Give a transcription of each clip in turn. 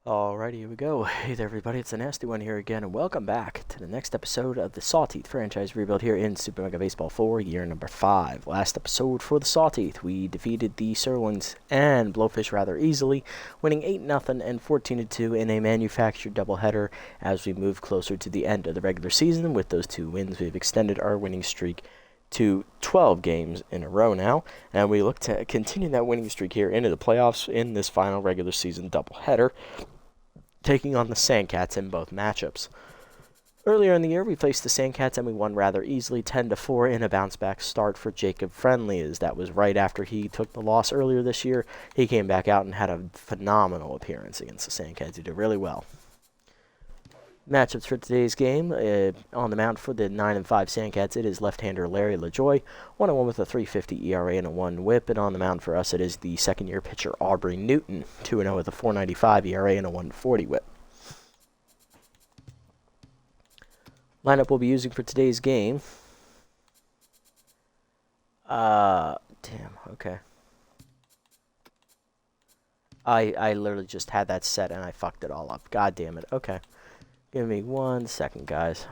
Alrighty, here we go. Hey there, everybody. It's a nasty one here again, and welcome back to the next episode of the Sawteeth franchise rebuild here in Super Mega Baseball 4, year number 5. Last episode for the Sawteeth, we defeated the Sirloins and Blowfish rather easily, winning 8-0 and 14-2 in a manufactured doubleheader. As we move closer to the end of the regular season, with those 2 wins, we've extended our winning streak to 12 games in a row now, and we look to continue that winning streak here into the playoffs in this final regular season doubleheader, taking on the Sandcats in both matchups. Earlier in the year, we faced the Sandcats and we won rather easily, 10-4 in a bounce-back start for Jacob Friendly, as that was right after he took the loss earlier this year. He came back out and had a phenomenal appearance against the Sandcats. He did really well. Matchups for today's game, on the mound for the 9-5 Sandcats, it is left-hander Larry LaJoy, 1-1 with a 3.50 ERA and a 1 WHIP, and on the mound for us it is the second-year pitcher Aubrey Newton, 2-0 with a 4.95 ERA and a 1.40 WHIP. Lineup we'll be using for today's game. Okay. I literally just had that set and I fucked it all up. God damn it. Okay. Give me 1 second, guys.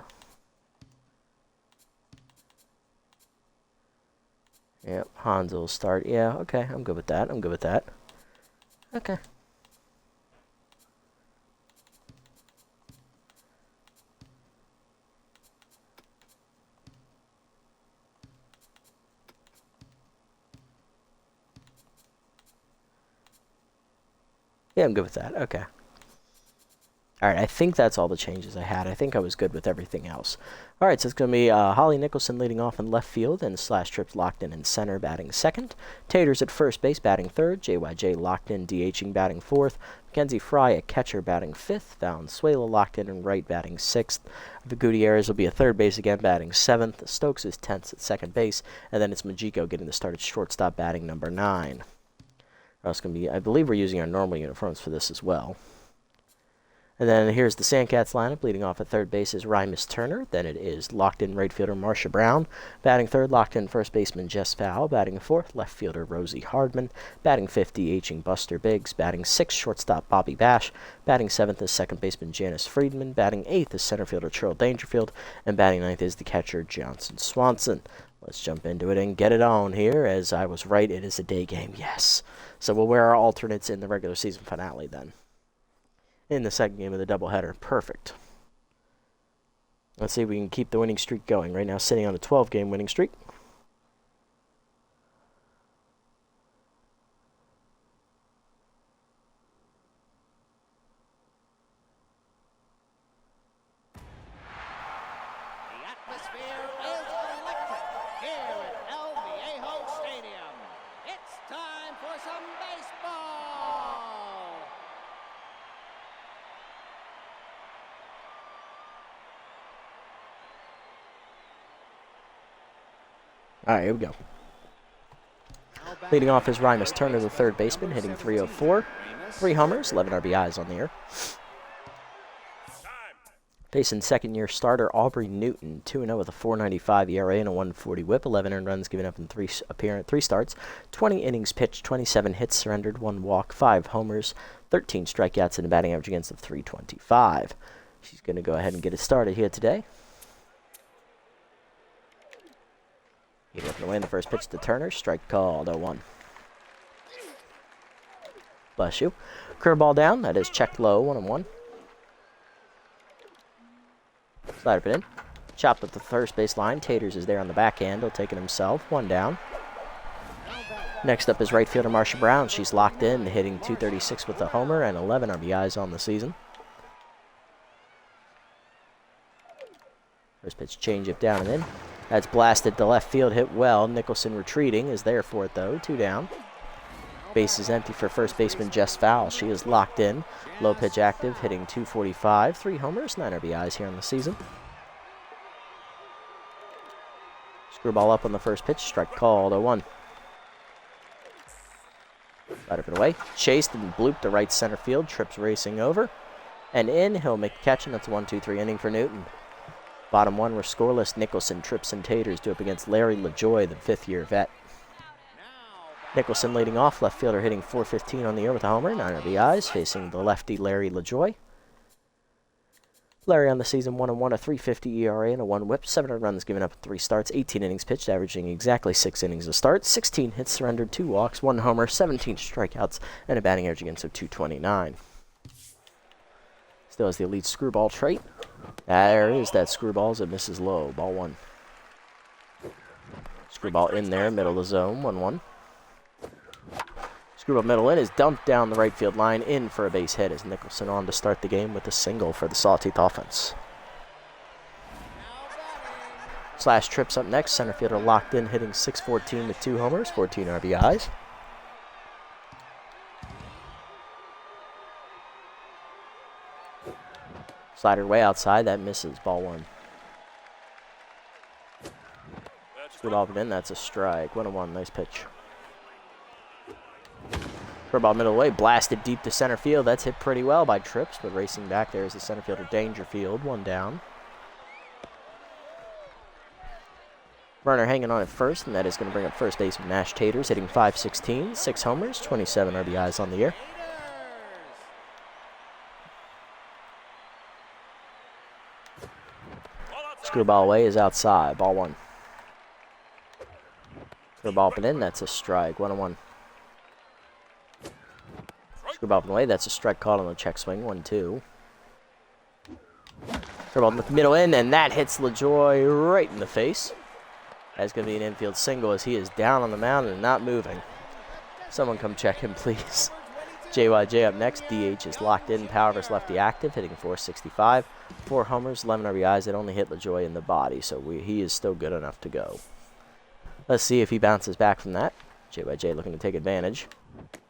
Yep, Hanzo will start. Yeah, okay, I'm good with that. Okay. Yeah, I'm good with that. Okay. Alright, I think that's all the changes I had. I think I was good with everything else. Alright, so it's going to be Holly Nicholson leading off in left field, and Slash Trips locked in center, batting second. Taters at first base, batting third. JYJ locked in, DHing, batting fourth. Mackenzie Fry at catcher, batting fifth. Valenzuela locked in right, batting sixth. The Gutierrez will be at third base again, batting seventh. Stokes is 10th at second base, and then it's Majiko getting the start at shortstop, batting number 9. It's going to be, I believe we're using our normal uniforms for this as well. And then here's the Sandcats lineup. Leading off at third base is Rymus Turner. Then it is locked-in right fielder Marsha Brown. Batting third, locked-in first baseman Jess Fowl. Batting fourth, left fielder Rosie Hardman. Batting fifth, DHing Buster Biggs. Batting sixth, shortstop Bobby Bash. Batting seventh is second baseman Janice Friedman. Batting eighth is center fielder Cheryl Dangerfield. And batting ninth is the catcher Johnson Swanson. Let's jump into it and get it on here. As I was right, it is a day game, yes. So we'll wear our alternates in the regular season finale then. In the second game of the doubleheader. Perfect. Let's see if we can keep the winning streak going. Right now sitting on a 12-game winning streak. The atmosphere is electric here at El Viejo Stadium. It's time for some baseball. All right, here we go. Leading off is Rymus Turner, the third baseman, hitting .304. 3 homers, 11 RBIs on the year. Facing second-year starter Aubrey Newton, 2-0 with a 4.95 ERA and a 1.40 WHIP. 11 earned runs given up in 3 starts. 20 innings pitched, 27 hits surrendered, 1 walk, 5 homers, 13 strikeouts, and a batting average against of .325. She's going to go ahead and get it started here today. He's looking away in the first pitch to Turner. Strike called, 0-1. Bless you. Curveball down. That is checked low, 1-1. Slider put in. Chopped up the first base line. Taters is there on the backhand. He'll take it himself. 1 down. Next up is right fielder Marsha Brown. She's locked in, hitting .236 with a homer and 11 RBIs on the season. First pitch changeup down and in. That's blasted to left field, hit well. Nicholson retreating, is there for it though. 2 down. Base is empty for first baseman Jess Fowl. She is locked in. Low pitch active, hitting .245. 3 homers, 9 RBIs here on the season. Screwball up on the first pitch. Strike called, 0-1. Right up and away. Chased and blooped to right center field. Trips racing over. And in. He'll make the catch, and that's a 1-2-3 inning for Newton. Bottom 1 were scoreless. Nicholson, Trips, and Taters do up against Larry LaJoy, the 5th-year vet. Nicholson leading off, left fielder hitting .415 on the year with a homer, 9 RBIs, facing the lefty Larry LaJoy. Larry on the season 1-1, a .350 ERA and a 1 WHIP, 7 runs given up in 3 starts, 18 innings pitched, averaging exactly 6 innings a start, 16 hits surrendered, 2 walks, 1 homer, 17 strikeouts, and a batting average against of .229. Still has the elite screwball trait. There is that screwball as it misses low, ball 1. Screwball in there, middle of the zone, 1-1. Screwball middle in is dumped down the right field line in for a base hit as Nicholson on to start the game with a single for the Sawteeth offense. Slash trips up next, center fielder locked in, hitting .614 with 2 homers, 14 RBIs. Slider way outside, that misses, ball 1. Screwball in, that's a strike, 1-1, nice pitch. Curveball middle away, blasted deep to center field. That's hit pretty well by Trips, but racing back there is the center fielder Dangerfield, 1 down. Runner hanging on at first, and that is going to bring up first baseman Nash Taters, hitting .516, 6 homers, 27 RBIs on the year. Screwball away is outside, ball 1. Curveball up and in, that's a strike, 1-1. Screwball up and away, that's a strike called on the check swing, 1-2. Curveball in the middle in, and that hits LaJoy right in the face. That's going to be an infield single as he is down on the mound and not moving. Someone come check him, please. JYJ up next. DH is locked in. Power versus lefty active, hitting .465. 4 homers, 11 RBIs. It only hit LaJoy in the body, so he is still good enough to go. Let's see if he bounces back from that. JYJ looking to take advantage.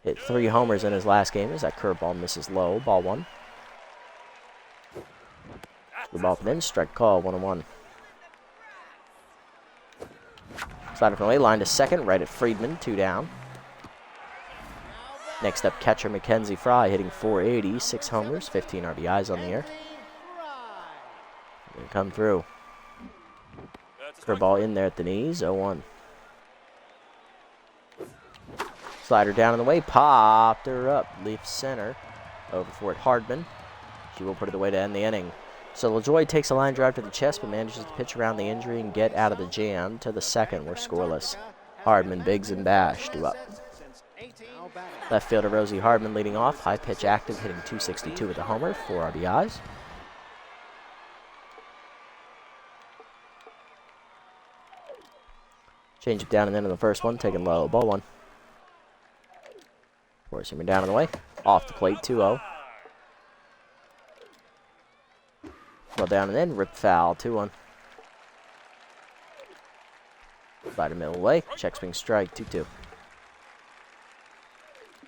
Hit 3 homers in his last game as that curveball misses low. Ball 1. The ball from in. Strike call. 1-1. Slider from away. Line to second. Right at Friedman. 2 down. Next up, catcher Mackenzie Fry hitting .480. 6 homers. 15 RBIs on the year. Gonna come through. Curveball in there at the knees. 0-1. Slider down in the way, popped her up, leaf center, over for it Hardman. She will put it away to end the inning. So LaJoy takes a line drive to the chest, but manages to pitch around the injury and get out of the jam. To the second, we're scoreless. Hardman, Biggs, and Bash do up. Left fielder Rosie Hardman leading off, high pitch active, hitting .262 with a homer, 4 RBIs. Change it down and in the first one, taking low, ball 1. Forcing him down in the way. Off the plate, 2-0. Well down and in, rip foul, 2-1. Slider middle away, check swing strike, 2-2.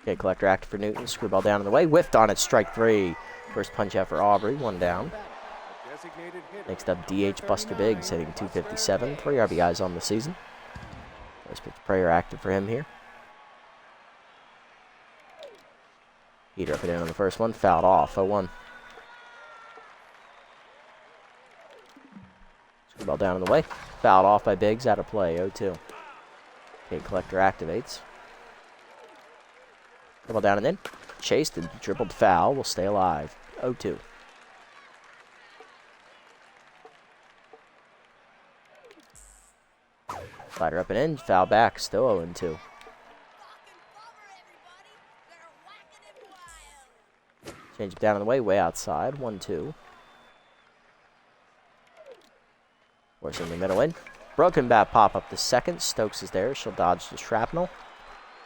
Okay, collector active for Newton, screwball down in the way, whiffed on it, strike 3. First punch out for Aubrey, 1 down. Next up, DH Buster Biggs, hitting .257, 3 RBIs on the season. First pitch prayer active for him here. Heater up and in on the first one, fouled off, 0-1. Screwball down in the way, fouled off by Biggs, out of play, 0-2. Okay, collector activates. Screwball down and in, chased and dribbled foul, will stay alive, 0-2. Slider up and in, foul back, still 0-2. Change it down in the way outside, 1-2. Forcing the middle in. Broken bat pop up to second. Stokes is there. She'll dodge the shrapnel.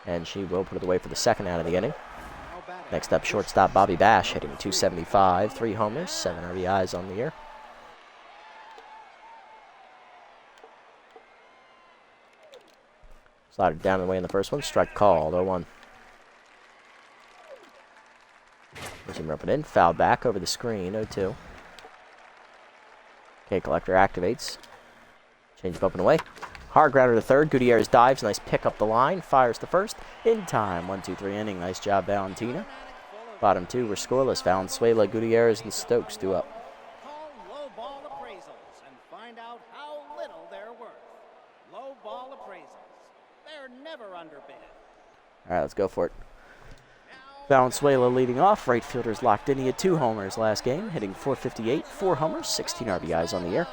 And she will put it away for the second out of the inning. Next up, shortstop Bobby Bash hitting .275. 3 homers, 7 RBIs on the year. Slider down in the way in the first one. Strike called, 0-1. Pushing him up and in. Foul back over the screen, 0-2. Okay, collector activates. Change up and away. Hard grounder to third. Gutierrez dives. Nice pick up the line. Fires to first. In time. 1-2-3 inning. Nice job, Valentina. Bottom 2 were scoreless. Valenzuela, Gutierrez, and Stokes do up. Call low ball appraisals and find out how little they're worth. Low ball appraisals. They're never underbid. All right, let's go for it. Valenzuela leading off. Right fielder's locked in. He had 2 homers last game, hitting .458, 4 homers, 16 RBIs on the year.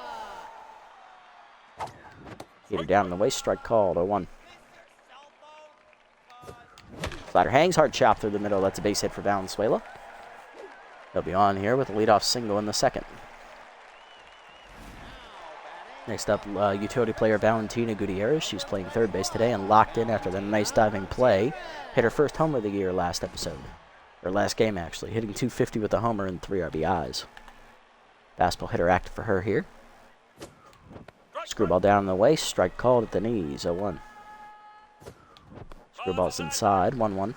Heater down in the way, strike called, 0-1. Slider hangs, hard chop through the middle. That's a base hit for Valenzuela. He'll be on here with a leadoff single in the second. Next up, utility player Valentina Gutierrez. She's playing third base today and locked in after the nice diving play. Hit her first homer of the year last episode. Or last game, actually. Hitting .250 with a homer and 3 RBIs. Fastball hitter active for her here. Screwball down in the way. Strike called at the knees. 0-1. Screwball's inside. 1-1.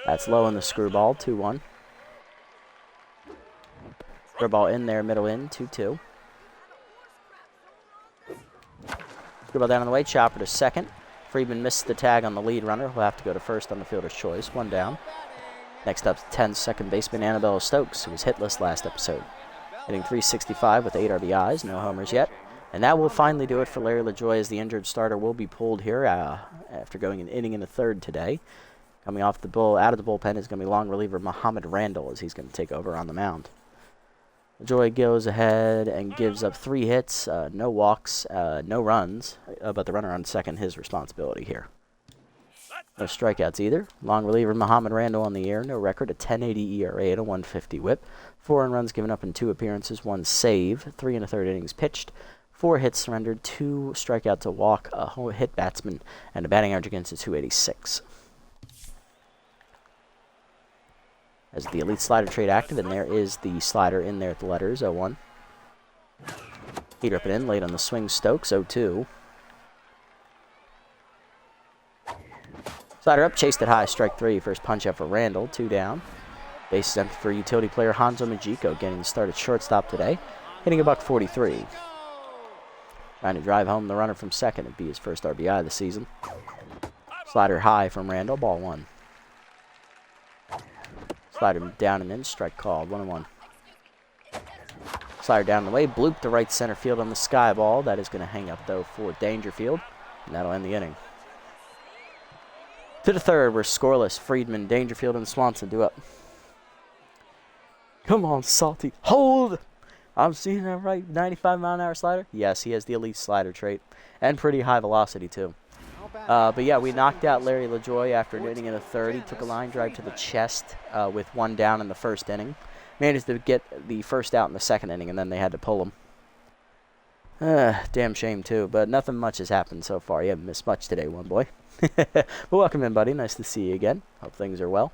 That's low in the screwball. 2-1. Screwball in there, middle in, 2-2. Screwball down on the way, chopper to second. Friedman missed the tag on the lead runner. He'll have to go to first on the fielder's choice. 1 down. Next up, 10 second baseman Annabella Stokes, who was hitless last episode. Hitting .365 with 8 RBIs, no homers yet. And that will finally do it for Larry LaJoie, as the injured starter will be pulled here after going an inning and a third today. Coming off the out of the bullpen is going to be long reliever Muhammad Randall, as he's going to take over on the mound. LaJoie goes ahead and gives up 3 hits, no walks, no runs, but the runner on second, his responsibility here. No strikeouts either. Long reliever Muhammad Randall on the year, no record, a 10.80 ERA and a 150 whip. 4 runs given up in 2 appearances, 1 save, 3 1/3 innings pitched, 4 hits surrendered, 2 strikeouts, a walk, a hit batsman, and a batting average against a .286. As the elite slider trait active, and there is the slider in there at the letters, 0-1. Heater up and in, late on the swing, Stokes, 0-2. Slider up, chased it high, strike 3. First punch up for Randall, 2 down. Base is empty for utility player Hanzo Majiko, getting the start at shortstop today, hitting a .143. Trying to drive home the runner from second. It'd be his first RBI of the season. Slider high from Randall, ball 1. Slider down and in, strike called, 1-1. Slider down the way, bloop to right center field on the sky ball. That is going to hang up, though, for Dangerfield, and that'll end the inning. To the third, we're scoreless. Friedman, Dangerfield, and Swanson do up. Come on, Sawteeth. Hold! I'm seeing that right. 95-mile-an-hour slider? Yes, he has the elite slider trait, and pretty high velocity, too. But yeah, we knocked out Larry LaJoie after an inning and a third. He took a line drive to the chest with 1 down in the first inning. Managed to get the first out in the second inning, and then they had to pull him. Damn shame, too. But nothing much has happened so far. You haven't missed much today, one boy. But welcome in, buddy. Nice to see you again. Hope things are well.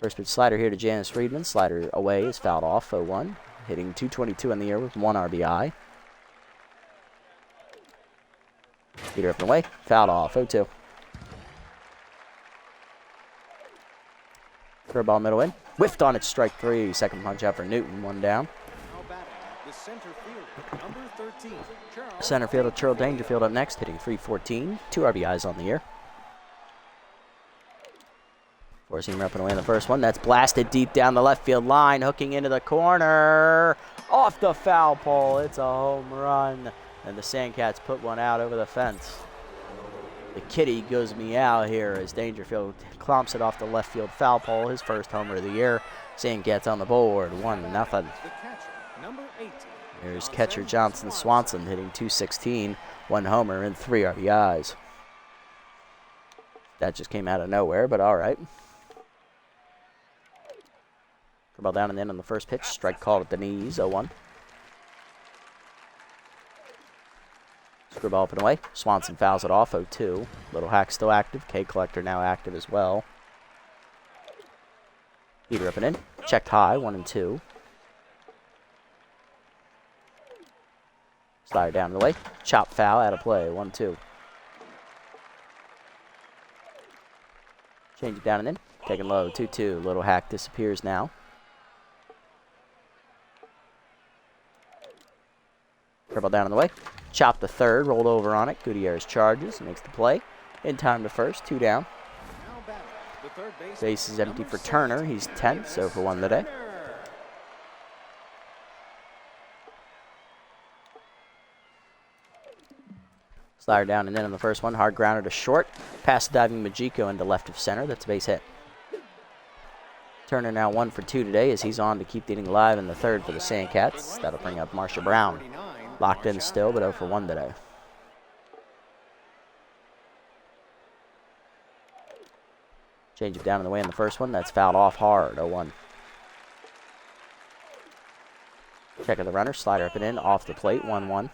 First pitch slider here to Janice Friedman. Slider away is fouled off, 0-1. Hitting .222 in the year with 1 RBI. Heater up and away, fouled off, 0-2. Curveball middle in, whiffed on it, strike 3. Second punch out for Newton, 1 down. Center fielder Charles Dangerfield up next, hitting .314, 2 RBIs on the year. Forcing him up and away in the first one. That's blasted deep down the left field line, hooking into the corner. Off the foul pole, it's a home run. And the Sandcats put one out over the fence. The kitty goes meow here as Dangerfield clomps it off the left field foul pole. His first homer of the year. Sandcats on the board, 1-0. Here's catcher Johnson Swanson hitting .216, 1 homer and 3 RBIs. That just came out of nowhere, but all right. Ball down and in on the first pitch. Strike called at the knees, 0-1. Screwball up and away. Swanson fouls it off, 0-2. Little Hack still active. K Collector now active as well. Heater up and in. Checked high, 1-2. Slider down and away. Chop foul, out of play, 1-2. Change it down and in. Taking low, 2-2. Little Hack disappears now. Curveball down on the way. Chopped the third, rolled over on it. Gutierrez charges, makes the play. In time to first, 2 down. Base is empty for Turner. He's 10th, so for 1 today. Slider down and in on the first one. Hard grounder to short. Pass diving Majiko into left of center. That's a base hit. Turner now 1 for 2 today as he's on to keep the inning alive in the third for the Sandcats. That'll bring up Marsha Brown. Locked in still, but 0 for 1 today. Change it down in the way in the first one. That's fouled off hard. 0-1. Check of the runner. Slider up and in. Off the plate. 1-1.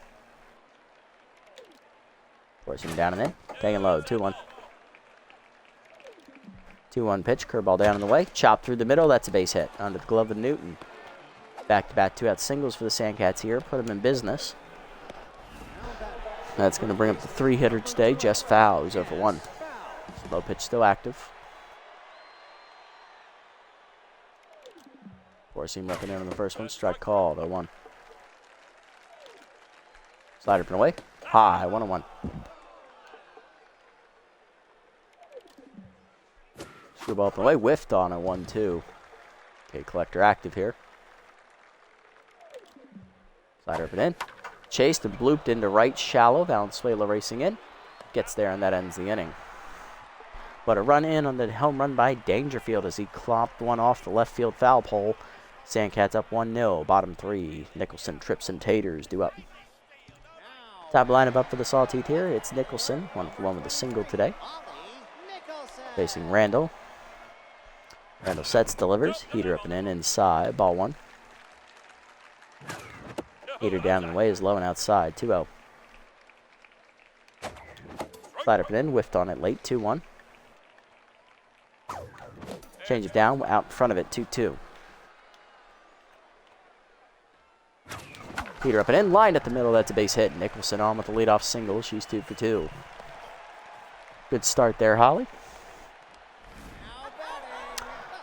Forcing him down and in. Taking low. 2-1. 2-1 pitch. Curveball down in the way. Chop through the middle. That's a base hit. Under the glove of Newton. Back-to-back 2-out singles for the Sandcats here. Put them in business. That's going to bring up the 3-hitter today. Jess Fowl, who's 0 for 1. Low pitch still active. Forcing him up and in on the first one. Strike called. 0-1. Slider up and away. High. 1-1. Screwball up and away. Whiffed on a 1-2. Okay, collector active here. Slider up and in. Chased and blooped into right shallow. Valenzuela racing in. Gets there and that ends the inning. But a run in on the home run by Dangerfield as he clopped one off the left field foul pole. Sandcats up 1-0. Bottom 3. Nicholson, Trips, and Taters due up. Top lineup up for the Sawteeth here. It's Nicholson. 1 for 1 with a single today. Facing Randall. Randall sets, delivers. Heater up and in inside. Ball 1. Heater down and away is low and outside. 2-0. Slide up and in. Whiffed on it late. 2-1. Change it down. Out in front of it. 2-2. Heater up and in. Lined at the middle. That's a base hit. Nicholson on with the leadoff single. She's 2 for 2. Good start there, Holly.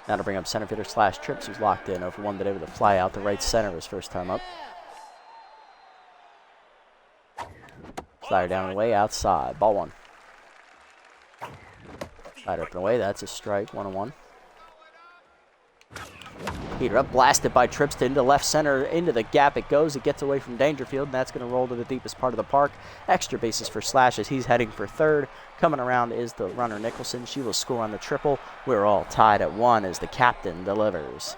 Now to bring up center fielder / Trips, who's locked in. 0 for 1 today with a fly out to right center his first time up. Slider down and away, outside. Ball 1. Slider up and away, that's a strike. 1-1. Heater up, blasted by Trips into left center. Into the gap it goes. It gets away from Dangerfield, and that's going to roll to the deepest part of the park. Extra bases for Slash as he's heading for third. Coming around is the runner Nicholson. She will score on the triple. We're all tied at 1 as the captain delivers.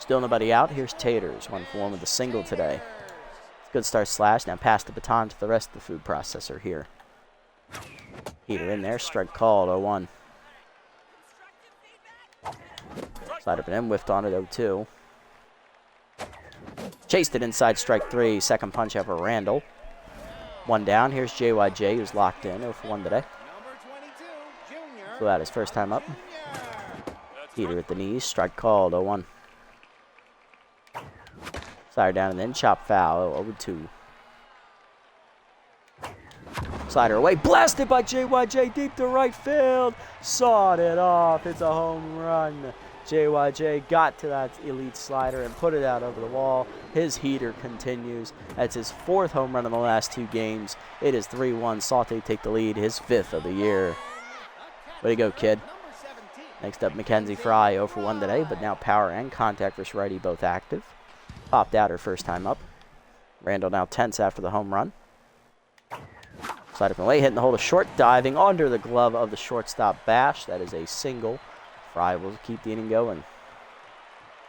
Still nobody out. Here's Taters. 1 for 1 with a single today. Good start, Slash. Now pass the baton to the rest of the food processor here. Heater in there. Strike called. 0-1. Slide up and in. Whiffed on it. 0-2. Chased it inside. Strike 3. Second punch out for Randall. 1 down. Here's JYJ, who's locked in. 0 for 1 today. Flew out his first time up. Heater at the knees. Strike called. 0-1. Slider down and then chop foul. 0-2. Slider away. Blasted by JYJ deep to right field. Sawed it off. It's a home run. JYJ got to that elite slider and put it out over the wall. His heater continues. That's his 4th home run in the last 2 games. It is 3-1. Sawteeth take the lead. His 5th of the year. Way to go, kid. Next up, Mackenzie Fry. 0 for 1 today, but now power and contact versus righty both active. Popped out her first time up. Randall now tense after the home run. Slide up and away, hitting the hole to short, diving under the glove of the shortstop Bash. That is a single. Fry will keep the inning going.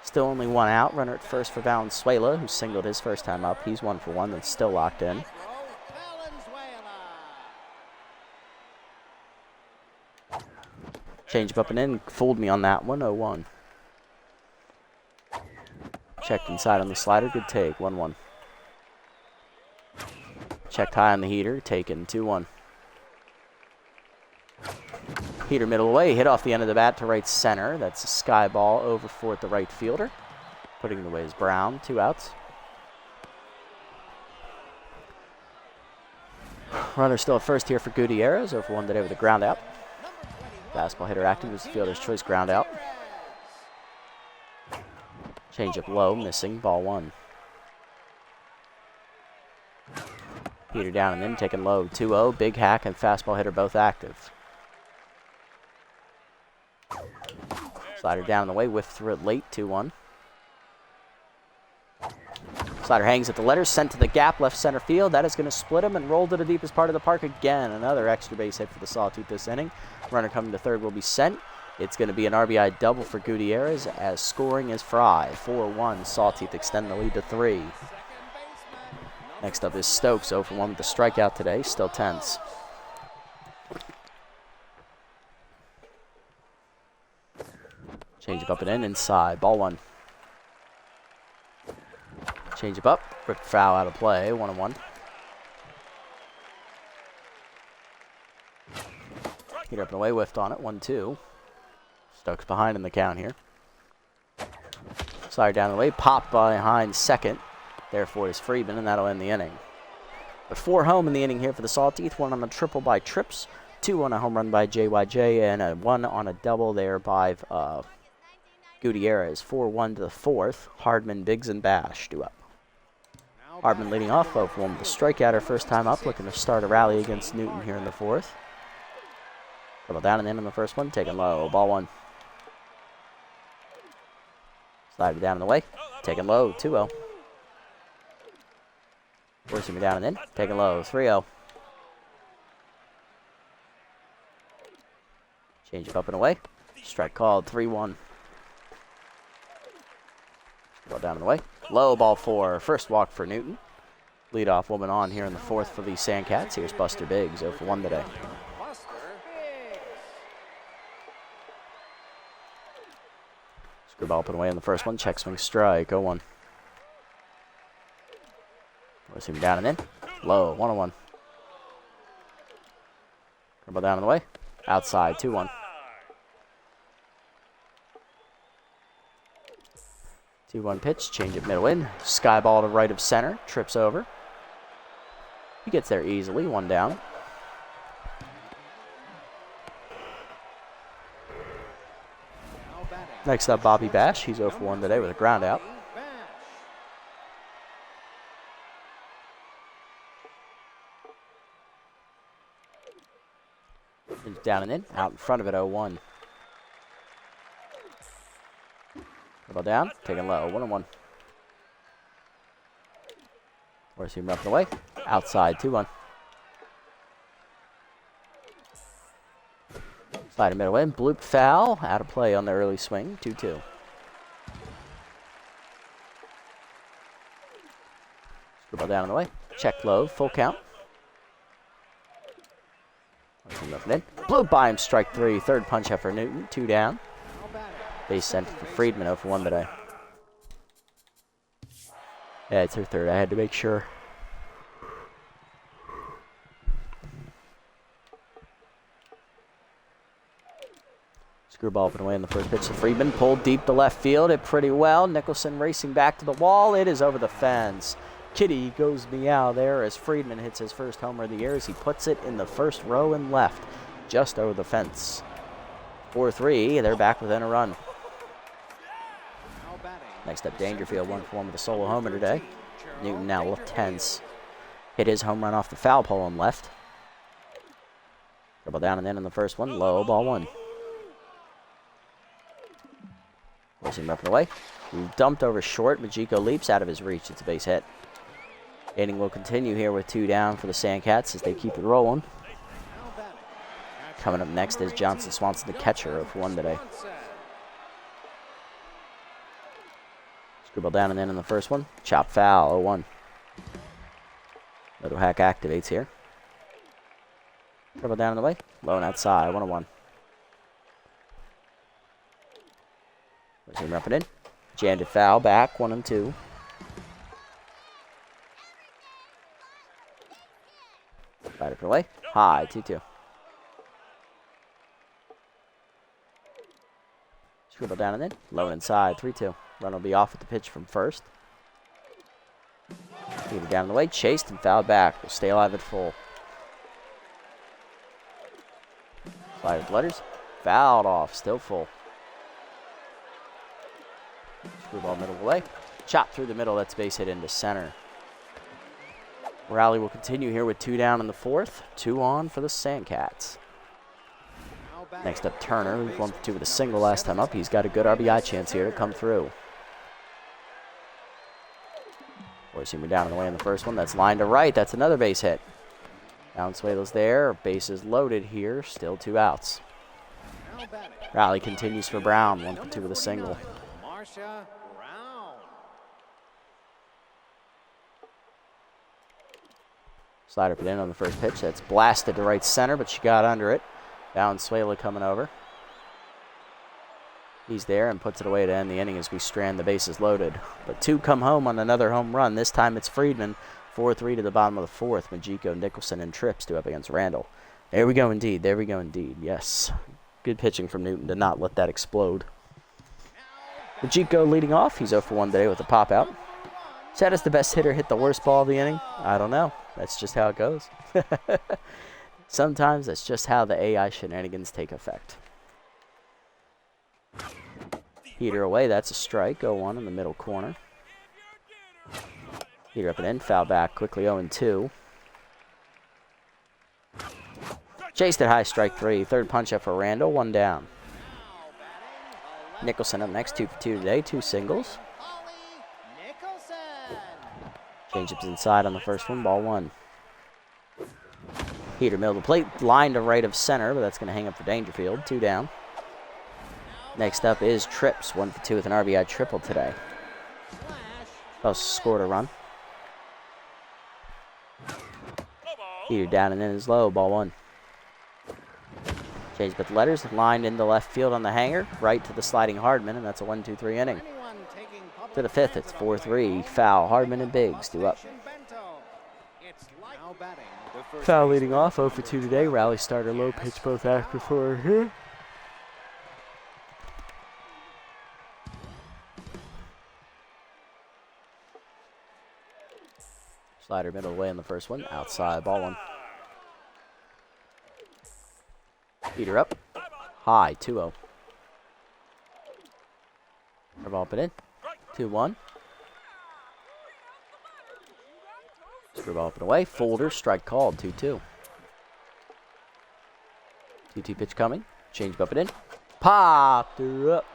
Still only 1 out. Runner at first for Valenzuela, who singled his first time up. He's 1 for 1, that's still locked in. Change up and in. Fooled me on that one. 0-1. Checked inside on the slider. Good take. 1-1. Checked high on the heater. Taken. 2-1. Heater middle away. Hit off the end of the bat to right center. That's a sky ball over for the right fielder. Putting it away is Brown. 2 outs. Runner still at first here for Gutierrez. 0 for 1 today with a ground out. Fastball hitter active was the fielder's choice ground out. Change up low, missing, ball 1. Heater down and then taking low, 2-0. Big hack and fastball hitter both active. Slider down and away, whiff through it late, 2-1. Slider hangs at the letters, sent to the gap, left center field. That is going to split him and roll to the deepest part of the park again. Another extra base hit for the Sawtooth this inning. Runner coming to third will be sent. It's going to be an RBI double for Gutierrez as scoring is Fry. 4-1. Sawtooth extend the lead to 3. Next up is Stokes, 0 for 1 with the strikeout today. Still tense. Change it up and in, inside. Ball 1. Change it up. Ripped foul out of play. 1-1. Hit up and away, whiffed on it. 1-2. Stokes behind in the count here. Slider down the way. Popped behind second. Therefore is Friedman, and that'll end the inning. But 4 home in the inning here for the Sawteeth. 1 on a triple by Trips. 2 on a home run by JYJ. And a 1 on a double there by Gutierrez. 4-1 to the 4th. Hardman, Biggs, and Bash do up. Hardman leading off, 0 for 1 with the strikeout. Her first time up, looking to start a rally against Newton here in the 4th. Double down and in on the first one, taking low. Ball 1. Slider down and away, taking low. 2-0. Forcing me down and in, taking low. 3-0. Change it up and away. Strike called. 3-1. Ball down and away. Low, ball 4. First walk for Newton. Leadoff woman on here in the 4th for the Sandcats. Here's Buster Biggs, 0 for 1 today. Screwball up and away in the first one. Check swing strike. 0-1. Forcing down and in. Low. 1-1. Screwball down and away. Outside. 2-1. 2-1 pitch. Change it middle in. Sky ball to right of center. Trips over. He gets there easily. 1 down. Next up, Bobby Bash. He's 0 for 1 today with a ground out. Down and in. Out in front of it, 0-1. Ball down. Taking low. 1-1. Forcing him up and away. Outside, 2-1. Slider middle in. Bloop foul. Out of play on the early swing. 2-2. Screwball down on the way. Check low. Full count. Nothing in. Bloop by him. Strike 3. Third punch up for Newton. 2 down. Base sent for Friedman. 0 for 1 today. Yeah, it's her third. I had to make sure. Screwball up and away in the first pitch to Friedman. Pulled deep to left field. Hit pretty well. Nicholson racing back to the wall. It is over the fence. Kitty goes meow there as Friedman hits his first homer of the year as he puts it in the first row and left, just over the fence. 4-3. They're back within a run. Next up, Dangerfield, 1 for 1 with a solo homer today. Newton now looked tense. Hit his home run off the foul pole and left. Dribble down and in on the first one. Low, ball 1. Forcing him up and away. Dumped over short. Majiko leaps out of his reach. It's a base hit. Inning will continue here with 2 down for the Sandcats as they keep it rolling. Coming up next is Johnson Swanson, the catcher, 0 for 1 today. Scribble down and in on the first one. Chop foul, 0-1. Little hack activates here. Dribble down and away. Low and outside, 1-1. Him up and in. Jammed it foul back, 1-2. Right up and away. High, 2-2. Scribble down and in. Low and inside, 3-2. Run will be off with the pitch from first. Lead it down the way. Chased and fouled back. Will stay alive at full. Slide with letters. Fouled off. Still full. Screwball middle away. Chop through the middle. That's base hit into center. Rally will continue here with 2 down in the 4th. 2 on for the Sandcats. Next up, Turner, who's 1 for 2 with a single last time up. He's got a good RBI chance here to come through. Forcing me down and away in the first one. That's line to right. That's another base hit. Valenzuela's there. Bases loaded here. Still 2 outs. Rally continues for Brown. 1 for 2 with a single. Marcia Brown. Slider put in on the first pitch. That's blasted to right center, but she got under it. Valenzuela coming over. He's there and puts it away to end the inning as we strand the bases loaded. But 2 come home on another home run. This time it's Friedman. 4-3 to the bottom of the fourth. Majiko, Nicholson, and Trips do up against Randall. There we go indeed. There we go indeed. Yes. Good pitching from Newton to not let that explode. Majiko leading off. He's 0 for 1 today with a pop out. Said as the best hitter hit the worst ball of the inning. I don't know. That's just how it goes. Sometimes that's just how the AI shenanigans take effect. Heater away. That's a strike. 0-1 in the middle corner. Heater up and in. Foul back quickly. 0-2. Chased at high, strike 3. Third punch up for Randall. 1 down. Nicholson up next. 2 for 2 today. 2 singles. Changeups inside on the first one. Ball 1. Heater middle of the plate. Line to right of center, but that's going to hang up for Dangerfield. 2 down. Next up is Trips. 1 for 2 with an RBI triple today. Also scored a run. Heater down and in is low. Ball 1. Change but the letters. Lined into left field on the hanger. Right to the sliding Hardman, and that's a 1-2-3 inning. To the 5th, it's 4-3. Foul. Hardman and Biggs do up. Foul leading off. 0 for 2 today. Rally starter low pitch both after 4 here. Slider middle away in the first one. Outside. Ball 1. Heater up. High. 2-0. Ball put in. 2-1. Screwball up and away. Folder. Strike called. 2-2. 2-2 pitch coming. Change up and in. Popped her up.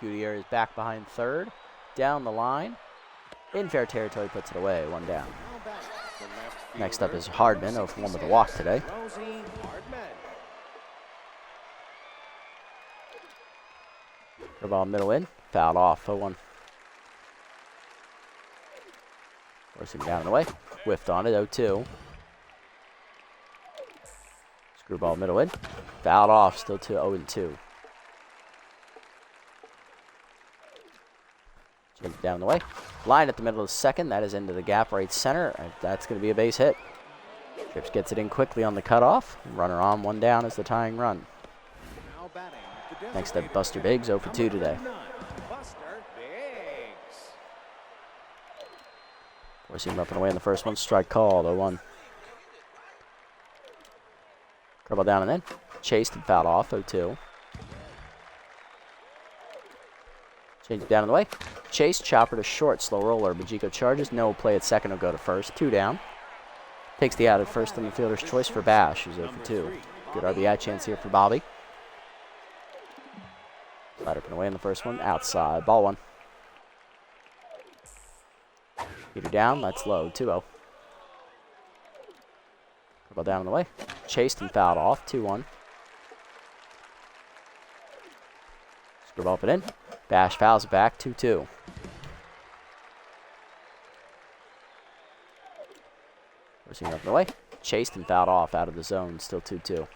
Gutierrez back behind third. Down the line. In fair territory. Puts it away. 1 down. Next up is Hardman. 0 for 1 with a walk today. Ball middle in. Fouled off. 0-1. Forcing down and away. Whiffed on it. 0-2. Screwball middle in. Fouled off. Still 0-2. Change down the way. Line at the middle of the second. That is into the gap right center. That's going to be a base hit. Trips gets it in quickly on the cutoff. Runner on. 1 down is the tying run. Next up, Buster Biggs, 0 for 2 today. Forcing him up and away in the first one. Strike called. 0-1. Curveball down and in. Chased and fouled off. 0-2. Change it down and away. Chase, chopper to short. Slow roller. Majiko charges. No play at second. Will go to first. 2 down. Takes the out at first on the fielder's choice for Bash, who's 0 for 2. Good RBI chance here for Bobby. Slide up and away in the first one. Outside. Ball 1. Heater down. That's low. 2-0. Ball down on the way. Chased and fouled off. 2-1. Screwball up and in. Bash fouls it back. 2-2. Forcing up and away. Chased and fouled off out of the zone. Still 2-2.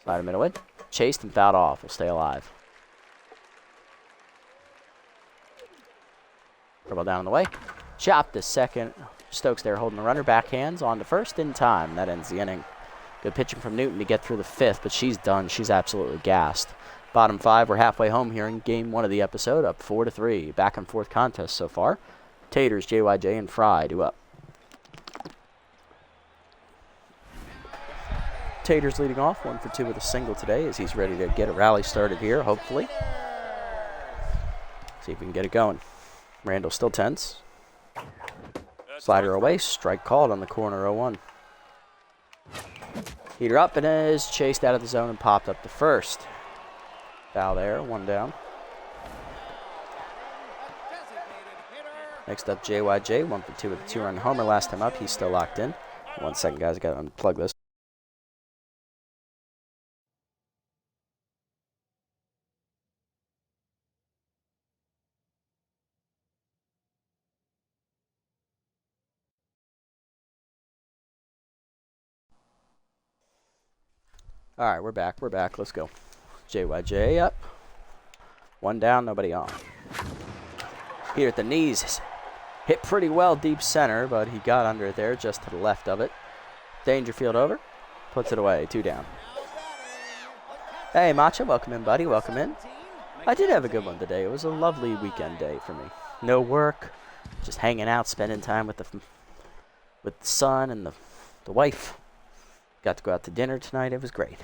Slider middle in. Chased and fouled off. Will stay alive. Curveball down on the way. Chopped to second. Stokes there holding the runner. Backhands on to first in time. That ends the inning. Good pitching from Newton to get through the 5th, but she's done. She's absolutely gassed. Bottom 5, we're halfway home here in game 1 of the episode. Up 4-3. Back and forth contest so far. Taters, JYJ, and Fry do up. Taters leading off, 1 for 2 with a single today as he's ready to get a rally started here, hopefully. See if we can get it going. Randall still tense. Slider away, strike called on the corner, 0-1. Heater up and is chased out of the zone and popped up to first. Foul there, 1 down. Next up, JYJ, 1 for 2 with a 2-run homer last time up. He's still locked in. 1 second, guys. I got to unplug this. All right, we're back. We're back. Let's go. JYJ up. 1 down, nobody on. Here at the knees. Hit pretty well deep center, but he got under it there, just to the left of it. Dangerfield over. Puts it away. 2 down. Hey, Macha. Welcome in, buddy. Welcome in. I did have a good one today. It was a lovely weekend day for me. No work. Just hanging out, spending time with the son and the wife. Got to go out to dinner tonight. It was great.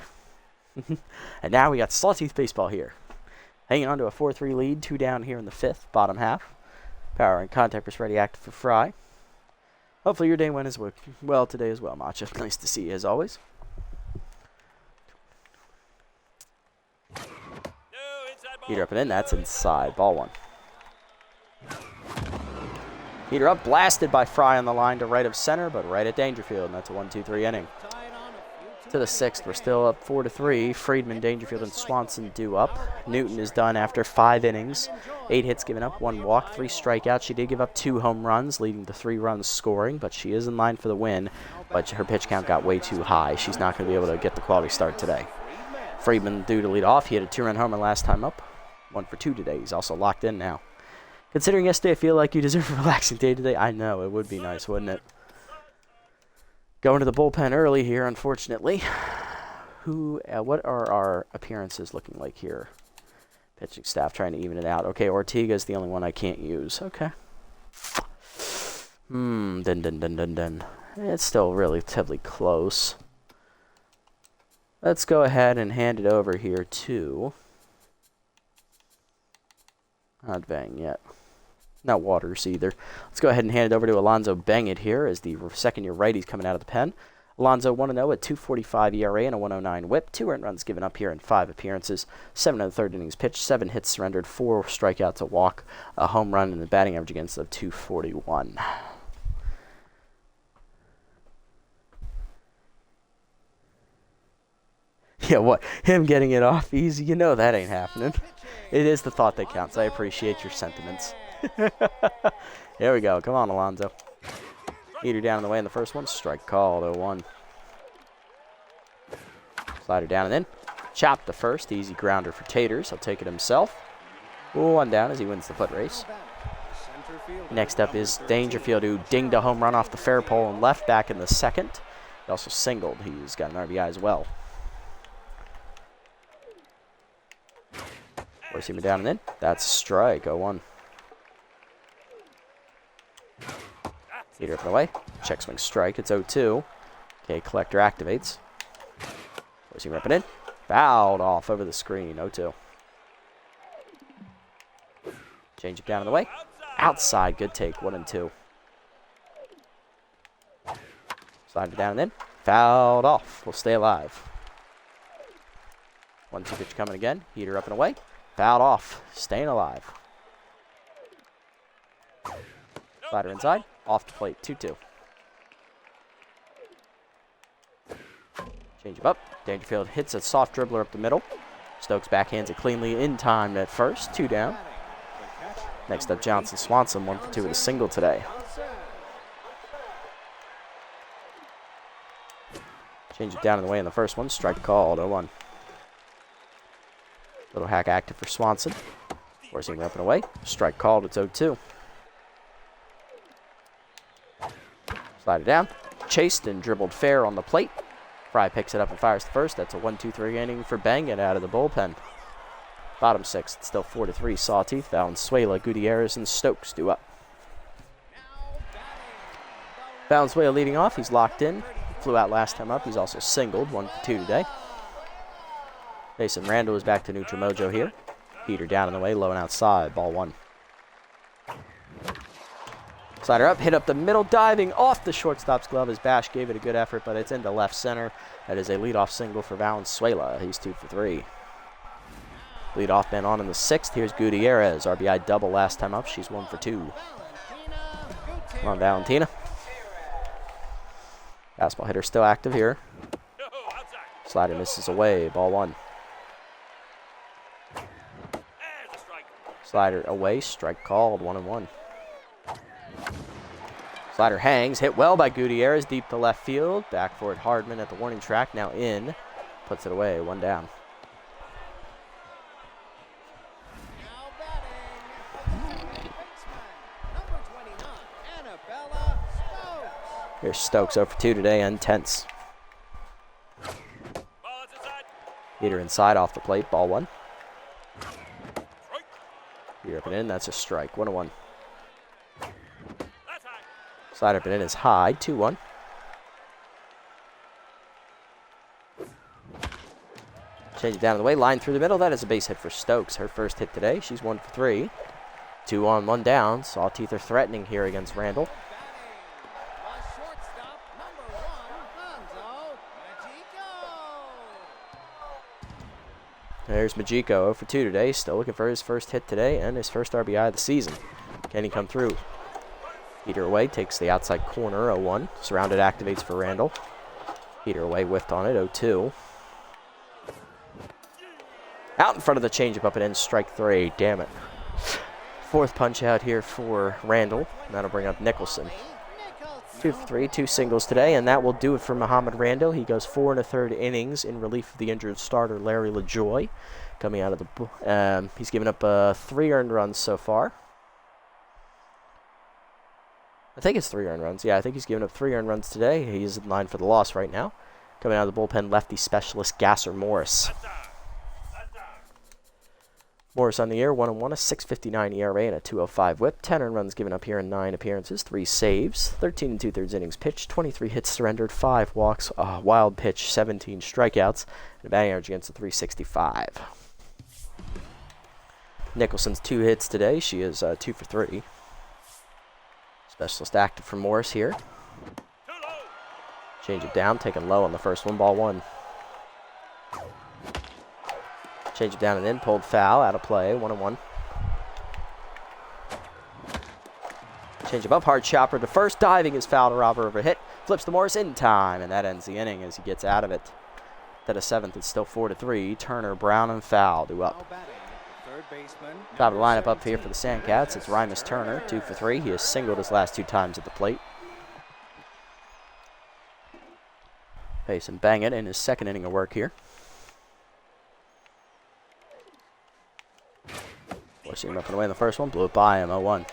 And now we got Sawteeth baseball here. Hanging on to a 4-3 lead. 2 down here in the 5th, bottom half. Power and contact was ready active for Fry. Hopefully your day went as well today as well, Macha. Nice to see you as always. Heater up and in. That's inside. Ball 1. Heater up. Blasted by Fry on the line to right of center, but right at Dangerfield. And that's a 1-2-3 inning. To the 6th, we're still up 4-3. Friedman, Dangerfield, and Swanson due up. Newton is done after 5 innings. 8 hits given up, 1 walk, 3 strikeouts. She did give up 2 home runs, leading to 3 runs scoring, but she is in line for the win. But her pitch count got way too high. She's not going to be able to get the quality start today. Friedman due to lead off. He had a 2-run homer last time up. 1 for 2 today. He's also locked in now. Considering yesterday, I feel like you deserve a relaxing day today. I know, it would be nice, wouldn't it? Going to the bullpen early here, unfortunately. What are our appearances looking like here? Pitching staff trying to even it out. Okay, Ortega's the only one I can't use. Okay. Dun. It's still relatively close. Let's go ahead and hand it over here to... Not Vang yet. Not Waters either. Let's go ahead and hand it over to Alonzo Bangett here as the second-year righty's coming out of the pen. Alonzo 1-0 at 2.45 ERA and a 1.09 whip. 2 earned runs given up here in 5 appearances. 7 1/3 innings pitched. 7 hits surrendered. 4 strikeouts, a walk, a home run, and a batting average against of 241. Yeah, what? Him getting it off easy? You know that ain't happening. It is the thought that counts. I appreciate your sentiments. Here we go. Come on, Alonzo. Heater down in the way in the first one. Strike called. 0-1. Slider down and in. Chop the first. Easy grounder for Taters. He'll take it himself. 1 down as he wins the foot race. Next up is Dangerfield, who dinged a home run off the fair pole and left back in the 2nd. He also singled. He's got an RBI as well. Four-seamer down and in. That's a strike. 0-1. Heater up and away. Check swing strike. It's 0-2. Okay, collector activates. Four-seamer up and in. Fouled off over the screen. 0-2. Change it down in the way. Outside. Good take. 1-2. Slider down and in. Fouled off. We'll stay alive. 1-2 pitch coming again. Heater up and away. Fouled off. Staying alive. Slider inside. Off the plate. 2-2. Change him up. Dangerfield hits a soft dribbler up the middle. Stokes backhands it cleanly in time at first. 2 down. Next up, Johnson Swanson. 1 for 2 with a single today. Change it down in the way in the first one. Strike called. 0-1. Little hack active for Swanson. Forcing up and away. Strike called. It's 0-2. Slider down. Chased and dribbled fair on the plate. Fry picks it up and fires the first. That's a 1-2-3 inning for Bangett out of the bullpen. Bottom 6. It's still 4-3. Sawteeth, Valenzuela, Gutierrez, and Stokes due up. Valenzuela leading off. He's locked in. Flew out last time up. He's also singled. 1 for 2 today. Mason Randall is back to neutral mojo here. Heater down in the way, low and outside. Ball 1. Slider up, hit up the middle, diving off the shortstop's glove as Bash gave it a good effort, but it's into left center. That is a leadoff single for Valenzuela. He's 2 for 3. Leadoff man on in the 6th. Here's Gutierrez. RBI double last time up. She's 1 for 2. Come on, Valentina. Fastball hitter still active here. Slider misses away. Ball 1. Slider away. Strike called. 1-1. Slider hangs. Hit well by Gutierrez. Deep to left field. Back for it. Hardman at the warning track. Now in. Puts it away. 1 down. Here's Stokes 0 for 2 today, intense. Heater inside off the plate, ball 1. Heater up and in, that's a strike, 1-1. Slide up and in is high, 2-1. Change it down the way, line through the middle, that is a base hit for Stokes. Her first hit today, she's 1 for 3. 2 on, 1 down. Sawteeth are threatening here against Randall. There's Majiko 0 for 2 today, still looking for his first hit today and his first RBI of the season. Can he come through? Heater away, takes the outside corner, 0-1. Surrounded activates for Randall. Heater away, whiffed on it, 0-2. Out in front of the changeup, up and in, strike 3, damn it. 4th punch out here for Randall. That'll bring up Nicholson. 2 for 3, 2 singles today, and that will do it for Muhammad Randall. He goes 4 1/3 innings in relief of the injured starter Larry LaJoy. Coming out of the, he's given up 3 earned runs so far. I think it's 3 earned runs. Yeah, I think he's given up 3 earned runs today. He's in line for the loss right now. Coming out of the bullpen, lefty specialist Gasser Morris. Morris on the year, 1-1, a 6.59 ERA and a 2.05 WHIP. 10 earned runs given up here in 9 appearances, 3 saves, 13 2/3 innings pitched, 23 hits surrendered, 5 walks, wild pitch, 17 strikeouts, and a batting average against a 365. Nicholson's 2 hits today. She is 2 for 3. Specialist active for Morris here. Change it down, taken low on the first one, ball 1. Change it down and in, pulled foul, out of play, 1-1. Change it up, hard chopper to first, diving is foul to Robber over hit. Flips to Morris in time, and that ends the inning as he gets out of it. To the 7th, it's still 4-3. Turner, Brown, and Fowl do up. Top of the lineup up here for the Sandcats, it's Rymus Turner, 2 for 3. He has singled his last 2 times at the plate. Pace and bang it in his 2nd inning of work here. Forcing him up and away in the first one, blew it by him, 0-1.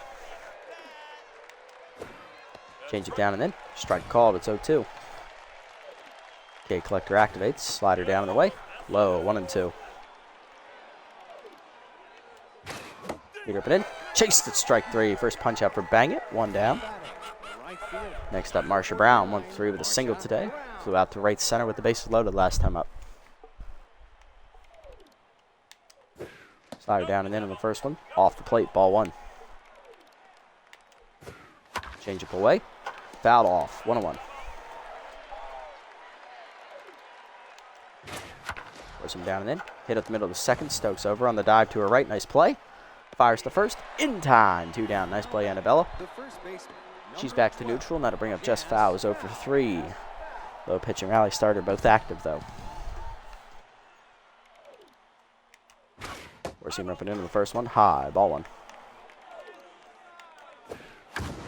Change it down and in, strike called, it's 0-2. K Collector activates, slider down and away, low, 1-2. Heater up and in, chased at strike 3, first punch out for Bang It, 1 down. Next up, Marsha Brown, 1 for 3 with a single today. Flew out to right center with the bases loaded last time up. Slider down and in on the first one. Off the plate, ball 1. Change up away. Fouled off, 1-1. Force him down and in. Hit up the middle of the 2nd. Stokes over on the dive to her right. Nice play. Fires to first. In time. 2 down. Nice play, Annabella. She's back to neutral, and that'll bring up Jess Fowl, who's 0 for 3. Low pitch and rally starter, both active, though. Forcing him up and into the first one. High. Ball 1.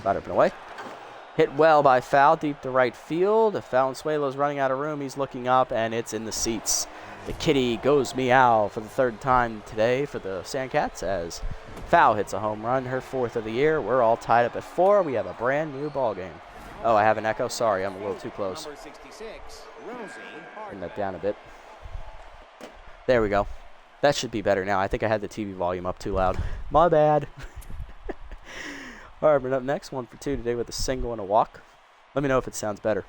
Slider up and away. Hit well by Fowl, deep to right field. Valenzuela's running out of room. He's looking up, and it's in the seats. The kitty goes meow for the 3rd time today for the Sandcats as Fowl hits a home run, her 4th of the year. We're all tied up at 4. We have a brand new ball game. Oh, I have an echo. Sorry, I'm a little too close. Bring that down a bit. There we go. That should be better now. I think I had the TV volume up too loud. My bad. All right, we're up next. 1 for 2 today with a single and a walk. Let me know if it sounds better.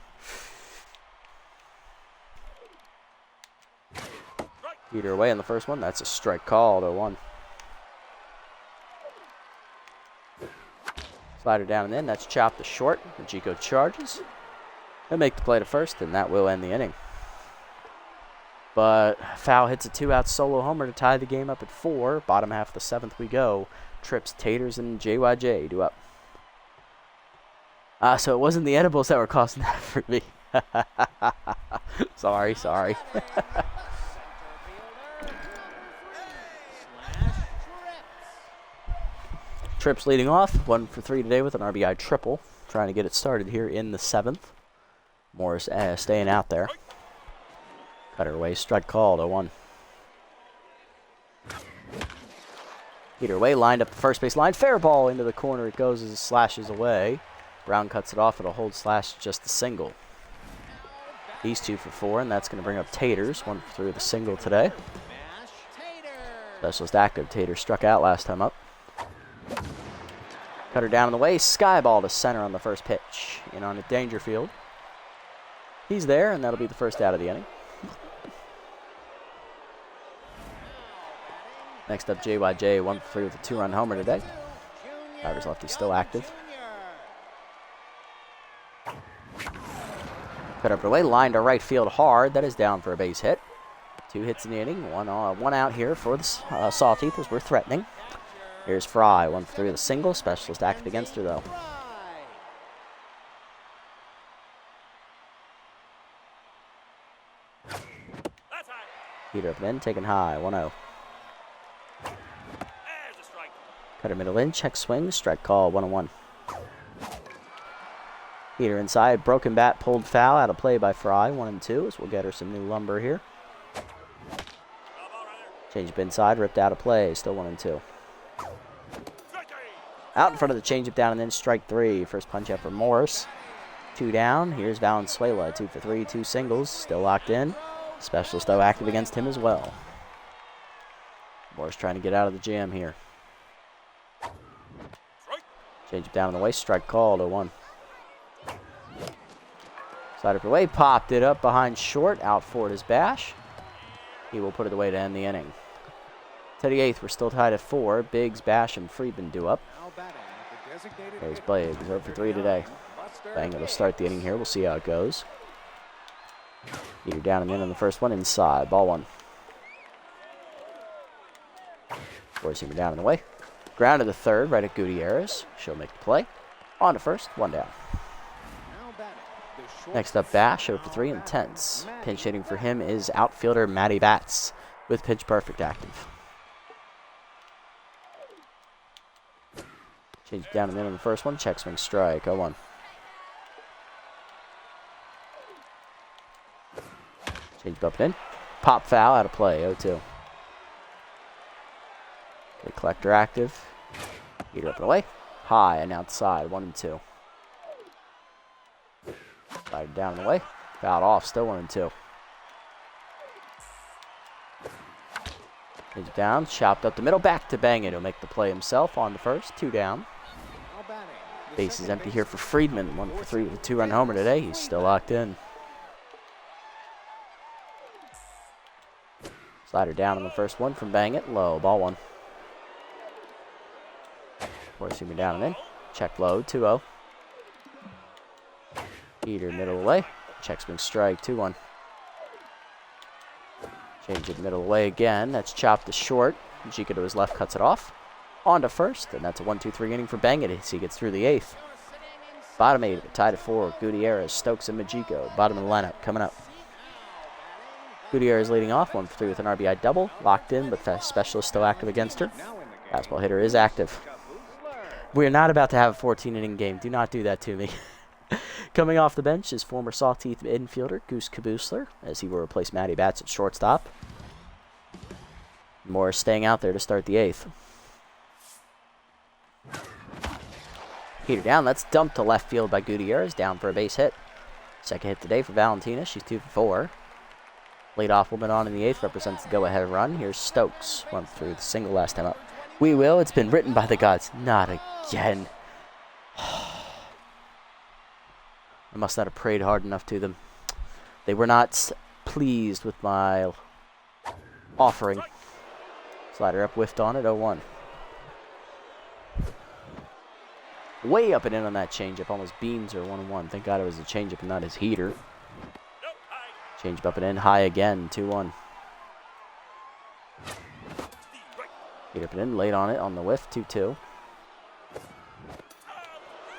Heater away in the first one. That's a strike called, 0-1. Slider down and in. That's chopped to short. Majiko charges. They'll make the play to first, and that will end the inning. But Fowl hits a 2-out solo homer to tie the game up at 4. Bottom half of the 7th we go. Trips, Taters, and JYJ do up. So it wasn't the edibles that were causing that for me. Sorry. Trips leading off, 1 for 3 today with an RBI triple. Trying to get it started here in the 7th. Morris staying out there. Cutter away, strike called, 0-1. Heater away, lined up the first base line. Fair ball into the corner. It goes as it slashes away. Brown cuts it off. It'll hold slash just a single. He's 2 for 4, and that's going to bring up Taters. 1 for 3 with a single today. Specialist active. Tater struck out last time up. Cutter down in the way. Sky ball to center on the first pitch. In on it, Dangerfield. He's there, and that'll be the first out of the inning. Next up, JYJ, 1 for 3 with a 2-run homer today. Tigers lefty still active. Cut up away, line to right field hard. That is down for a base hit. 2 hits in the inning. One out here for the Sawteeth as we're threatening. Here's Fry, 1 for 3 with a single. Specialist active against her, though. Heater up and in, taken high, 1-0. Cutter middle in, check swing, strike call, 1-1. Heater inside, broken bat, pulled foul, out of play by Fry, 1-2, as we'll get her some new lumber here. Changeup inside, ripped out of play, still 1-2. Out in front of the changeup, down and in, strike 3. First punch up for Morris. 2 down, here's Valenzuela, 2 for 3, 2 singles, still locked in. Specialist, though, active against him as well. Morris trying to get out of the jam here. Change it down on the way. Strike called, 0-1. Slider for away. Popped it up behind short. Out for it is Bash. He will put it away to end the inning. To the 8th, we're still tied at 4. Biggs, Bash, and Friedman do up. There's Biggs, 0 for 3 today. Bang, it'll start the inning here. We'll see how it goes. Heater down and in on the first one. Inside. Ball 1. Four-seamer down and away. Ground to the 3rd, right at Gutierrez. She'll make the play. On to first, 1 down. Next up, Bash, 0 for 3, intense. Pinch hitting for him is outfielder Matty Batts with pitch perfect active. Change down and in on the first one. Check swing strike, 0-1. Change up and in. Pop foul, out of play, 0-2. The collector active. Heater up and away. High and outside, 1-2. Slider down and away. Fouled off, still 1-2. Change down, chopped up the middle, back to Bang It. He'll make the play himself on the first, 2 down. Base is empty here for Friedman, 1 for 3 with a 2-run homer today. He's still locked in. Slider down on the first one from Bang It, low, ball 1. Four-seamer down and in. Check low, 2-0. Heater middle away. Check swing strike, 2-1. Change it middle away again. That's chopped to short. Jika to his left cuts it off. On to first, and that's a 1-2-3 inning for Bang It as he gets through the 8th. Bottom 8, tied at 4. Gutierrez, Stokes, and Majiko. Bottom of the lineup coming up. Gutierrez leading off, 1 for 3 with an RBI double. Locked in, but the specialist still active against her. Fastball hitter is active. We are not about to have a 14-inning game. Do not do that to me. Coming off the bench is former Sawteeth infielder Goose Kabusler, as he will replace Matty Batts at shortstop. Morris staying out there to start the 8th. Heater down. That's dumped to left field by Gutierrez. Down for a base hit. Second hit today for Valentina. She's 2 for 4. Leadoff will be on in the 8th. Represents the go-ahead run. Here's Stokes. 1 for 3 with a single last time up. We will. It's been written by the gods. Not again. I must not have prayed hard enough to them. They were not pleased with my offering. Slider up, whiffed on it, 0-1. Way up and in on that changeup. Almost beams her, 1-1. Thank God it was a changeup and not his heater. Changeup up and in, high again, 2-1. Heater up and in, late on it on the whiff, 2-2.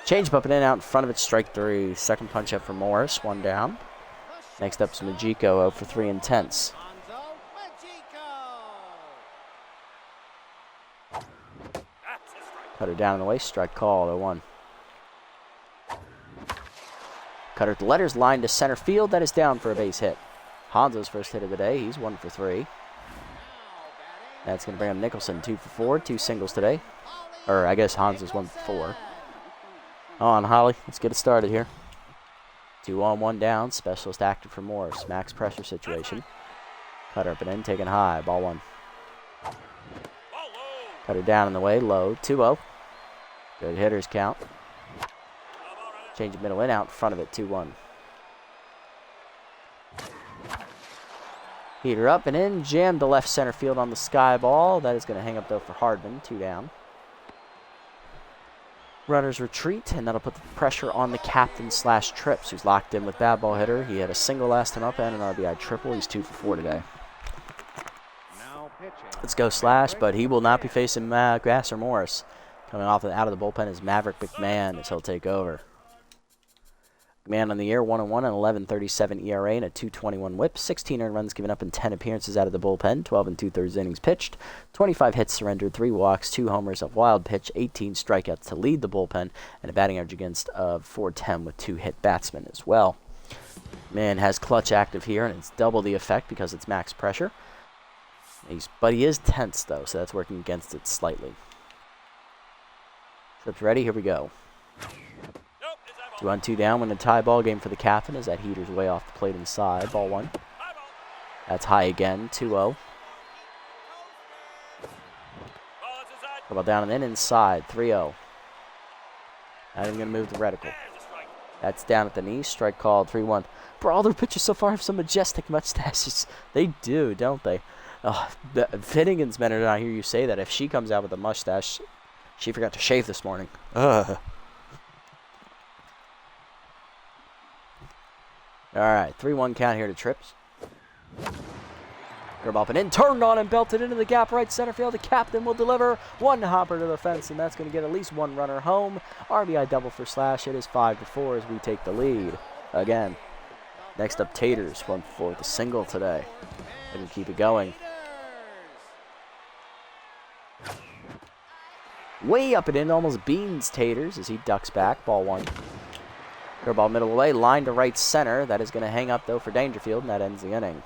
Change up and in, out in front of it, strike 3. Second punch up for Morris, 1 down. Next up is Majiko, 0 for 3 intense. Cutter down in the way, strike call, 0-1. Cutter at the letters, line to center field, that is down for a base hit. Hanzo's first hit of the day, he's 1 for 3. That's going to bring up Nicholson, 2 for 4, 2 singles today. Or I guess Hanzo's 1 for 4. On, Holly, let's get it started here. 2 on, 1 down, specialist active for Morris, max pressure situation. Cutter up and in, taken high, ball 1. Cutter down in the way, low, 2-0. Good hitters count. Change of middle in, out in front of it, 2-1. Heater up and in, jammed to left center field on the sky ball. That is going to hang up though for Hardman, 2 down. Runners retreat, and that'll put the pressure on the captain / Trips, who's locked in with bad ball hitter. He had a single last time up and an RBI triple. He's 2 for 4 today. Let's go Slash, but he will not be facing Gasser Morris. Coming off out of the bullpen is Maverick McMahon as he'll take over. McMahon on the year, 1-1, an 11.37 ERA and a 2.21 WHIP. 16 earned runs given up in 10 appearances out of the bullpen. 12 2/3 innings pitched. 25 hits surrendered, 3 walks, 2 homers, a wild pitch, 18 strikeouts to lead the bullpen, and a batting average against of 410 with 2 hit batsmen as well. Man has clutch active here, and it's double the effect because it's max pressure. But he is tense, though, so that's working against it slightly. Trips ready, here we go. 2 on 2 down, win a tie ball game for the captain as that heater's way off the plate inside. Ball 1. That's high again, 2-0. Ball down and then inside, 3-0. Not even going to move the reticle. That's down at the knee, strike called, 3-1. Bro, all their pitchers so far have some majestic mustaches. They do, don't they? Oh, Finnegan's men are not hear you say that. If she comes out with a mustache, she forgot to shave this morning. Ugh. All right, 3-1 count here to Trips. Curve up and in, turned on and belted into the gap right center field. The captain will deliver 1 hopper to the fence, and that's going to get at least 1 runner home. RBI double for Slash. It is 5-4 as we take the lead again. Next up, Taters, 1 for 4 with a single today. And keep it going. Way up and in, almost beans Taters as he ducks back. Ball 1. Curveball middle away, line to right center. That is going to hang up, though, for Dangerfield, and that ends the inning.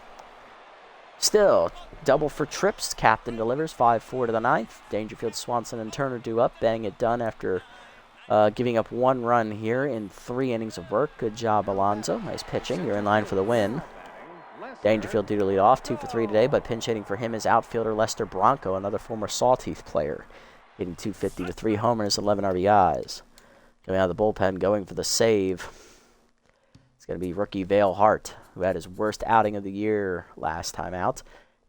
Still, double for Trips. Captain delivers 5-4 to the 9th. Dangerfield, Swanson, and Turner do up. Bang it done after giving up 1 run here in 3 innings of work. Good job, Alonzo. Nice pitching. You're in line for the win. Dangerfield due to lead off, 2 for 3 today, but pinch hitting for him is outfielder Lester Bronco, another former Sawteeth player, hitting .250 with 3 homers, 11 RBIs. Coming out of the bullpen, going for the save. It's going to be rookie Vale Hart, who had his worst outing of the year last time out.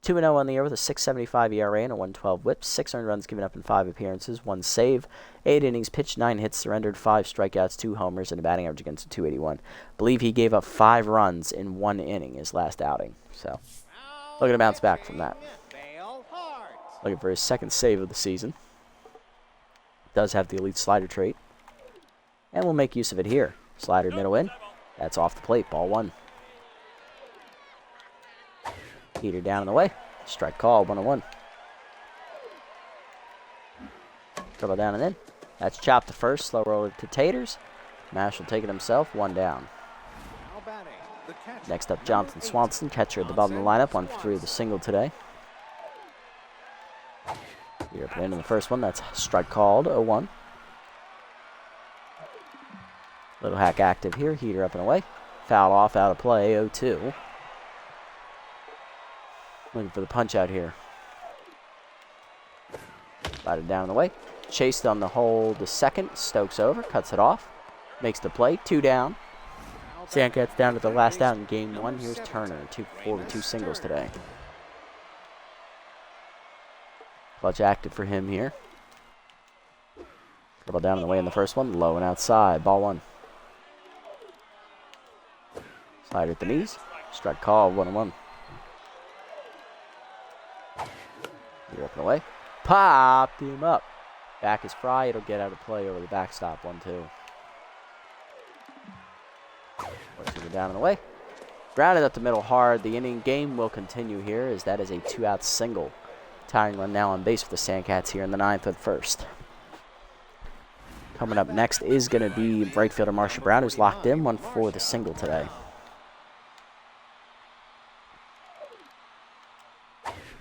2-0 on the year with a 6.75 ERA and a 1.12 WHIP. 6 earned runs given up in 5 appearances, 1 save, 8 innings pitched, 9 hits surrendered, 5 strikeouts, 2 homers, and a batting average against a .281. Believe he gave up 5 runs in 1 inning his last outing. So, looking to bounce back from that. Looking for his 2nd save of the season. Does have the elite slider trait. And we'll make use of it here. Slider middle in. That's off the plate. Ball 1. Heater down in the way. Strike call, 1-1. Double down and in. That's chopped to first. Slow roller to Taters. Mash will take it himself. 1 down. Next up, Jonathan Swanson, catcher at the bottom of the lineup. 1 for 3 with a single today. Heater up and in the first one. That's strike called, 0-1. Little hack active here. Heater up and away. Foul off, out of play, 0-2. Looking for the punch out here. Slided down the way. Chased on the hole to second. Stokes over. Cuts it off. Makes the play. 2 down. Sandcats down to the last out in game 1. Here's Turner. 2 for 4 with 2 singles today. Clutch active for him here. Dribble down in the way in the first one. Low and outside. Ball 1. Slider at the knees. Strike call. 1-1. You're up and away. Popped him up. Back is Fry. It'll get out of play over the backstop. 1-2. down and away. Grounded up the middle hard. The inning game will continue here as that is a 2-out single. Tying run now on base for the Sandcats here in the 9th of the 1st. Coming up next is going to be right fielder Marshall Brown, who's locked in 1-4 with a single today.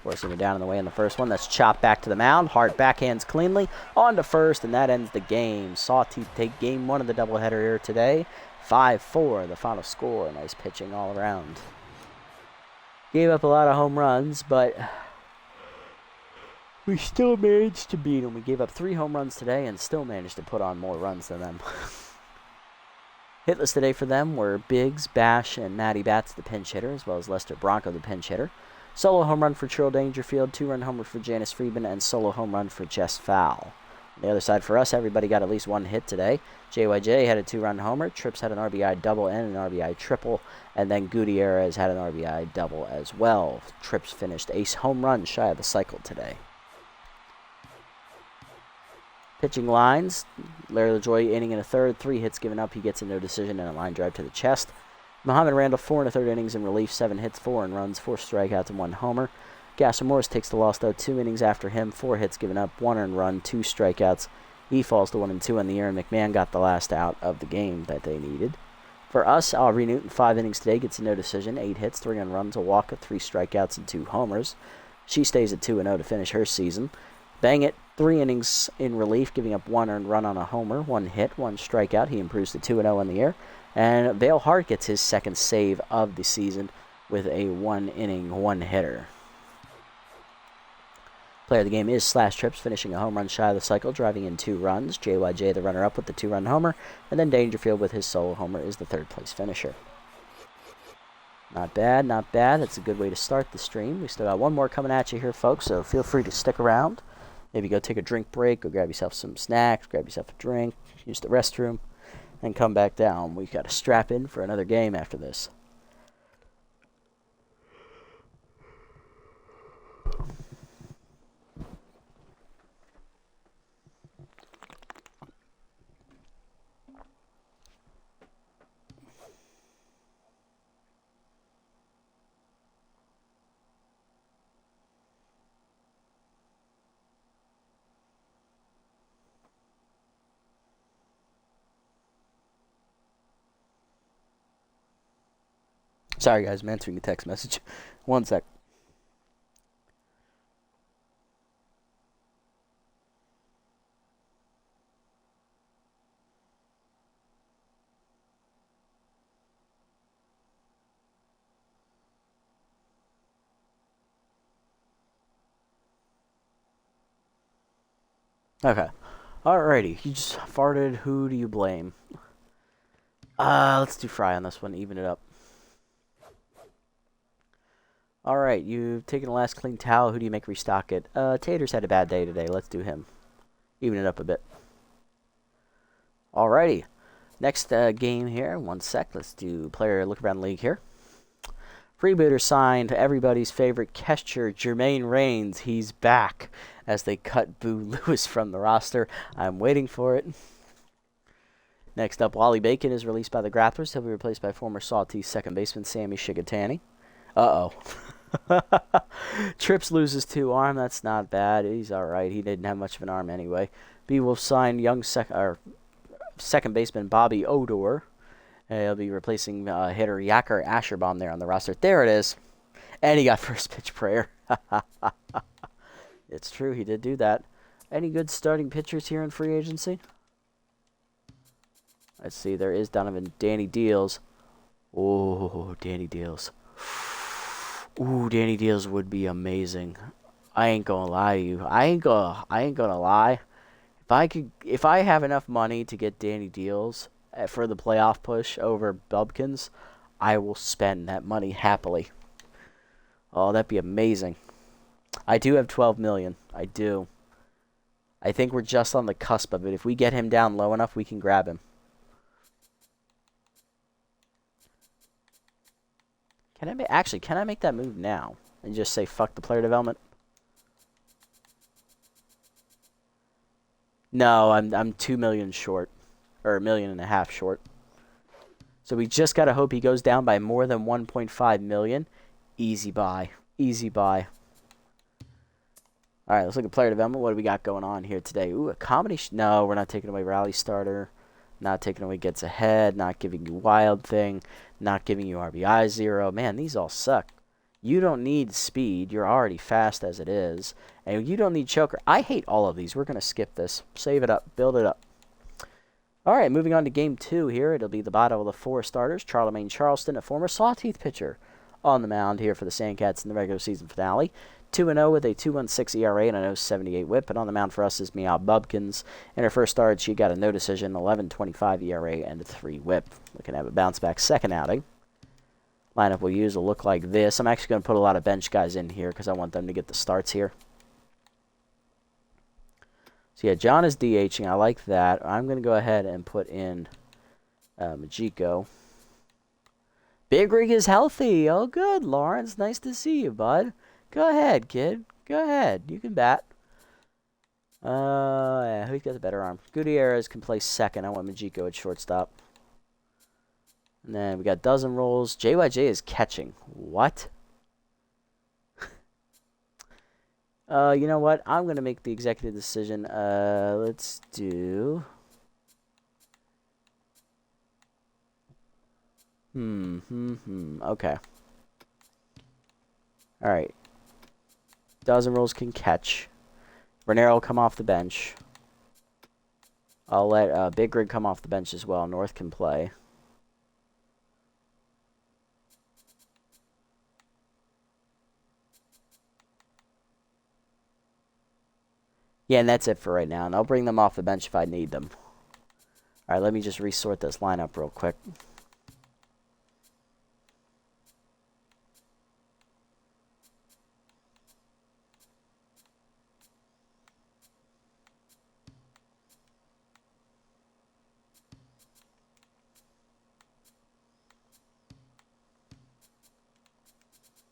Forcing it down in the way in the first one. That's chopped back to the mound. Hart backhands cleanly on to first, and that ends the game. Sawteeth take game 1 of the doubleheader here today. 5-4, the final score. Nice pitching all around. Gave up a lot of home runs, but we still managed to beat them. We gave up 3 home runs today and still managed to put on more runs than them. Hitless today for them were Biggs, Bash, and Matty Batts, the pinch hitter, as well as Lester Bronco, the pinch hitter. Solo home run for Trill Dangerfield, 2-run homer for Janice Friedman, and solo home run for Jess Fowl. On the other side for us, everybody got at least 1 hit today. JYJ had a 2-run homer, Trips had an RBI double and an RBI triple, and then Gutierrez had an RBI double as well. Trips finished ace home run shy of the cycle today. Pitching lines, Larry LaJoy inning in a third, 3 hits given up, he gets a no decision and a line drive to the chest. Muhammad Randall, 4 1/3 innings in relief, 7 hits, 4 earned runs, 4 strikeouts, and 1 homer. Gasser Morris takes the loss, though, 2 innings after him, 4 hits given up, 1 earned run, 2 strikeouts. He falls to 1-2 in the year, and McMahon got the last out of the game that they needed. For us, Aubrey Newton, 5 innings today, gets a no decision, 8 hits, 3 earned runs, a walk, 3 strikeouts, and 2 homers. She stays at 2-0 to finish her season. Bangett, 3 innings in relief, giving up 1 earned run on a homer, 1 hit, 1 strikeout. He improves to 2-0 in the year. And Vale Hart gets his 2nd save of the season with a 1-inning, 1-hitter. Player of the game is Slash Trips, finishing a home run shy of the cycle, driving in 2 runs. JYJ, the runner-up, with the 2-run homer. And then Dangerfield with his solo homer is the 3rd-place finisher. Not bad, not bad. That's a good way to start the stream. We still got 1 more coming at you here, folks, so feel free to stick around. Maybe go take a drink break, go grab yourself some snacks, grab yourself a drink, use the restroom, and come back down. We've got to strap in for another game after this. Sorry, guys, I'm answering a text message. 1 sec. Okay. Alrighty. You just farted. Who do you blame? Let's do Fry on this one. Even it up. Alright, you've taken the last clean towel. Who do you make restock it? Taters had a bad day today. Let's do him. Even it up a bit. Alrighty. Next game here. 1 sec. Let's do player look around the league here. Freebooter signed everybody's favorite catcher, Jermaine Raines. He's back as they cut Boo Lewis from the roster. I'm waiting for it. Next up, Wally Bacon is released by the Grapplers. He'll be replaced by former Sawteeth 2nd baseman Sammy Shigatani. Uh-oh. Trips loses 2 arm. That's not bad. He's all right. He didn't have much of an arm anyway. B-Wolf signed young second baseman Bobby Odor. He'll be replacing hitter Yakir Asherbaum there on the roster. There it is. And he got first pitch prayer. It's true. He did do that. Any good starting pitchers here in free agency? Let's see. There is Donovan. Danny Deals. Oh, Danny Deals. Ooh, Danny Deals would be amazing. I ain't gonna lie to you. I ain't gonna lie. If I have enough money to get Danny Deals for the playoff push over Bubkins, I will spend that money happily. Oh, that'd be amazing. I do have 12 million. I do. I think we're just on the cusp of it. If we get him down low enough, we can grab him. Can I make that move now and just say fuck the player development? No, I'm 2 million short, or $1.5 million short. So we just got to hope he goes down by more than 1.5 million. Easy buy. Easy buy. All right, let's look at player development. What do we got going on here today? Ooh, a combination. No, we're not taking away rally starter. Not taking away gets ahead. Not giving you wild thing. Not giving you RBI 0. Man, these all suck. You don't need speed. You're already fast as it is. And you don't need choker. I hate all of these. We're going to skip this. Save it up. Build it up. All right, moving on to game 2 here. It'll be the bottom of the 4 starters. Charlemagne Charleston, a former Sawteeth pitcher, on the mound here for the Sandcats in the regular season finale. 2-0 with a 2.16 ERA and a 0.78 whip. And on the mound for us is Meow Bubkins. In her first start, she got a no decision, 11.25 ERA and a 3 whip. Looking to have a bounce back second outing. Lineup we'll use will look like this. I'm actually going to put a lot of bench guys in here because I want them to get the starts here. So yeah, John is DHing. I like that. I'm going to go ahead and put in Majiko. Big Rig is healthy. Oh, good, Lawrence. Nice to see you, bud. Go ahead, kid. Go ahead. You can bat. Yeah, who's got the better arm? Gutierrez can play second. I want Majiko at shortstop. And then we got dozen rolls. JYJ is catching. What? You know what? I'm going to make the executive decision. Let's do... Okay. All right. Dozen rolls can catch. Renero will come off the bench. I'll let Big Rig come off the bench as well. North can play. Yeah, and that's it for right now. And I'll bring them off the bench if I need them. All right, let me just resort this lineup real quick.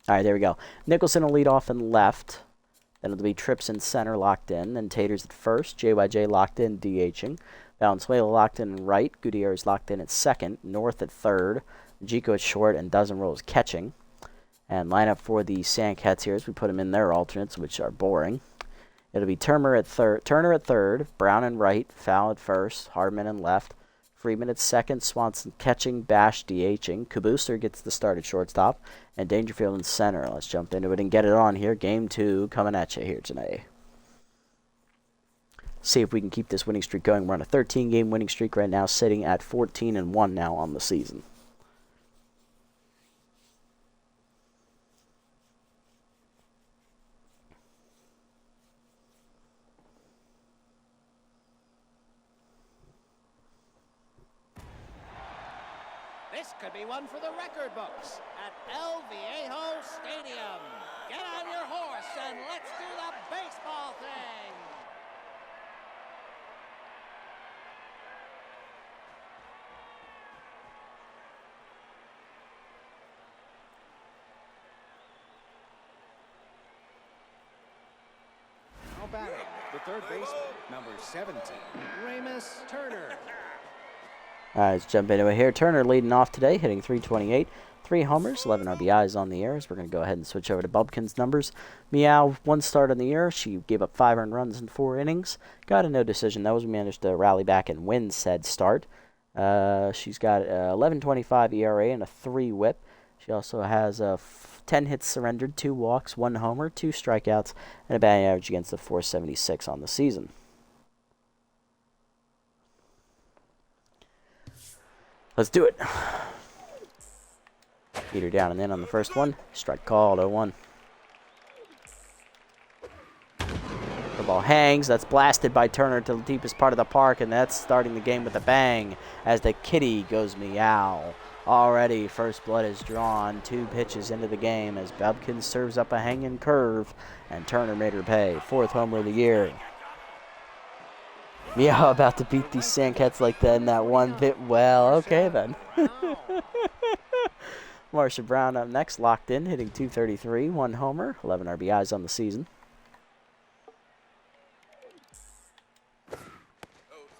All right, there we go. Nicholson will lead off in left. Then it'll be Trips in center, locked in. Then Taters at first. JYJ locked in, DHing. Valenzuela locked in right. Gutierrez locked in at second. North at third. Majiko at short. And Dozen Rolls catching. And lineup for the Sandcats here as we put them in their alternates, which are boring. It'll be Turner at third. Brown in right. Fowl at first. Hardman in left. Friedman at second, Swanson catching, Bash DHing. Kabooster gets the start at shortstop, and Dangerfield in center. Let's jump into it and get it on here. Game 2 coming at you here tonight. See if we can keep this winning streak going. We're on a 13-game winning streak right now, sitting at 14-1 now on the season. This could be one for the record books at El Viejo Stadium. Get on your horse and let's do the baseball thing. Now batting, the third baseman, number 17, Ramus Turner. All right, let's jump into it here. Turner leading off today, hitting .328. 3 homers, 11 RBIs on the year. So we're going to go ahead and switch over to Bubkins' numbers. Meow, 1 start on the year. She gave up 5 earned runs in 4 innings. Got a no decision. That was managed to rally back and win said start. She's got 11.25 ERA and a 3 whip. She also has 10 hits surrendered, 2 walks, 1 homer, 2 strikeouts, and a batting average against the .476 on the season. Let's do it. Beat her down and in on the first one. Strike called, 0-1. The ball hangs. That's blasted by Turner to the deepest part of the park, and that's starting the game with a bang as the kitty goes meow. Already, first blood is drawn. 2 pitches into the game as Bubkins serves up a hanging curve, and Turner made her pay. 4th homer of the year. Meow about to beat these Sandcats like that in that one bit. Well, okay then. Marsha Brown up next, locked in, hitting .233, 1 homer, 11 RBIs on the season.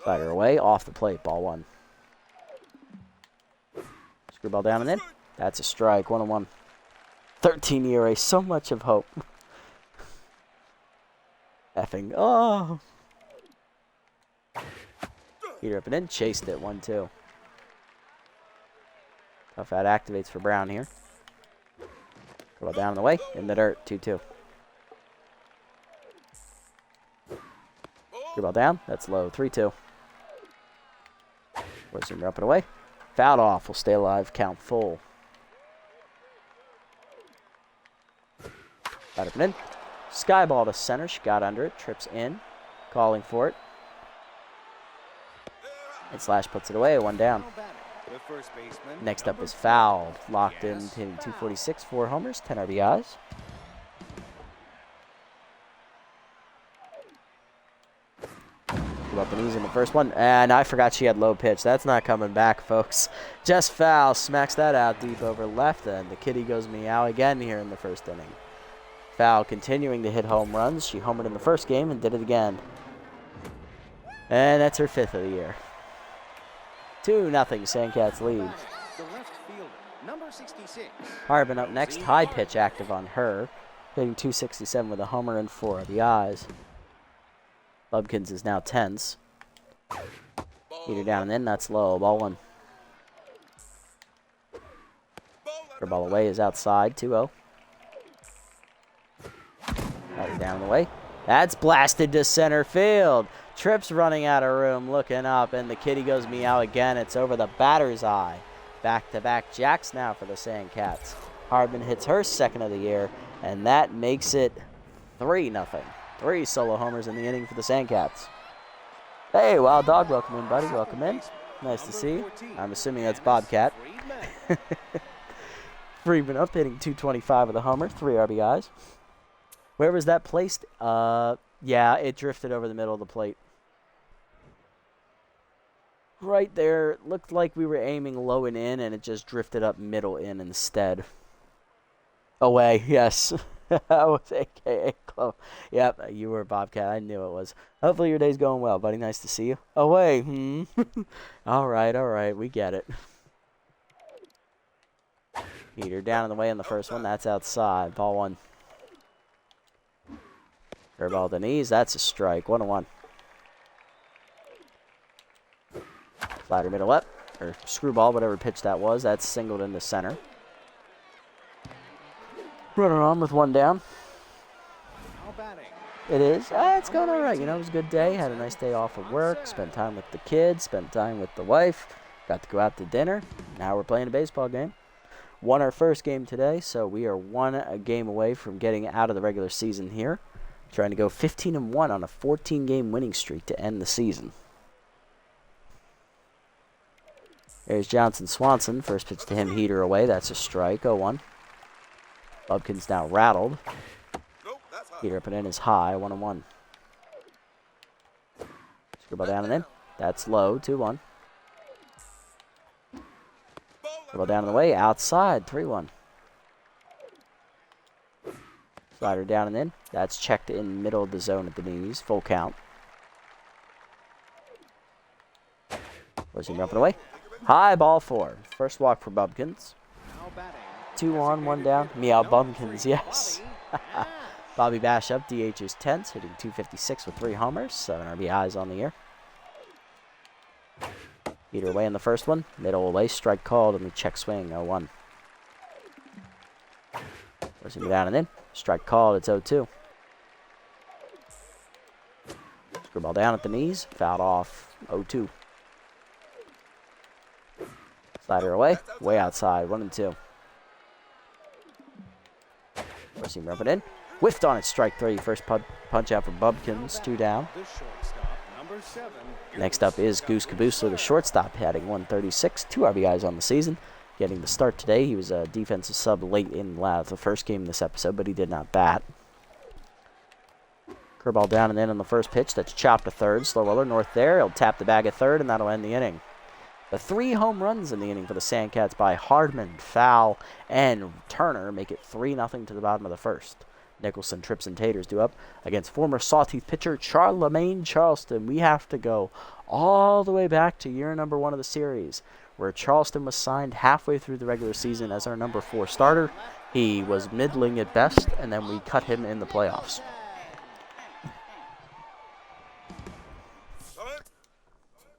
Slider away, off the plate, ball 1. Screwball down and in. That's a strike. 1-1. 13 ERA. So much of hope. Effing. Oh. Heater up and in. Chased it. 1-2. Tough out activates for Brown here. Screwball down in the way. In the dirt. 2-2. Screwball down. That's low. 3-2. We're up and away. Fouled off. Will stay alive. Count full. Got up and in. Skyball to center. She got under it. Trips in. Calling for it. And Slash puts it away. 1 down. Next up is fouled. Locked in. Hitting 246. 4 homers. 10 RBIs. Up the knees in the first one, and I forgot she had low pitch. That's not coming back, folks. Just foul. Smacks that out deep over left, and the kitty goes meow again here in the first inning. Foul continuing to hit home runs. She homered in the first game and did it again. And that's her 5th of the year. 2-0 Sandcats lead. Harbin up next. High pitch active on her. Hitting 267 with a homer and 4 RBIs. Bubkins is now tense. Heater down and in. That's low. Ball 1. Her ball away is outside. 2-0. Heater down and away. That's blasted to center field. Trips running out of room, looking up, and the kitty goes meow again. It's over the batter's eye. Back-to-back jacks now for the Sandcats. Hardman hits her 2nd of the year, and that makes it 3-0. 3 solo homers in the inning for the Sandcats. Hey, Wild Dog, welcome in, buddy. Welcome in. Nice to see you. I'm assuming that's Bobcat. Friedman up, hitting 225 with a homer, 3 RBIs. Where was that placed? Yeah, it drifted over the middle of the plate. Right there. Looked like we were aiming low and in, and it just drifted up middle in instead. Away, yes. That was a.k.a. Clove. Yep, you were Bobcat. I knew it was. Hopefully your day's going well, buddy. Nice to see you. Away. All right. We get it. Heater down in the way in the first one. That's outside. Ball 1. Curveball to the knees. That's a strike. 1-1. Slider middle up. Or screwball, whatever pitch that was. That's singled into center. Runner on with 1 down. It is. It's going all right. You know, it was a good day. Had a nice day off of work. Spent time with the kids. Spent time with the wife. Got to go out to dinner. Now we're playing a baseball game. Won our first game today, so we are 1 game away from getting out of the regular season here. Trying to go 15-1 on a 14-game winning streak to end the season. There's Johnson Swanson. First pitch to him, heater away. That's a strike. 0-1. Bubkins now rattled. Heater up and in is high. 1-1. Screwball down and in. That's low. 2-1. Screwball down and away. Outside. 3-1. Slider down and in. That's checked in middle of the zone at the knees. Full count. Forcing up and away. High, ball 4. First walk for Bubkins. 2 on, 1 down. Meow Bumpkins, yes. Bobby Bash up, DH is 10th, hitting 256 with 3 homers, 7 RBIs on the year. Heater away in the first one, middle away, strike called, and the check swing, 0-1. Forcing it down and in, strike called, it's 0-2. Screwball down at the knees, fouled off, 0-2. Slider away, way outside, 1-2. Forcing rub it in. Whiffed on it, strike 3. First punch out for Bubkins, 2 down. Next up is Goose Cabusler, the shortstop, hitting 136, 2 RBIs on the season. Getting the start today. He was a defensive sub late in the first game of this episode, but he did not bat. Curveball down and in on the first pitch. That's chopped to third. Slow roller north there. He'll tap the bag at third, and that'll end the inning. The 3 home runs in the inning for the Sandcats by Hardman, Fowl, and Turner make it 3-0 to the bottom of the first. Nicholson, Trips, and Taters do up against former Sawteeth pitcher Charlemagne Charleston. We have to go all the way back to year number 1 of the series. where Charleston was signed halfway through the regular season as our number 4 starter. He was middling at best, and then we cut him in the playoffs.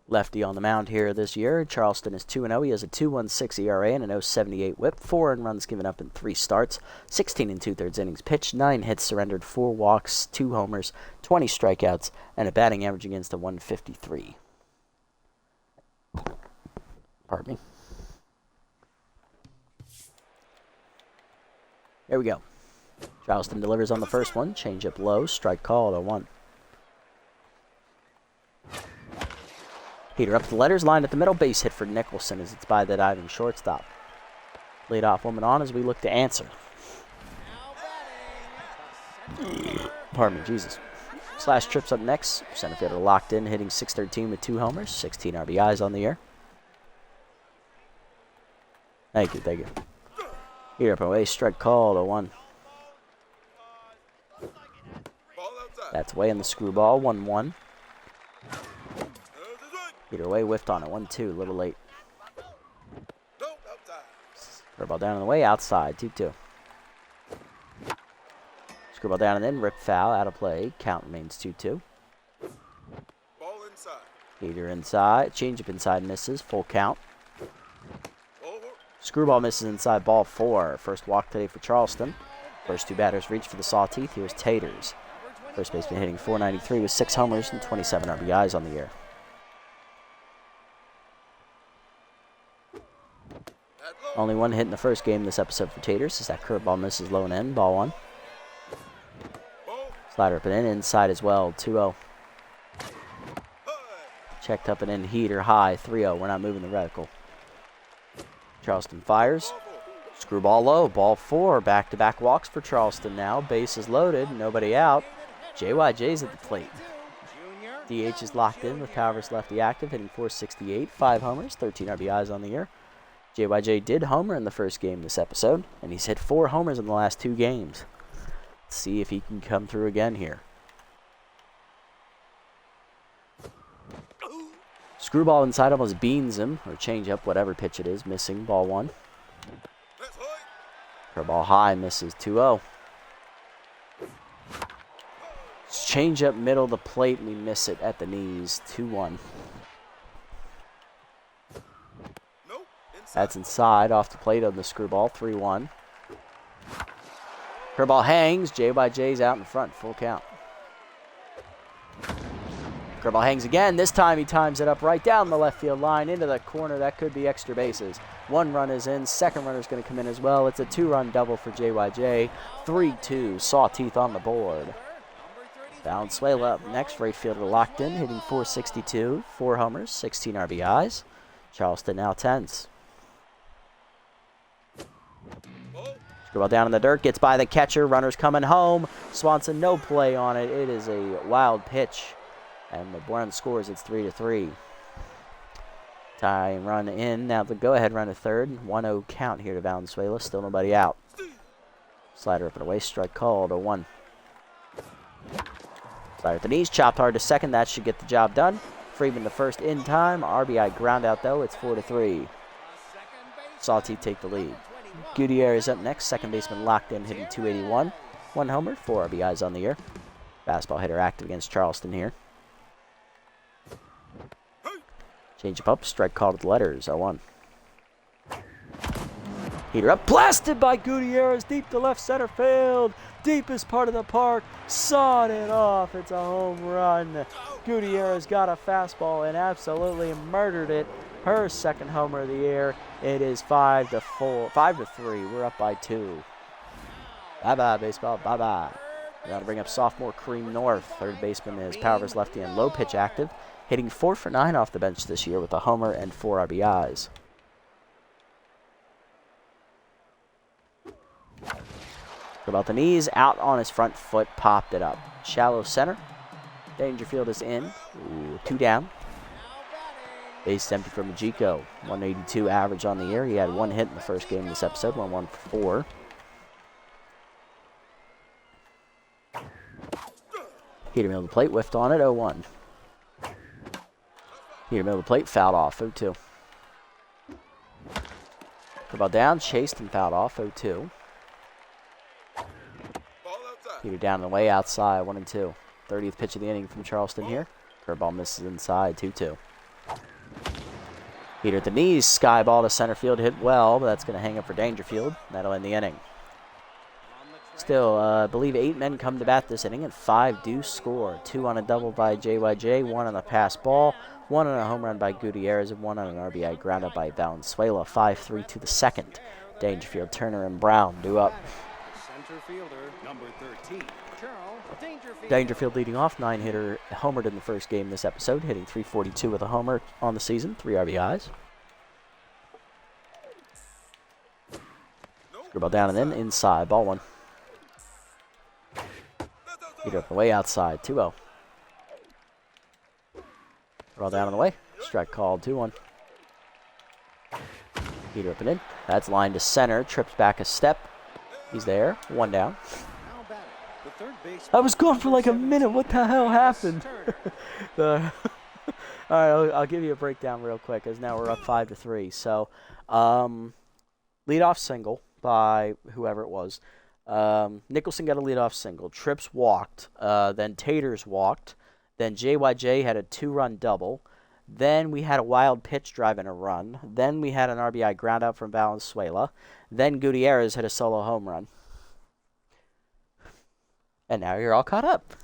Lefty on the mound here this year. Charleston is 2-0. He has a 2.16 ERA and an 0.78 WHIP. 4 earned runs given up in 3 starts. 16 2/3 innings pitched. 9 hits surrendered. 4 walks. 2 homers. 20 strikeouts. And a batting average against a 153. Pardon me. There we go. Charleston delivers on the first one. Change up low. Strike called 0-1. Heater up the letters, line at the middle, base hit for Nicholson as it's by the diving shortstop. Lead off woman on as we look to answer. Pardon me, Jesus. Slash trips up next. Center fielder locked in, hitting .613 with 2 homers, 16 RBIs on the year. Thank you, thank you. Heater up away, strike called 0-1. That's away in the screwball, 1-1. Either way, whiffed on it. 1-2, a little late. Screwball down on the way, outside. 2-2. Screwball down and in, rip foul, out of play. Count remains 2-2. Heater inside, changeup inside, misses. Full count. Screwball misses inside, ball 4. First walk today for Charleston. First 2 batters reached for the Sawteeth. Here's Taters. First baseman hitting .493 with 6 homers and 27 RBIs on the year. Only 1 hit in the first game this episode for Taters as that curveball misses low and end. Ball 1. Slider up and in, inside as well. 2-0. Checked up and in, heater high. 3-0. We're not moving the reticle. Charleston fires. Screwball low. Ball 4. Back-to-back walks for Charleston now. Bases loaded. Nobody out. JYJ's at the plate. DH is locked in with power versus lefty active, hitting .468. 5 homers, 13 RBIs on the year. JYJ did homer in the first game this episode, and he's hit 4 homers in the last 2 games. Let's see if he can come through again here. Screwball inside almost beans him, or change up, whatever pitch it is, missing. Ball 1. Curveball high, misses. 2-0. Change up middle of the plate, and we miss it at the knees. 2-1. That's inside, off the plate on the screwball, 3-1. Curveball hangs, JYJ's out in front, full count. Curveball hangs again, this time he times it up right down the left field line, into the corner, that could be extra bases. 1 run is in, second runner's going to come in as well. It's a 2-run double for JYJ, 3-2, Sawteeth on the board. Valenzuela up next, right fielder locked in, hitting .462, 4 homers, 16 RBIs. Charleston now tense. Screwball down in the dirt, gets by the catcher, runner's coming home. Swanson no play on it. It is a wild pitch, and LeBron scores. It's 3-3. Tie and run in. Now the go-ahead run to third. 1-0 count here to Valenzuela. Still nobody out. Slider up and away. Strike called. 0-1. Slider at the knees. Chopped hard to second. That should get the job done. Friedman to first in time. RBI ground out though. It's 4-3. Sawteeth take the lead. Gutierrez up next. Second baseman locked in, hitting .281. 1 homer, 4 RBIs on the year. Fastball hitter active against Charleston here. Change up, strike called with the letters. 0-1. Heater up, blasted by Gutierrez deep to left center field. Deepest part of the park, sawed it off. It's a home run. Gutierrez got a fastball and absolutely murdered it. Her second homer of the year. It is 5-3. We're up by 2. Bye-bye, baseball. Bye-bye. We got to bring up sophomore Kareem North. Third baseman is power versus lefty and low pitch active. Hitting 4 for 9 off the bench this year with a homer and 4 RBIs. About the knees, out on his front foot, popped it up. Shallow center. Dangerfield is in. Ooh, 2 down. Base empty for Majiko. 182 average on the year. He had 1 hit in the first game of this episode. 1 for 4. Heater middle of the plate, whiffed on it. 0-1. Heater middle of the plate, fouled off. 0-2. Ball down, chased and fouled off, 0-2. Peter down and away, outside, 1-2. 30th pitch of the inning from Charleston here. Curveball misses inside, 2-2. Peter at the knees, sky ball to center field, hit well, but that's going to hang up for Dangerfield. That'll end the inning. Still, I believe 8 men come to bat this inning, and 5 do score. 2 on a double by JYJ, 1 on a pass ball, 1 on a home run by Gutierrez, and 1 on an RBI ground out by Valenzuela. 5-3 to the second. Dangerfield, Turner, and Brown due up. Center fielder, number 13, Charles Dangerfield. Dangerfield leading off, 9-hitter, homered in the first game this episode, hitting .342 with a homer on the season, 3 RBIs. Screw ball down and in, inside, ball 1. Peter up the way, outside, 2-0. Ball down on the way, strike called, 2-1. Peter up and in, that's lined to center, trips back a step. He's there, 1 down. I was gone for like a minute. What the hell happened? All right, I'll give you a breakdown real quick, as now we're up 5-3. So, leadoff single by whoever it was. Nicholson got a leadoff single. Trips walked. Then Taters walked. Then JYJ had a 2-run double. Then we had a wild pitch drive and a run. Then we had an RBI ground out from Valenzuela. Then Gutierrez hit a solo home run. And now you're all caught up.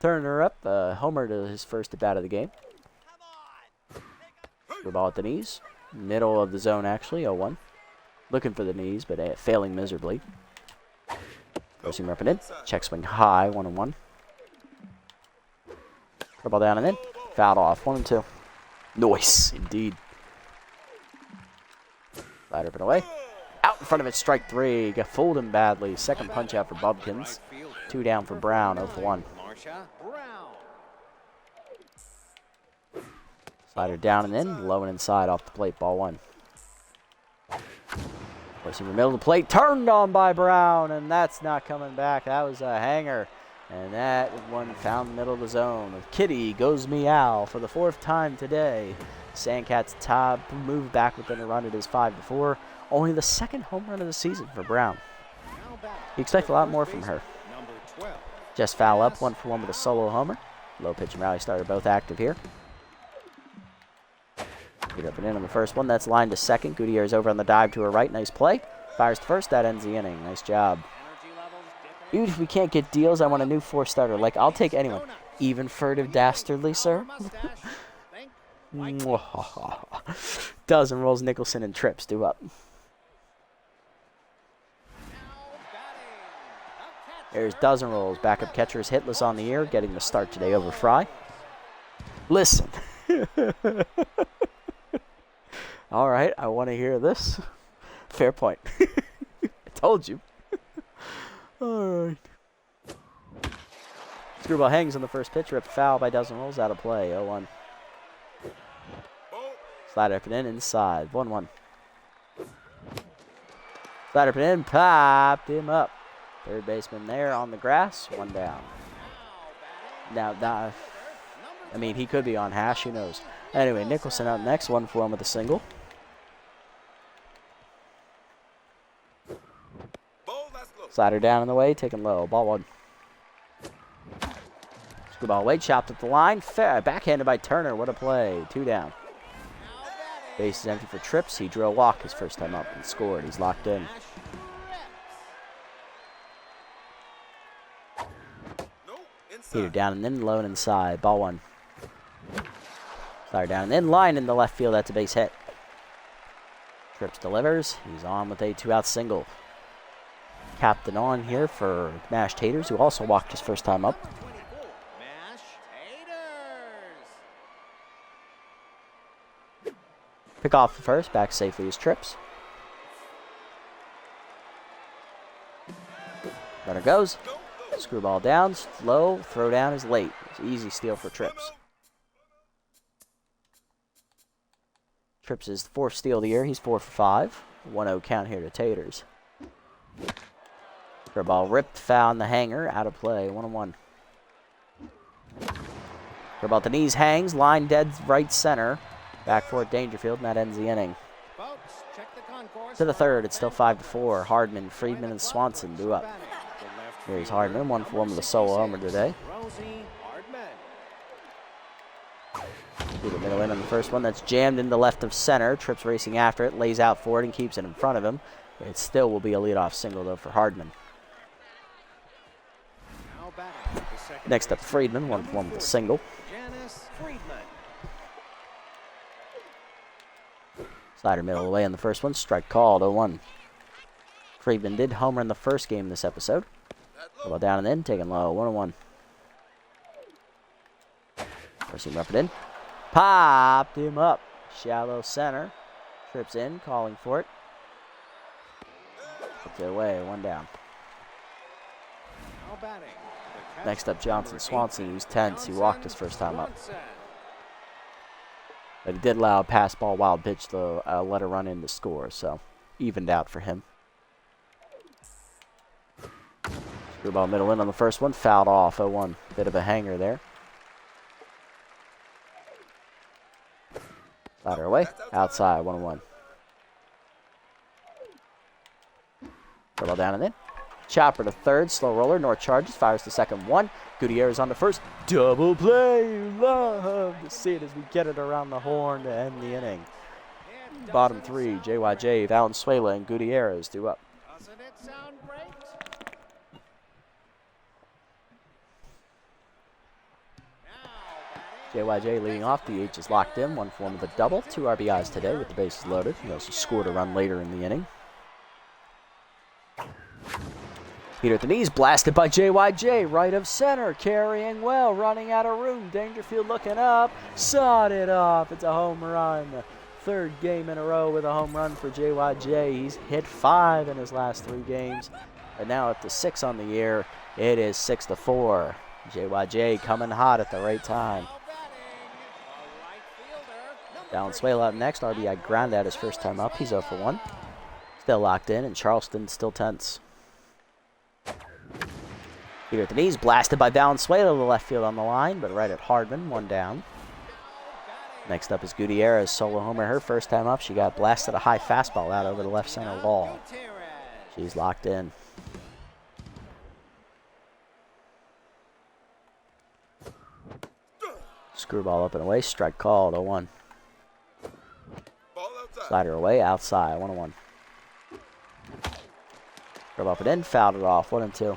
Turner up, homer to his first at bat of the game. The ball at the knees. Middle of the zone, actually, 0-1. Looking for the knees, but failing miserably. First seam up and in. Check swing high, 1-1. Ball down and in. Fouled off, 1-2. Nice, indeed. Slider up and away. Out in front of it, strike 3. Got fooled him badly. Second punch out for Bubkins. 2 down for Brown, 0-1. Slider down and in, low and inside off the plate, ball 1. Force in the middle of the plate, turned on by Brown, and that's not coming back. That was a hanger. And that one found the middle of the zone. Kitty goes meow for the 4th time today. Sandcats top moved back within a run. It is 5-4. Only the 2nd home run of the season for Brown. You expect a lot more from her. Just foul up, 1-for-1 with a solo homer. Low pitch and rally starter both active here. Get up and in on the first one. That's lined to second. Gutierrez over on the dive to her right. Nice play. Fires to first. That ends the inning. Nice job. Even if we can't get deals, I want a new 4-starter. Like, I'll take anyone. Even Furtive Dastardly, sir. Dozen rolls, Nicholson, and Trips due up. There's dozen rolls. Backup catcher is hitless on the year, getting the start today over Fry. Listen. All right, I want to hear this. Fair point. I told you. All right. Screwball hangs on the first pitch. Ripped foul by dozen rolls. Out of play. 0-1. Slider up and in. Inside. 1-1. Slider up and in. Popped him up. Third baseman there on the grass. 1 down. Now, I mean, he could be on hash. Who knows? Anyway, Nicholson up next. 1-for-1 with a single. Slider down in the way, taken low. Ball 1. Screwball away, chopped at the line. Fair, backhanded by Turner. What a play. 2 down. Base is empty for Trips. He drew a walk his first time up and scored. He's locked in. Peter down and in, low and inside. Ball 1. Slider down and in, line in the left field. That's a base hit. Trips delivers. He's on with a 2-out single. Captain on here for Mash Taters, who also walked his first time up. Mash Taters. Pick off the first, back safely is Trips. Runner goes. Screwball down, slow, throw down is late. It's an easy steal for Trips. Trips is 4th steal of the year. He's 4 for 5. 1-0 count here to Taters. Ball ripped, found the hanger, out of play, 1-1. Ball at the knees hangs, line dead right center. Back for it, Dangerfield, and that ends the inning. Folks, check the concourse. To the third, it's still 5-4. Hardman, Friedman, and Swanson due up. Here's Hardman, 1-for-1 with a solo homer today. Through the middle in on the first one. That's jammed into left of center. Trips racing after it, lays out for it, and keeps it in front of him. It still will be a leadoff single, though, for Hardman. Next up, Friedman, 1-for-1 with a single. Slider middle away on the first one. Strike called, 0-1. Friedman did homer in the first game this episode. Well down and in, taking low, 1-1. First team up it in. Popped him up. Shallow center. Trips in, calling for it. Puts it away, 1 down. Next up, Johnson Swanson, who's tense. He walked his first time up. But he did allow a pass ball wild pitch to let a run in to score, so evened out for him. Screwball middle in on the first one, fouled off, 0-1. Bit of a hanger there. Slider away, outside, 1-1. Screwball down and in. Chopper to third, slow roller, North charges, fires to second, 1. Gutierrez on to first, double play, love to see it as we get it around the horn to end the inning. Bottom 3, JYJ, Valenzuela, and Gutierrez due up. Doesn't it sound great? JYJ leading off, DH is locked in, 1-for-1 with a double, 2 RBIs today with the bases loaded. He also scored a run later in the inning. Peter at the knees, blasted by JYJ, right of center, carrying well, running out of room. Dangerfield looking up, sawed it off. It's a home run. Third game in a row with a home run for JYJ. He's hit 5 in his last 3 games, and now up to 6 on the year. It is 6-4. JYJ coming hot at the right time. Valenzuela up next. RBI ground out his first time up. He's 0-for-1. Still locked in, and Charleston still tense. Here at the knees, blasted by Valenzuela to the left field on the line, but right at Hardman, 1 down. Next up is Gutierrez, solo homer her first time up. She got blasted a high fastball out over the left center wall. She's locked in. Screwball up and away, strike called, 0-1. Slider away, outside, 1-1. Scrub up and in, fouled it off, 1-2.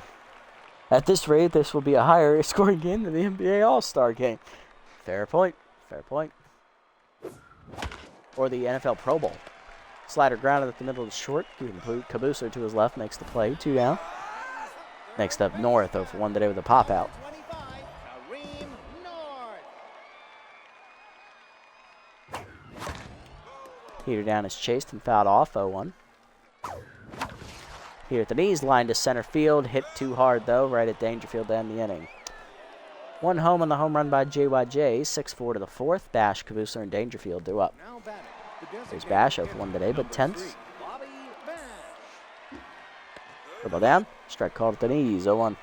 At this rate, this will be a higher scoring game than the NBA All-Star game. Fair point, fair point. Or the NFL Pro Bowl. Slider grounded at the middle of the short. Cabusler to his left makes the play, 2 down. Next up, North, 0-for-1 today with a pop-out. Peter down is chased and fouled off, 0-1. Here at the knees, line to center field. Hit too hard, though, right at Dangerfield to end the inning. 1 home on the home run by JYJ. 6-4 to the 4th. Bash, Cabusler, and Dangerfield due up. There's Bash, 0-for-1 today, but tense. Dribble down. Strike called at the knees, 0-1.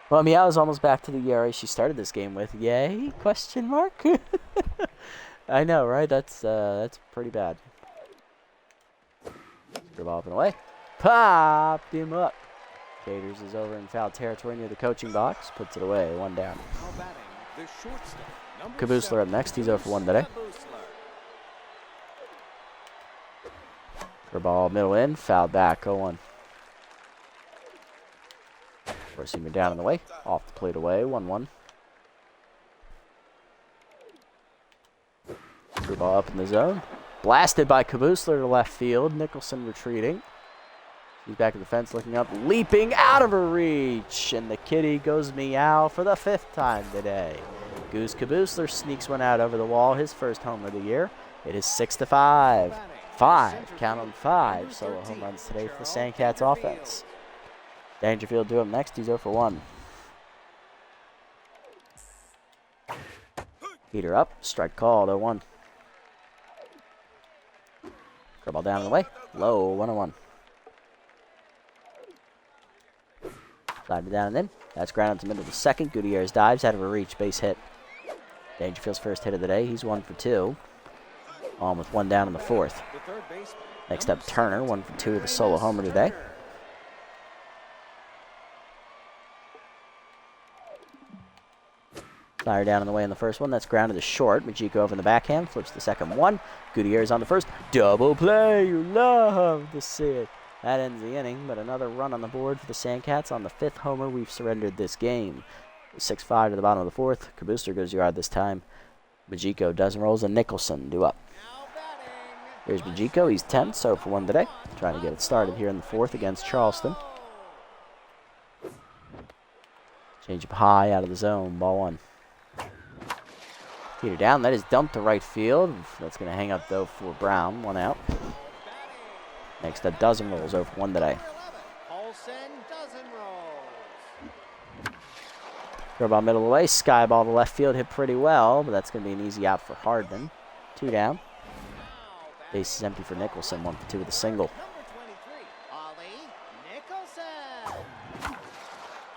Well, Meow's almost back to the ERA she started this game with. Yay? Question mark? I know, right? That's pretty bad. Dribble up and away. Popped him up. Caters is over in foul territory near the coaching box. Puts it away, 1 down. Cabusler up next. He's 0-for-1 today. Curveball middle in. Fouled back, 0-1. Four-seamer down in the way. Off the plate away, 1-1. Curveball up in the zone. Blasted by Cabusler to left field. Nicholson retreating. He's back at the fence looking up, leaping out of her reach. And the kitty goes meow for the 5th time today. Goose Cabusler sneaks one out over the wall, his first homer of the year. It is 6-5. 5, count on 5 solo home runs today for the Sandcats offense. Dangerfield due up next, he's 0-for-1. Heater up, strike called, 0-1. Curveball down in the way, low, 1-1. Slider down and in. That's grounded to the middle of the second. Gutierrez dives out of a reach, base hit. Dangerfield's first hit of the day. He's 1-for-2. On with one down in the fourth. Next up, Turner, 1 for 2 with a solo homer today. Flyer down on the way in the first one. That's grounded to short. Majiko over in the backhand. Flips the second one. Gutierrez on the first. Double play. You love to see it. That ends the inning, but another run on the board for the Sandcats on the 5th homer we've surrendered this game. 6-5 to the bottom of the 4th. Kabooster goes yard this time. Majiko dozen rolls and Nicholson due up. Here's Majiko. He's 10, so for 1 today. Trying to get it started here in the 4th against Charleston. Change up high out of the zone. Ball 1. Peter down. That is dumped to right field. That's going to hang up, though, for Brown. 1 out. Next up, dozen rolls over 1 today. Throw ball middle away. Sky ball to left field. Hit pretty well, but that's going to be an easy out for Hardman. 2 down. Base is empty for Nicholson. 1 for 2 with a single.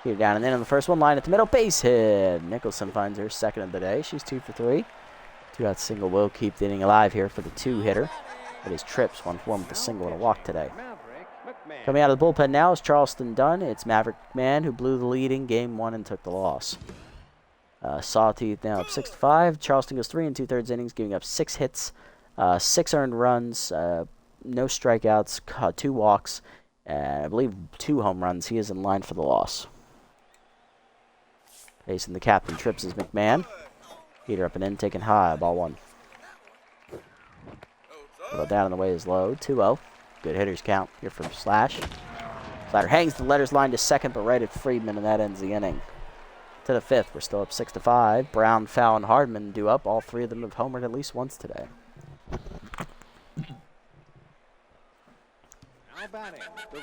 Here down and in on the first one. Line at the middle. Base hit. Nicholson finds her second of the day. She's 2 for 3. 2-out single will keep the inning alive here for the 2-hitter. It is trips. 1 for 1 with a single and a walk today. Coming out of the bullpen now is Charleston Dunn. It's Maverick McMahon who blew the lead in Game 1 and took the loss. Sawteeth now up 6-5. Charleston goes 3 2/3 innings, giving up 6 hits, 6 earned runs, no strikeouts, 2 walks, and I believe 2 home runs. He is in line for the loss. Facing the captain, trips is McMahon. Heater up and in, taken high, ball 1. Well, down on the way is low, 2-0. Good hitters count here from Slash. Slider hangs the letters line to second, but right at Friedman, and that ends the inning. To the 5th, we're still up 6-5. Brown, Fowl, and Hardman due up. All 3 of them have homered at least once today.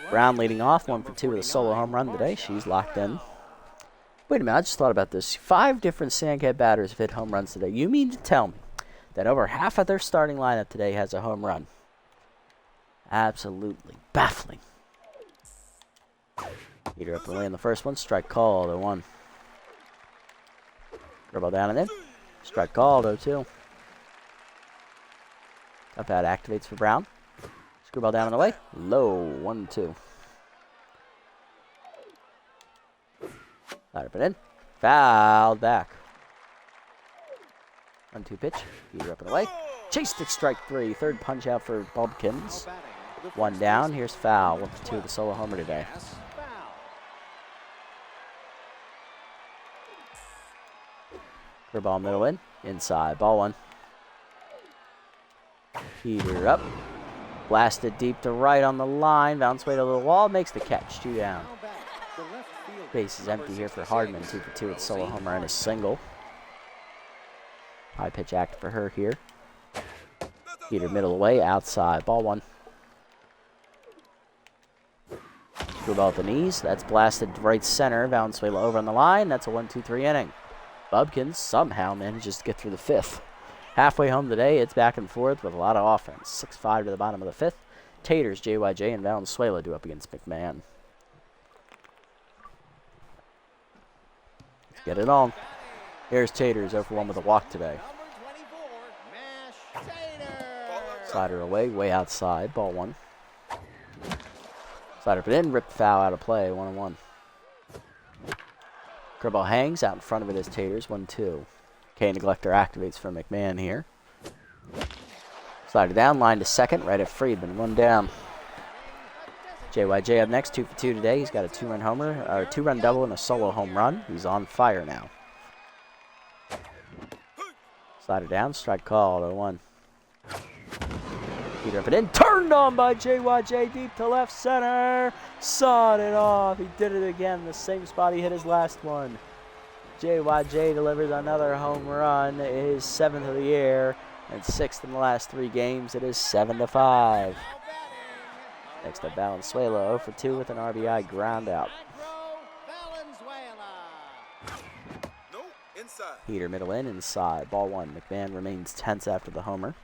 Brown leading off, 1 for 2 with a solo home run today. She's locked in. Wait a minute, I just thought about this. 5 different Sandcat batters have hit home runs today. You mean to tell me that over half of their starting lineup today has a home run? Absolutely baffling. Heater up and away in the first one. Strike called, 0-1. Dribble down and in. Strike called, 0-2. Up out activates for Brown. Screwball down and away. Low, 1-2. Ladder up and in. Fouled back. 1-2 pitch. Heater up and away. Chased it, strike 3. 3rd punch out for Bubkins. 1 down. Here's Fowl. 1 for 2 with a solo homer today. Curveball middle in. Inside. Ball 1. Heater up. Blasted deep to right on the line. Valenzuela to the wall. Makes the catch. 2 down. Base is empty here for Hardman. 2 for 2 with a solo homer and a single. High pitch act for her here. Heater middle away. Outside. Ball 1. Screwball at the knees. That's blasted right center. Valenzuela over on the line. That's a 1-2-3 inning. Bubkins somehow manages to get through the 5th. Halfway home today, it's back and forth with a lot of offense. 6-5 to the bottom of the 5th. Taters, JYJ, and Valenzuela do up against McMahon. Let's get it on. Here's Taters, 0 for 1 with a walk today. Slider away, way outside. Ball 1. Slider put in, ripped foul out of play. 1-1. Curveball hangs. Out in front of it is Taters. 1-2. K Neglector activates for McMahon here. Slider down, line to second, right at Friedman. 1 down. JYJ up next, 2 for 2 today. He's got a 2-run homer, or 2-run double and a solo home run. He's on fire now. Slider down, strike called, 0-1. Heater up and in, turned on by JYJ deep to left center. Sawed it off. He did it again, the same spot he hit his last one. JYJ delivers another home run, his 7th of the year, and 6th in the last 3 games. It is 7-5. Next up, Valenzuela, 0 for 2 with an RBI ground out. Heater middle in, inside. Ball 1. McMahon remains tense after the homer.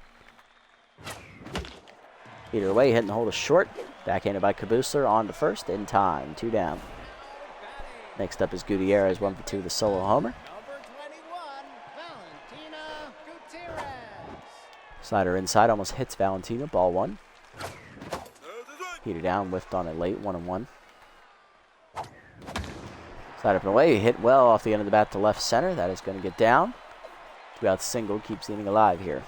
Heater away, hitting the hole to short. Backhanded by Kabusler, on to first, in time. 2 down. Next up is Gutierrez, 1 for 2 with a solo homer. Slider inside, almost hits Valentina. Ball 1. Heater down, whiffed on it late. 1-1. Slider up and away. Hit well off the end of the bat to left center. That is going to get down. 2-out single keeps the inning alive here.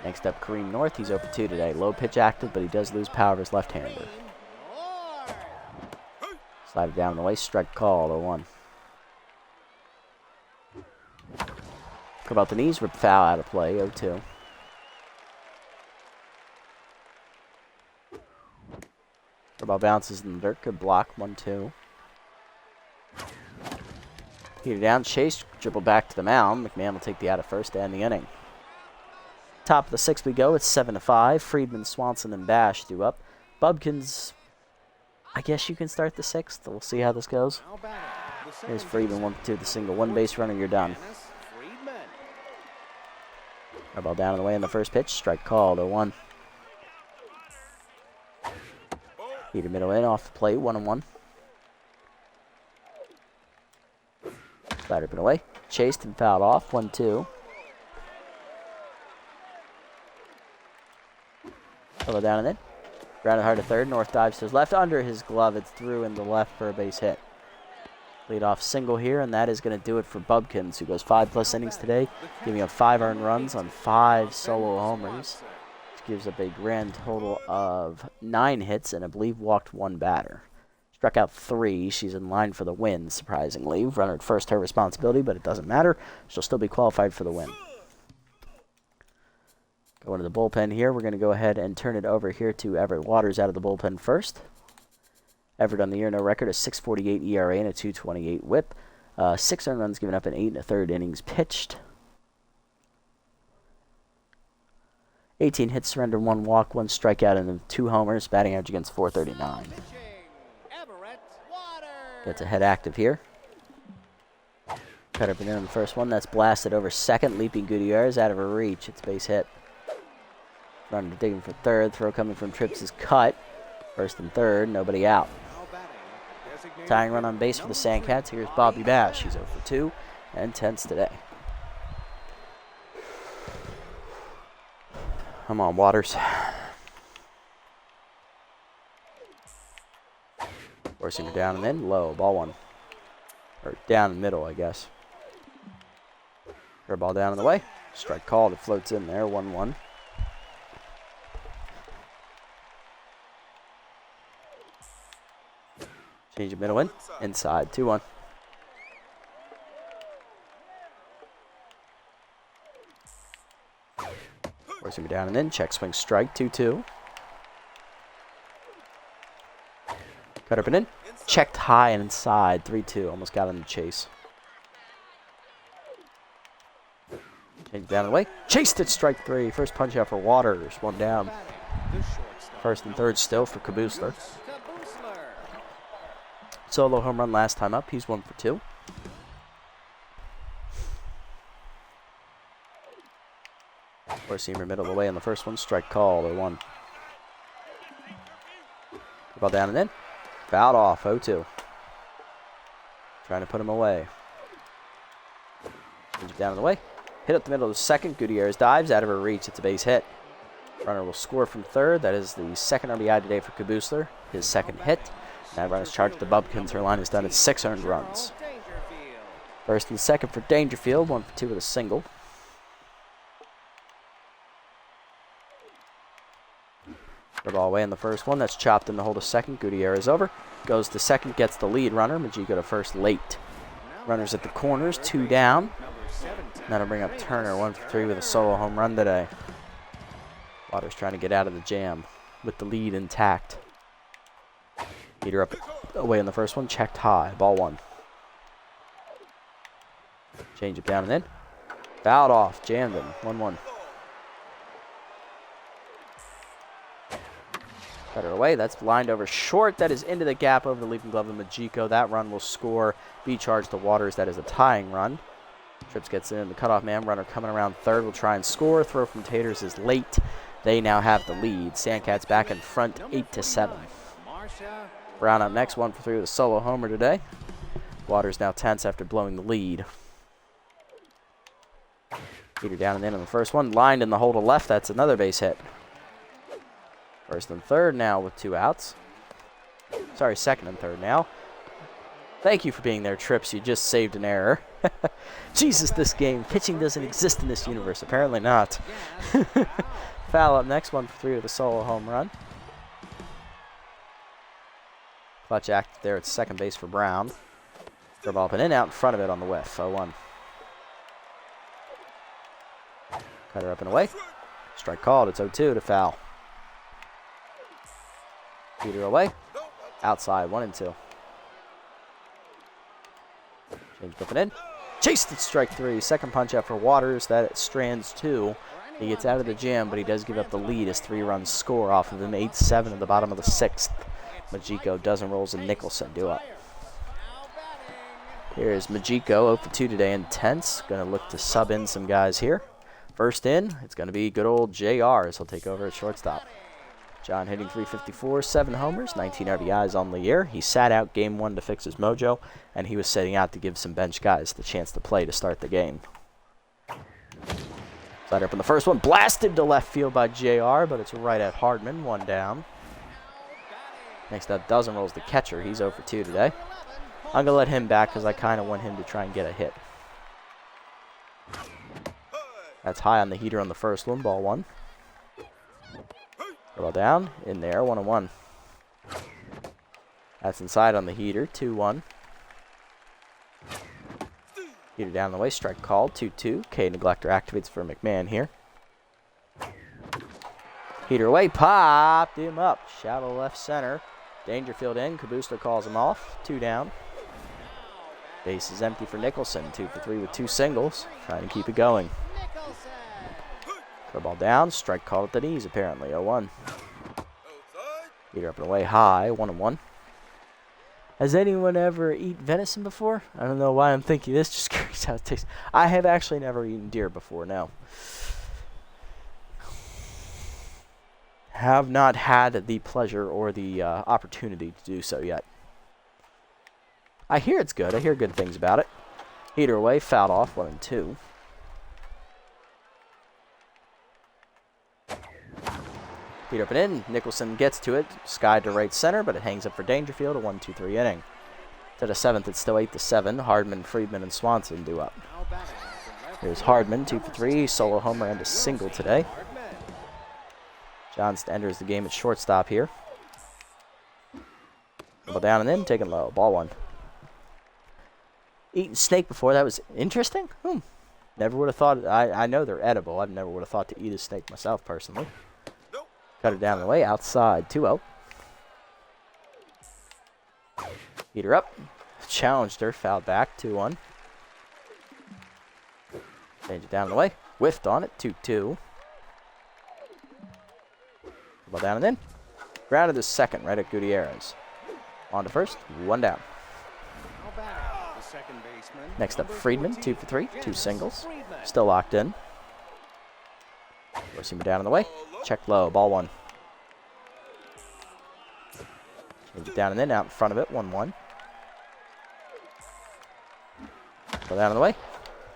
Next up, Kareem North. He's 0 for 2 today. Low pitch active, but he does lose power of his left-hander. Slider down the way. Strike call. 0-1. Curve out the knees. Rip foul out of play. 0-2. Ball bounces in the dirt. Good block. 1-2. Heater down. Chase. Dribble back to the mound. McMahon will take the out of first to end the inning. Top of the 6th we go. It's 7-5. Friedman, Swanson, and Bash do up. Bubkins, I guess you can start the 6th. We'll see how this goes. Here's Friedman, 1 for 2, the single. 1 base runner, you're done. Our ball down and away in the first pitch. Strike called. 0-1. Heater middle in off the plate. 1-1. Slider up and away. Chased and fouled off. 1-2. Hello down and in. Grounded hard to third. North dives to his left. Under his glove. It's through in the left for a base hit. Lead off single here, and that is going to do it for Bubkins, who goes 5+ innings today, giving up 5 earned runs on 5 solo homers. Which gives up a grand total of 9 hits and I believe walked 1 batter. Struck out 3. She's in line for the win, surprisingly. Runner at first, her responsibility, but it doesn't matter. She'll still be qualified for the win. Going to the bullpen here. We're going to go ahead and turn it over here to Everett Waters out of the bullpen first. Everett on the year, no record, a 6.48 ERA and a 2.28 WHIP. 6 earned runs given up in 8 1/3 innings pitched. 18 hits, surrender, 1 walk, 1 strikeout, and 2 homers. Batting average against .439. Gets a head active here. Cut up and in on the first one. That's blasted over second. Leaping Gutierrez out of her reach. It's base hit. Runner digging for third. Throw coming from Trips is cut. First and third. Nobody out. Tying run on base for the Sandcats. Here's Bobby Bash. He's 0 for 2 and tense today. Come on, Waters. Forcing her down and in. Low. Ball 1. Or down the middle, I guess. Her ball down in the way. Strike called. It floats in there. 1-1. Change of middle in. Inside. 2-1. Forcing her down and in. Check swing strike. 2-2. Cut up and in. Checked high and inside. 3-2. Almost got on the chase. Change down and away. Chased it. Strike 3. First punch out for Waters. 1 down. First and third still for Kabusler. Solo home run last time up. He's 1 for 2. Four-seamer middle of the way on the first one. Strike call. 0-1. Ball down and in. Fouled off. 0-2. Trying to put him away. Down and away. Hit up the middle of the second. Gutierrez dives out of her reach. It's a base hit. Runner will score from third. That is the second RBI today for Kabusler. His second hit. That runner's charged the Bubkins. Her line is done at 6 earned runs. First and second for Dangerfield. 1 for 2 with a single. The ball away in the first one. That's chopped in the hold of second. Gutierrez over. Goes to second. Gets the lead runner. Majiko to first late. Runners at the corners. 2 down. That'll bring up Turner. 1 for 3 with a solo home run today. Waters trying to get out of the jam with the lead intact. Heater up away in the first one. Checked high. Ball 1. Change it down and in. Fouled off. Jammed him. 1-1. Cutter away. That's lined over short. That is into the gap over the leaping glove of Majiko. That run will score. Be charged to Waters. That is a tying run. Trips gets in. The cutoff man. Runner coming around third will try and score. Throw from Taters is late. They now have the lead. Sandcats back in front 8-7. Brown up next. 1 for 3 with a solo homer today. Waters now tense after blowing the lead. Heater down and in on the first one. Lined in the hole to left. That's another base hit. First and third now with 2 outs. Sorry, second and third now. Thank you for being there, Trips. You just saved an error. Jesus, this game. Pitching doesn't exist in this universe. Apparently not. Foul up next, 1 for 3 with a solo home run. Clutch act there at second base for Brown. Throw ball up and in, out in front of it on the whiff. 0-1. Cutter up and away. Strike called. It's 0-2 to foul. Heater away. Outside, 1-2. Change up and in. Chased at strike 3. Second punch out for Waters. That strands 2. He gets out of the jam, but he does give up the lead as 3 runs score off of him. 8-7 at the bottom of the 6th. Majiko doesn't rolls and Nicholson do up. Here's Majiko, 0 for 2 today, intense. Going to look to sub in some guys here. First in, it's going to be good old JR as he'll take over at shortstop. John hitting .354, 7 homers, 19 RBIs on the year. He sat out game 1 to fix his mojo, and he was setting out to give some bench guys the chance to play to start the game. Slider up in the first one, blasted to left field by JR, but it's right at Hardman, 1 down. Next up, doesn't rolls the catcher. He's 0 for 2 today. I'm going to let him back because I kind of want him to try and get a hit. That's high on the heater on the first one, ball 1. Ball down, in there, 1-1. That's inside on the heater, 2-1. Heater down the way, strike called, 2-2. K neglector activates for McMahon here. Heater away, popped him up. Shallow left center. Dangerfield in, Kabooster calls him off, 2 down. Base is empty for Nicholson, 2 for 3 with 2 singles. Trying to keep it going. Throw ball down, strike called at the knees apparently, 0-1. Heater up and away high, 1-1. Has anyone ever eaten venison before? I don't know why I'm thinking this, just curious how it tastes. I have actually never eaten deer before, no. Have not had the pleasure or the opportunity to do so yet. I hear it's good. I hear good things about it. Heater away, fouled off, 1-2. Heater up and in. Nicholson gets to it. Sky to right center, but it hangs up for Dangerfield. A 1-2-3 inning. To the 7th, it's still 8-7. Hardman, Friedman, and Swanson do up. Here's Hardman, 2 for 3. Solo homer and a single today. Johnston enters the game at shortstop here. Ball down and in, taken low. Ball 1. Eaten snake before. That was interesting. Never would have thought. I know they're edible. I never would have thought to eat a snake myself personally. Cut it down the way. Outside. 2-0. Heater up. Challenged her. Fouled back. 2-1. Change it down the way. Whiffed on it. 2-2. Ball down and in. Grounded to second right at Gutierrez. On to first. 1 down. Next up, Friedman, 2 for 3, 2 singles. Still locked in. Forcing him down on the way. Check low, ball 1. Change it down and in, out in front of it, 1-1. Go down on the way.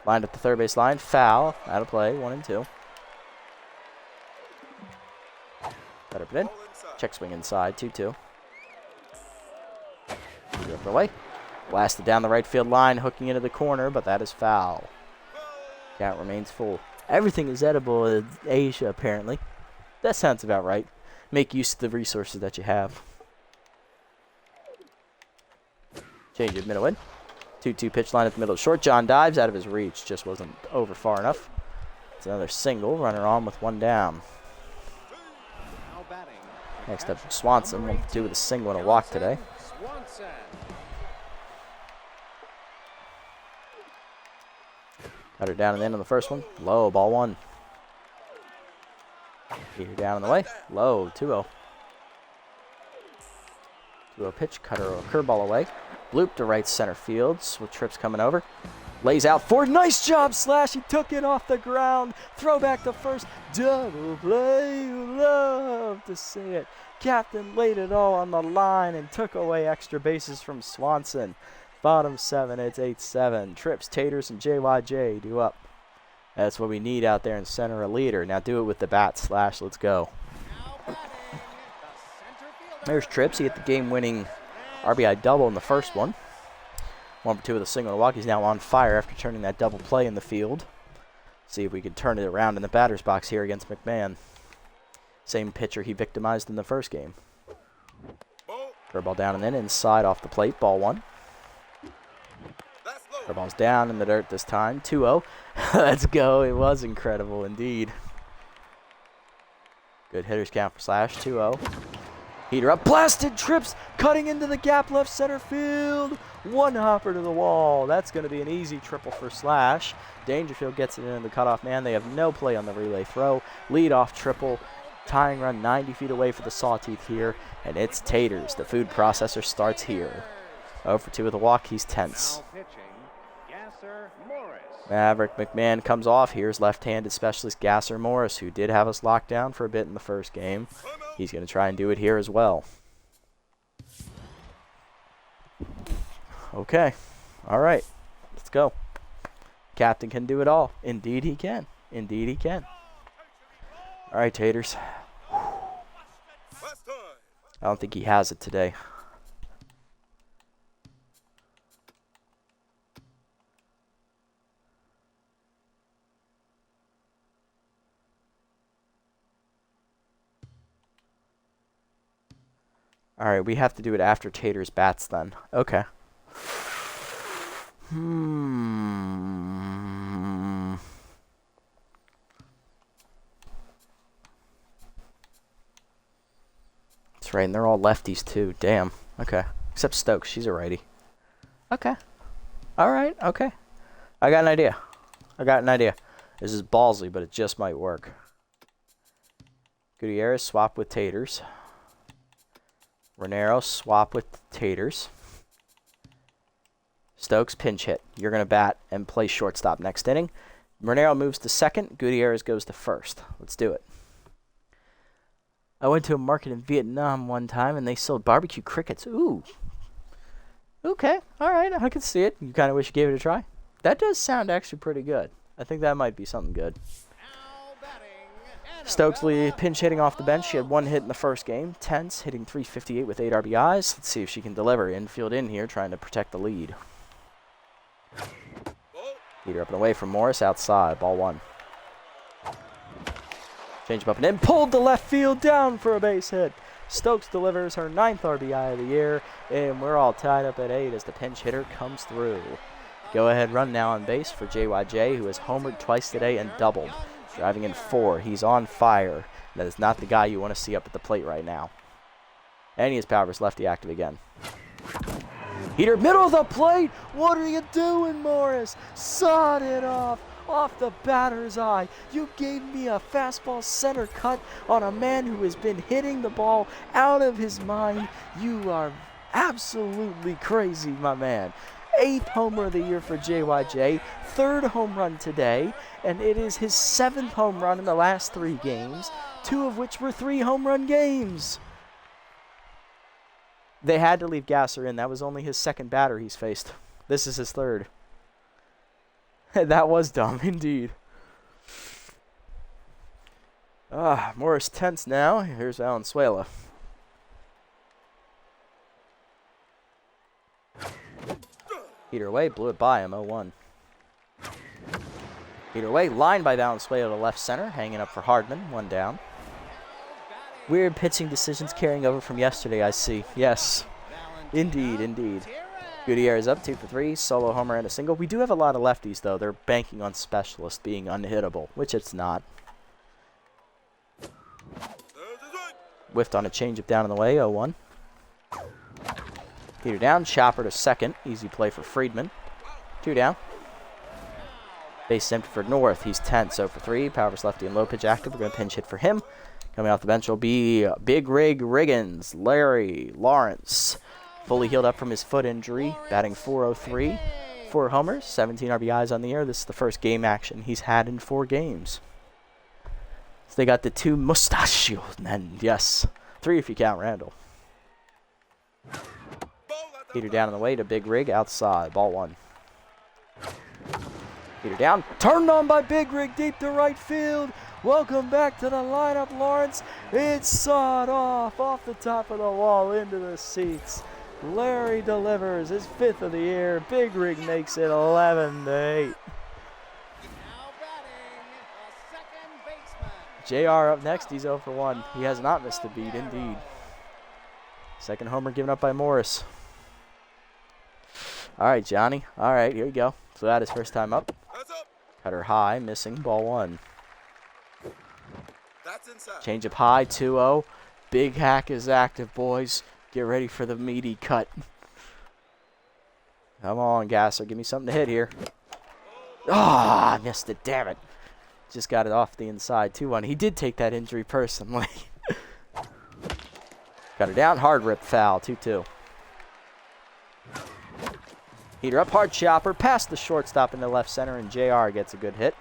Lined up the third base line, foul, out of play, 1-2. Better put in. Check swing inside, 2-2. Up and away. Blasted down the right field line, hooking into the corner, but that is foul. Count remains full. Everything is edible in Asia, apparently. That sounds about right. Make use of the resources that you have. Change of middle in. 2-2 pitch line at the middle. Short John dives out of his reach. Just wasn't over far enough. It's another single. Runner on with 1 down. Next up, Swanson. 1 for 2 with a single and a walk today. Cutter down and in on the first one. Low, ball 1. Heater down on the way. Low, 2-0. 2-0 pitch. Cutter a curveball away. Bloop to right center field. With trips coming over. Lays out for. Nice job, Slash. He took it off the ground. Throw back to first. Double play. Love to see it. Captain laid it all on the line and took away extra bases from Swanson. Bottom 7, it's 8-7. Trips, Taters, and JYJ do up. That's what we need out there in center, a leader. Now do it with the bat slash. Let's go. There's Trips. He hit the game-winning RBI double in the first one. 1 for 2 with a single to walk. He's now on fire after turning that double play in the field. See if we can turn it around in the batter's box here against McMahon. Same pitcher he victimized in the first game. Curveball down and in, inside off the plate, ball 1. Curveball's down in the dirt this time, 2-0. Let's go, it was incredible indeed. Good hitters count for Slash, 2-0. Heater up, blasted, Trips, cutting into the gap left center field. One hopper to the wall. That's going to be an easy triple for Slash. Dangerfield gets it in the cutoff man. They have no play on the relay throw. Lead off triple. Tying run 90 feet away for the Sawteeth here. And it's Taters. The food processor starts here. 0 for 2 with a walk. He's tense. Maverick McMahon comes off. Here's left-handed specialist Gasser Morris, who did have us locked down for a bit in the first game. He's going to try and do it here as well. Okay. All right. Let's go. Captain can do it all. Indeed he can. Indeed he can. All right, Taters. I don't think he has it today. All right, we have to do it after Taters bats then. Okay. That's right, and they're all lefties too. Damn. Okay. Except Stokes, she's a righty. Okay. All right, okay. I got an idea. This is ballsy, but it just might work. Gutierrez swap with Taters. Renero swap with Taters. Stokes pinch hit. You're going to bat and play shortstop next inning. Renero moves to second. Gutierrez goes to first. Let's do it. I went to a market in Vietnam one time and they sold barbecue crickets. Ooh. Okay. All right. I can see it. You kind of wish you gave it a try? That does sound actually pretty good. I think that might be something good. Stokes pinch hitting off the bench. She had 1 hit in the first game. Tense, hitting .358 with 8 RBIs. Let's see if she can deliver. Infield in here, trying to protect the lead. Leader up and away from Morris, outside. Ball 1. Change up and in. Pulled to left field, down for a base hit. Stokes delivers her 9th RBI of the year, and we're all tied up at 8 as the pinch hitter comes through. Go-ahead run now on base for JYJ, who has homered twice today and doubled. Driving in 4. He's on fire. That is not the guy you want to see up at the plate right now. And he has Powers lefty active again. Heater, middle of the plate. What are you doing, Morris? Sawed it off the batter's eye. You gave me a fastball center cut on a man who has been hitting the ball out of his mind. You are absolutely crazy, my man. 8th homer of the year for JYJ, 3rd home run today, and it is his 7th home run in the last 3 games, 2 of which were 3 home run games. They had to leave Gasser in. That was only his 2nd batter he's faced. This is his 3rd. That was dumb, indeed. Morris tense now. Here's Valenzuela. Heater away, blew it by him, 0-1. Heater away, lined by Valenzuela to left center, hanging up for Hardman, 1 down. Weird pitching decisions carrying over from yesterday, I see. Yes, indeed, indeed. Gutierrez up 2 for 3, solo homer and a single. We do have a lot of lefties, though. They're banking on specialists being unhittable, which it's not. Whiffed on a changeup down in the way, 0-1. Heater down, chopper to second. Easy play for Friedman. 2 down. Base empty for North. He's tense, 0 for 3. Powers lefty and low pitch active. We're going to pinch hit for him. Coming off the bench will be Big Rig Riggins. Larry Lawrence. Fully healed up from his foot injury. Batting .403. 4 homers, 17 RBIs on the year. This is the first game action he's had in 4 games. So they got the 2 mustachios. And yes, 3 if you count Randall. Heater down on the way to Big Rig outside. Ball 1. Heater down. Turned on by Big Rig deep to right field. Welcome back to the lineup, Lawrence. It's sawed off the top of the wall into the seats. Larry delivers his 5th of the year. Big Rig makes it 11-8. Now batting, a second baseman. JR up next. He's 0 for 1. He has not missed a beat, indeed. Second homer given up by Morris. All right, Johnny. All right, here you go. So that is first time up. Cutter high, missing, ball 1. Change up high, 2-0. Big Hack is active, boys. Get ready for the meaty cut. Come on, Gasser. Give me something to hit here. Ah, I missed it. Damn it. Just got it off the inside, 2-1. He did take that injury personally. Got her down. Hard rip foul, 2-2. Heater up, hard chopper, past the shortstop in the left center, and JR gets a good hit.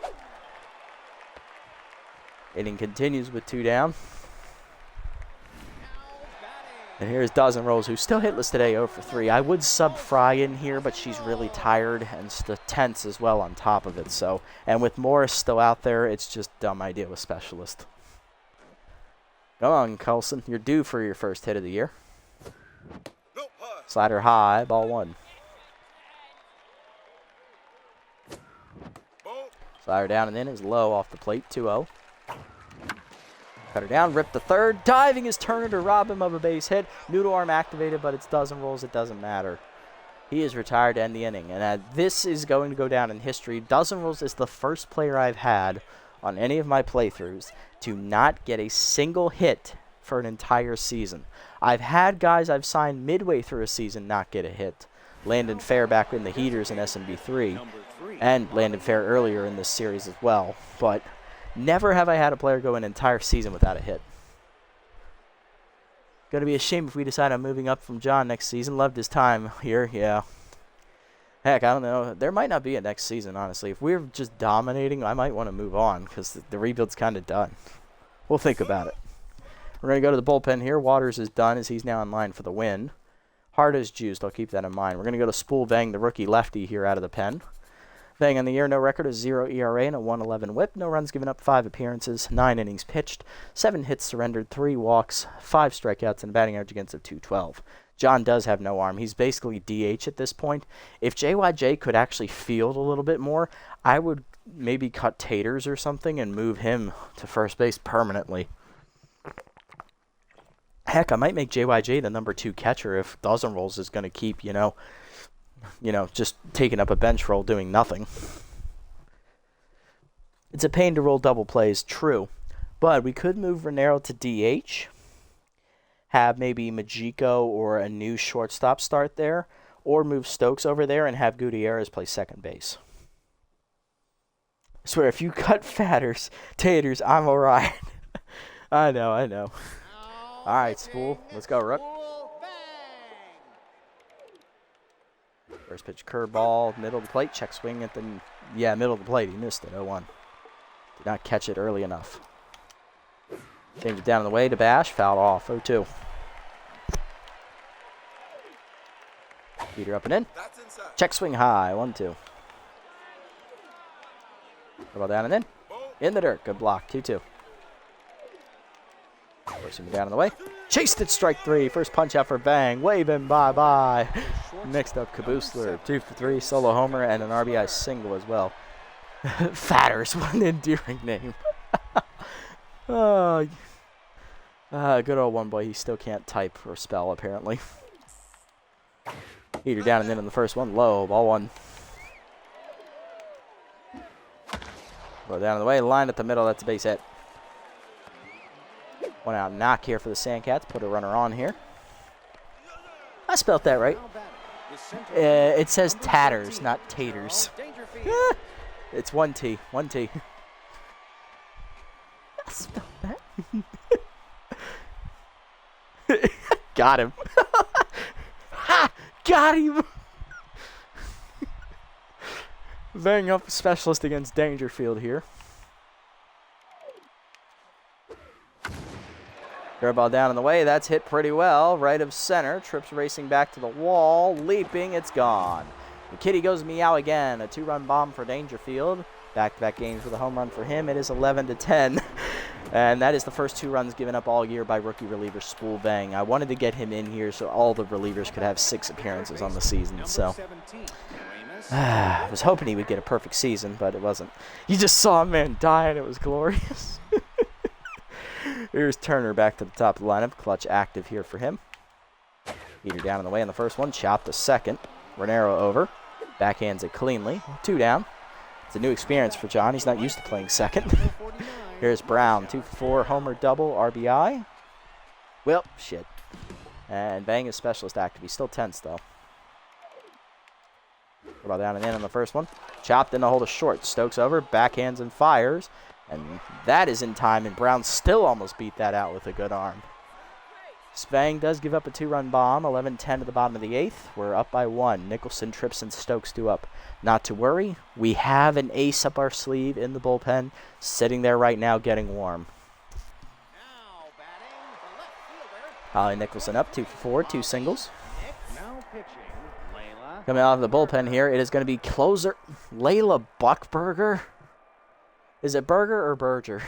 Inning continues with 2 down. And here's Dozen Rolls, who's still hitless today, 0 for 3. I would sub Fry in here, but she's really tired and tense as well on top of it. So, and with Morris still out there, it's just a dumb idea with Specialist. Go on, Coulson. You're due for your first hit of the year. Slider high, ball 1. Slider down and in is low off the plate, 2-0. Cutter down, rip the third. Diving is Turner to rob him of a base hit. Noodle arm activated, but it's Dozen Rolls. It doesn't matter. He is retired to end the inning. And this is going to go down in history. Dozen Rolls is the first player I've had on any of my playthroughs to not get a single hit for an entire season. I've had guys I've signed midway through a season not get a hit. Landon Fair back in the heaters in SMB4. And Landon Fair earlier in this series as well. But never have I had a player go an entire season without a hit. Gonna be a shame if we decide on moving up from John next season. Loved his time here, yeah. Heck, I don't know. There might not be a next season, honestly. If we're just dominating, I might want to move on because the rebuild's kind of done. We'll think about it. We're going to go to the bullpen here. Waters is done as he's now in line for the win. Hard is juiced. I'll keep that in mind. We're going to go to Spool Vang, the rookie lefty, here out of the pen. Vang on the year, no record, a 0 ERA and a 1.11 whip. No runs given up, 5 appearances, 9 innings pitched, 7 hits surrendered, 3 walks, 5 strikeouts, and a batting average against of 212. John does have no arm. He's basically DH at this point. If JYJ could actually field a little bit more, I would maybe cut Taters or something and move him to first base permanently. Heck, I might make JYJ the number 2 catcher if Dozen Rolls is going to keep, you know, just taking up a bench role doing nothing. It's a pain to roll double plays, true. But we could move Renero to DH, have maybe Majiko or a new shortstop start there, or move Stokes over there and have Gutierrez play second base. I swear, if you cut Taters, I'm alright. I know. Alright, Spool. Let's go, Rook. First pitch curveball, middle of the plate, check swing at the, middle of the plate. He missed it, 0-1. Did not catch it early enough. Change it down in the way to Bash, fouled off, 0-2. Heater up and in. Check swing high, 1-2. Ball down and in. In the dirt, good block, 2-2. Forcing him down in the way. Chased it, strike 3. First punch out for Bang. Wave him bye-bye. Next up, Caboosler. 2 for 3, solo homer, and an RBI single as well. Fatters, what an endearing name. Good old one boy. He still can't type or spell, apparently. Heater down and in on the first one. Low, ball 1. Go down in the way. Line at the middle. That's a base hit. 1 out knock here for the Sandcats. Put a runner on here. I spelled that right. It says Tatters, not Taters. It's 1T. 1T. I spelled that. Got him. Ha! Got him! Bang up Specialist against Dangerfield here. Curveball down in the way. That's hit pretty well. Right of center. Trips racing back to the wall. Leaping. It's gone. The kitty goes meow again. A 2-run bomb for Dangerfield. Back-to-back games with a home run for him. It is 11-10. And that is the first 2 runs given up all year by rookie reliever Spool Bang. I wanted to get him in here so all the relievers could have 6 appearances on the season. So I was hoping he would get a perfect season, but it wasn't. You just saw a man die, and it was glorious. Here's Turner back to the top of the lineup. Clutch active here for him. Heater down in the way on the first one. Chop to second. Renero over. Backhands it cleanly. 2 down. It's a new experience for John. He's not used to playing second. Here's Brown. 2 for 4. Homer double. RBI. Well, shit. And Bang is specialist active. He's still tense, though. About down and in on the first one. Chopped in the hold of short. Stokes over. Backhands and fires. And that is in time. And Brown still almost beat that out with a good arm. Spang does give up a 2-run bomb. 11-10 at the bottom of the 8th. We're up by 1. Nicholson, Trips, and Stokes do up. Not to worry. We have an ace up our sleeve in the bullpen. Sitting there right now getting warm. Now batting, the left fielder. Holly Nicholson up 2 for 4. 2 singles. Now pitching, Layla. Coming out of the bullpen here, it is going to be closer Layla Buckberger. Is it Burger or Berger?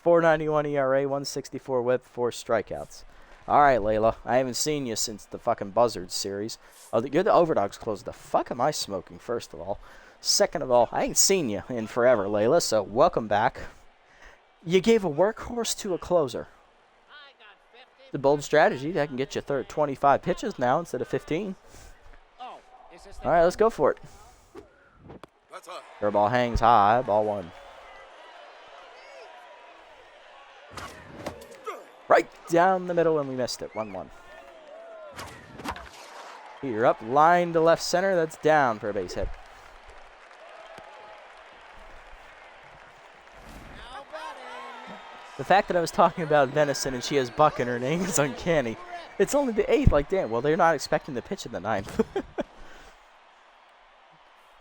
4.91 ERA, 164 whip, 4 strikeouts. All right, Layla. I haven't seen you since the fucking Buzzards series. Oh, you're the Overdogs closer. The fuck am I smoking, first of all? Second of all, I ain't seen you in forever, Layla, so welcome back. You gave a workhorse to a closer. The bold strategy that can get you 25 pitches now instead of 15. Oh, is this All right, let's go for it. Curveball hangs high, ball 1. Right down the middle, and we missed it. 1-1. Heater up, line to left center. That's down for a base hit. now batting? The fact that I was talking about venison and she has Buck in her name is uncanny. It's only the 8th, like, damn. Well, they're not expecting the pitch in the 9th.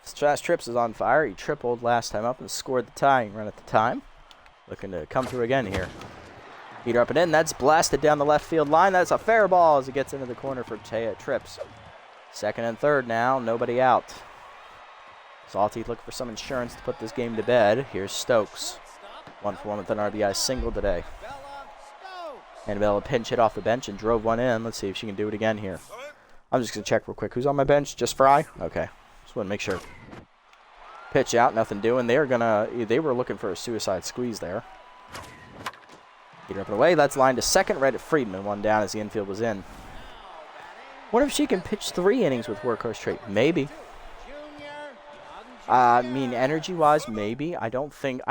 Strash Trips is on fire. He tripled last time up and scored the tying run at the time. Looking to come through again here. Heater up and in. That's blasted down the left field line. That's a fair ball as it gets into the corner for Trips. Second and third now. Nobody out. Sawteeth looking for some insurance to put this game to bed. Here's Stokes. 1 for 1 with an RBI single today. Bella Stokes. Annabella pinch hit off the bench and drove one in. Let's see if she can do it again here. I'm just going to check real quick. Who's on my bench? Just Fry? Okay. Just want to make sure. Pitch out. Nothing doing. They were looking for a suicide squeeze there. Heater up and away. That's lined to second right at Friedman. 1 down as the infield was in. Wonder if she can pitch 3 innings with workhorse trait. Maybe. I mean, energy-wise, maybe. I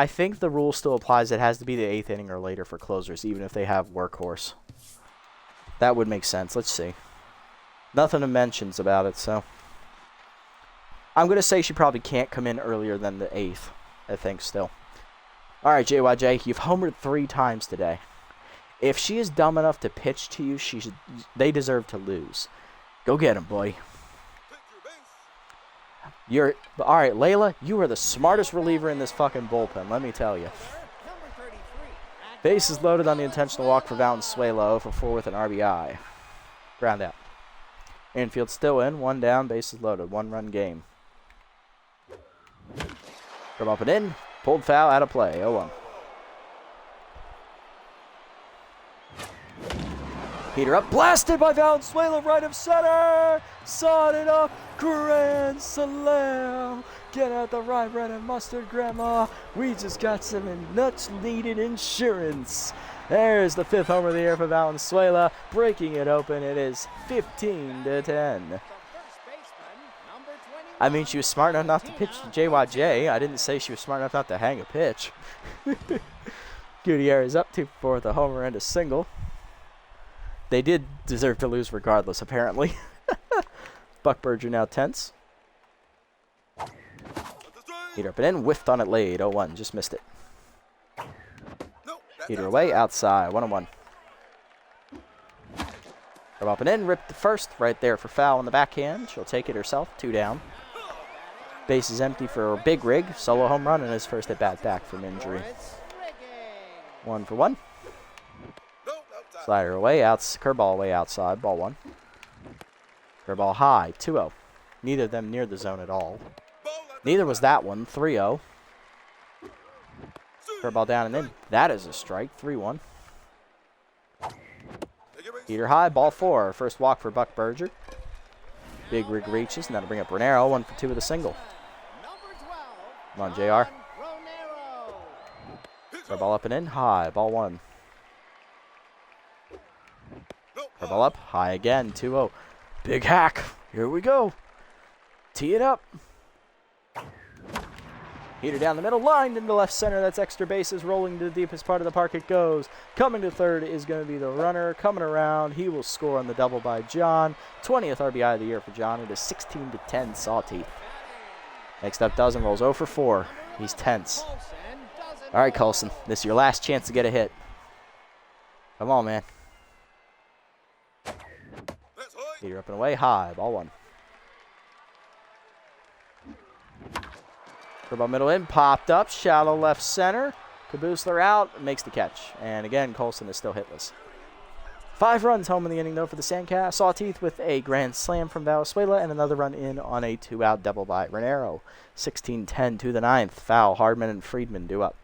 think the rule still applies. It has to be the 8th inning or later for closers, even if they have workhorse. That would make sense. Let's see. Nothing to mentions about it, so. I'm going to say she probably can't come in earlier than the 8th, I think, still. All right, JYJ, you've homered 3 times today. If she is dumb enough to pitch to you, they deserve to lose. Go get him, boy. All right, Layla, you are the smartest reliever in this fucking bullpen, let me tell you. Number 33. Bases loaded on the intentional walk for Valenzuela, 0 for 4 with an RBI. Ground out. Infield still in, 1 down, bases loaded, 1-run game. Come up and in, pulled foul, out of play, 0-1. Heater up, blasted by Valenzuela, right of center. Sawed it up, grand slam. Get out the rye bread and mustard, Grandma. We just got some much-needed insurance. There's the 5th homer of the year for Valenzuela. Breaking it open, it is 15-10. The first baseman, number 21. I mean, she was smart enough not to pitch to JYJ. I didn't say she was smart enough not to hang a pitch. Gutierrez up 2 for 4 with a homer and a single. They did deserve to lose regardless, apparently. Buckberger now tense. Heater up and in, whiffed on it late, 0-1, just missed it. Heater away, outside, 1-1. Come up and in, ripped the first, right there for foul in the backhand. She'll take it herself, 2 down. Base is empty for Big Rig, solo home run and his first at bat back from injury. 1 for 1. Slider away, curveball away outside, ball 1. Curveball high, 2-0. Neither of them near the zone at all. Neither was that one. 3-0. Curveball down and in. That is a strike. 3-1. Heater high, ball 4. First walk for Buck Berger. Big rig reaches, and that'll bring up Renero. 1 for 2 with a single. Come on, JR. Curveball up and in. High, ball 1. Curveball up, high again. 2-0. Big hack. Here we go. Tee it up. Heater down the middle, lined into left center. That's extra bases, rolling to the deepest part of the park it goes. Coming to third is going to be the runner. Coming around, he will score on the double by John. 20th RBI of the year for John. It is 16-10 Sawteeth. Next up, Dozen rolls 0 for 4. He's tense. All right, Coulson, this is your last chance to get a hit. Come on, man. Heater up and away, high, ball 1. Curveball middle in, popped up, shallow left center. Kaboosler out, makes the catch. And again, Coulson is still hitless. 5 runs home in the inning, though, for the Sandcast. Sawteeth with a grand slam from Valenzuela and another run in on a 2-out double by Renero. 16-10 to the 9th. Foul, Hardman and Friedman do up.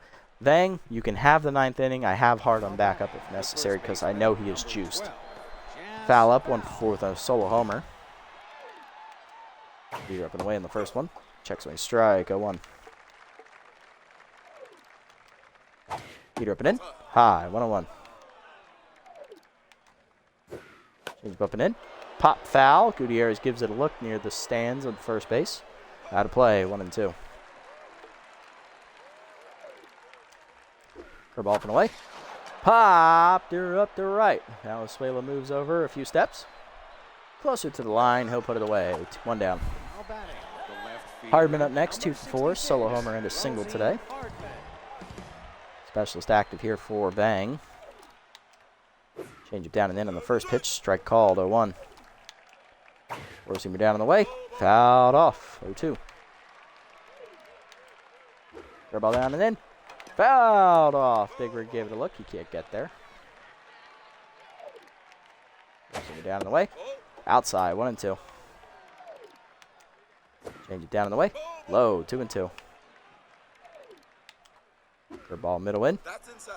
Vang, you can have the 9th inning. I have Hard on backup if necessary because I know he is juiced. Foul up, 1 for 4 with a solo homer. Heater up and away in the first one. Check swing strike, 0-1. Heater up and in. High, 1-1. Change up and in. Pop foul. Gutierrez gives it a look near the stands on first base. Out of play, 1-2. Curveball up and away. Popped her up to right. Valenzuela moves over a few steps. Closer to the line. He'll put it away. 1 down. Hardman up next, 2 for 4. Solo homer and a single today. Specialist active here for Vang. Change it down and in on the first pitch. Strike called, 0-1. Four-seamer down on the way. Fouled off, 0-2. Curveball down and in. Fouled off. Big Rig gave it a look. He can't get there. Four-seamer down on the way. Outside, 1-2. Change it down on the way. Low, 2-2. Curveball middle in.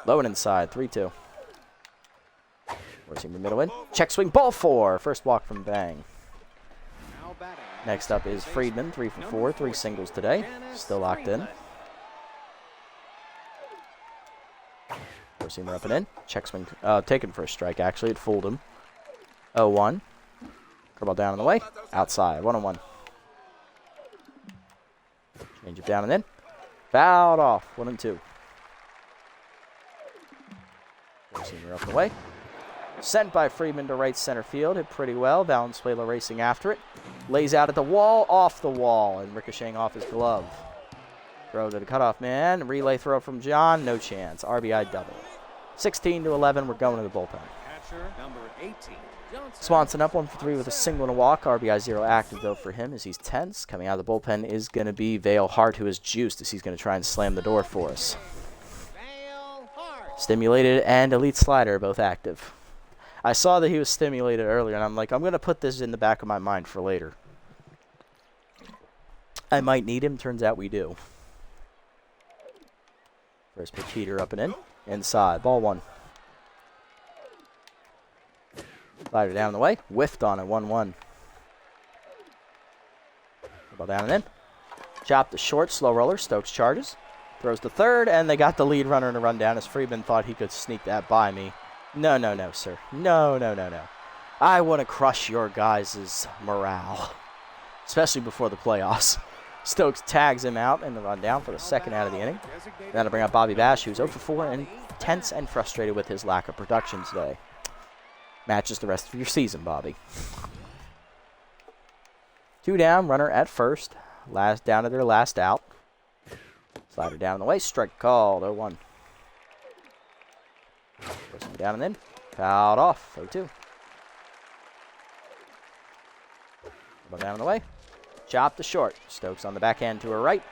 Low and inside, 3-2. Four-seamer middle in. Check swing, ball 4. First walk from Vang. Next up is Friedman, 3 for 4. 3 singles today. Still locked in. Four-seamer up and in. Check swing, taken for a strike, actually. It fooled him. 0-1. Curveball down on the way. Outside, 1-1. Change it down and in. Fouled off, 1-2. Four-seamer up and away. Sent by Friedman to right center field. Hit pretty well. Valenzuela racing after it. Lays out at the wall, off the wall, and ricocheting off his glove. Throw to the cutoff man. Relay throw from John. No chance. RBI double. 16-11. We're going to the bullpen. Number 18. Swanson up 1 for 3 with a single and a walk. RBI 0 active, though, for him as he's tense. Coming out of the bullpen is going to be Vale Hart, who is juiced as he's going to try and slam the door for us. Stimulated and Elite Slider both active. I saw that he was stimulated earlier, and I'm like, I'm going to put this in the back of my mind for later. I might need him. Turns out we do. First pitch, heater up and in. Inside. Ball 1. Slider down the way. Whiffed on it. 1-1. Ball down and in. Chopped to short. Slow roller. Stokes charges. Throws to third, and they got the lead runner in a rundown as Friedman thought he could sneak that by me. No, no, no, sir. No, no, no, no. I want to crush your guys' morale, especially before the playoffs. Stokes tags him out in the rundown for the second out of the inning. That'll bring up Bobby Bash, who's 0 for 4 and tense and frustrated with his lack of production today. Matches the rest of your season, Bobby. 2 down, runner at first. Last down to their last out. Slider down in the way, strike called, 0-1. Person down and in, fouled off, 0-2. Ball down in the way, chop to short. Stokes on the backhand to her right,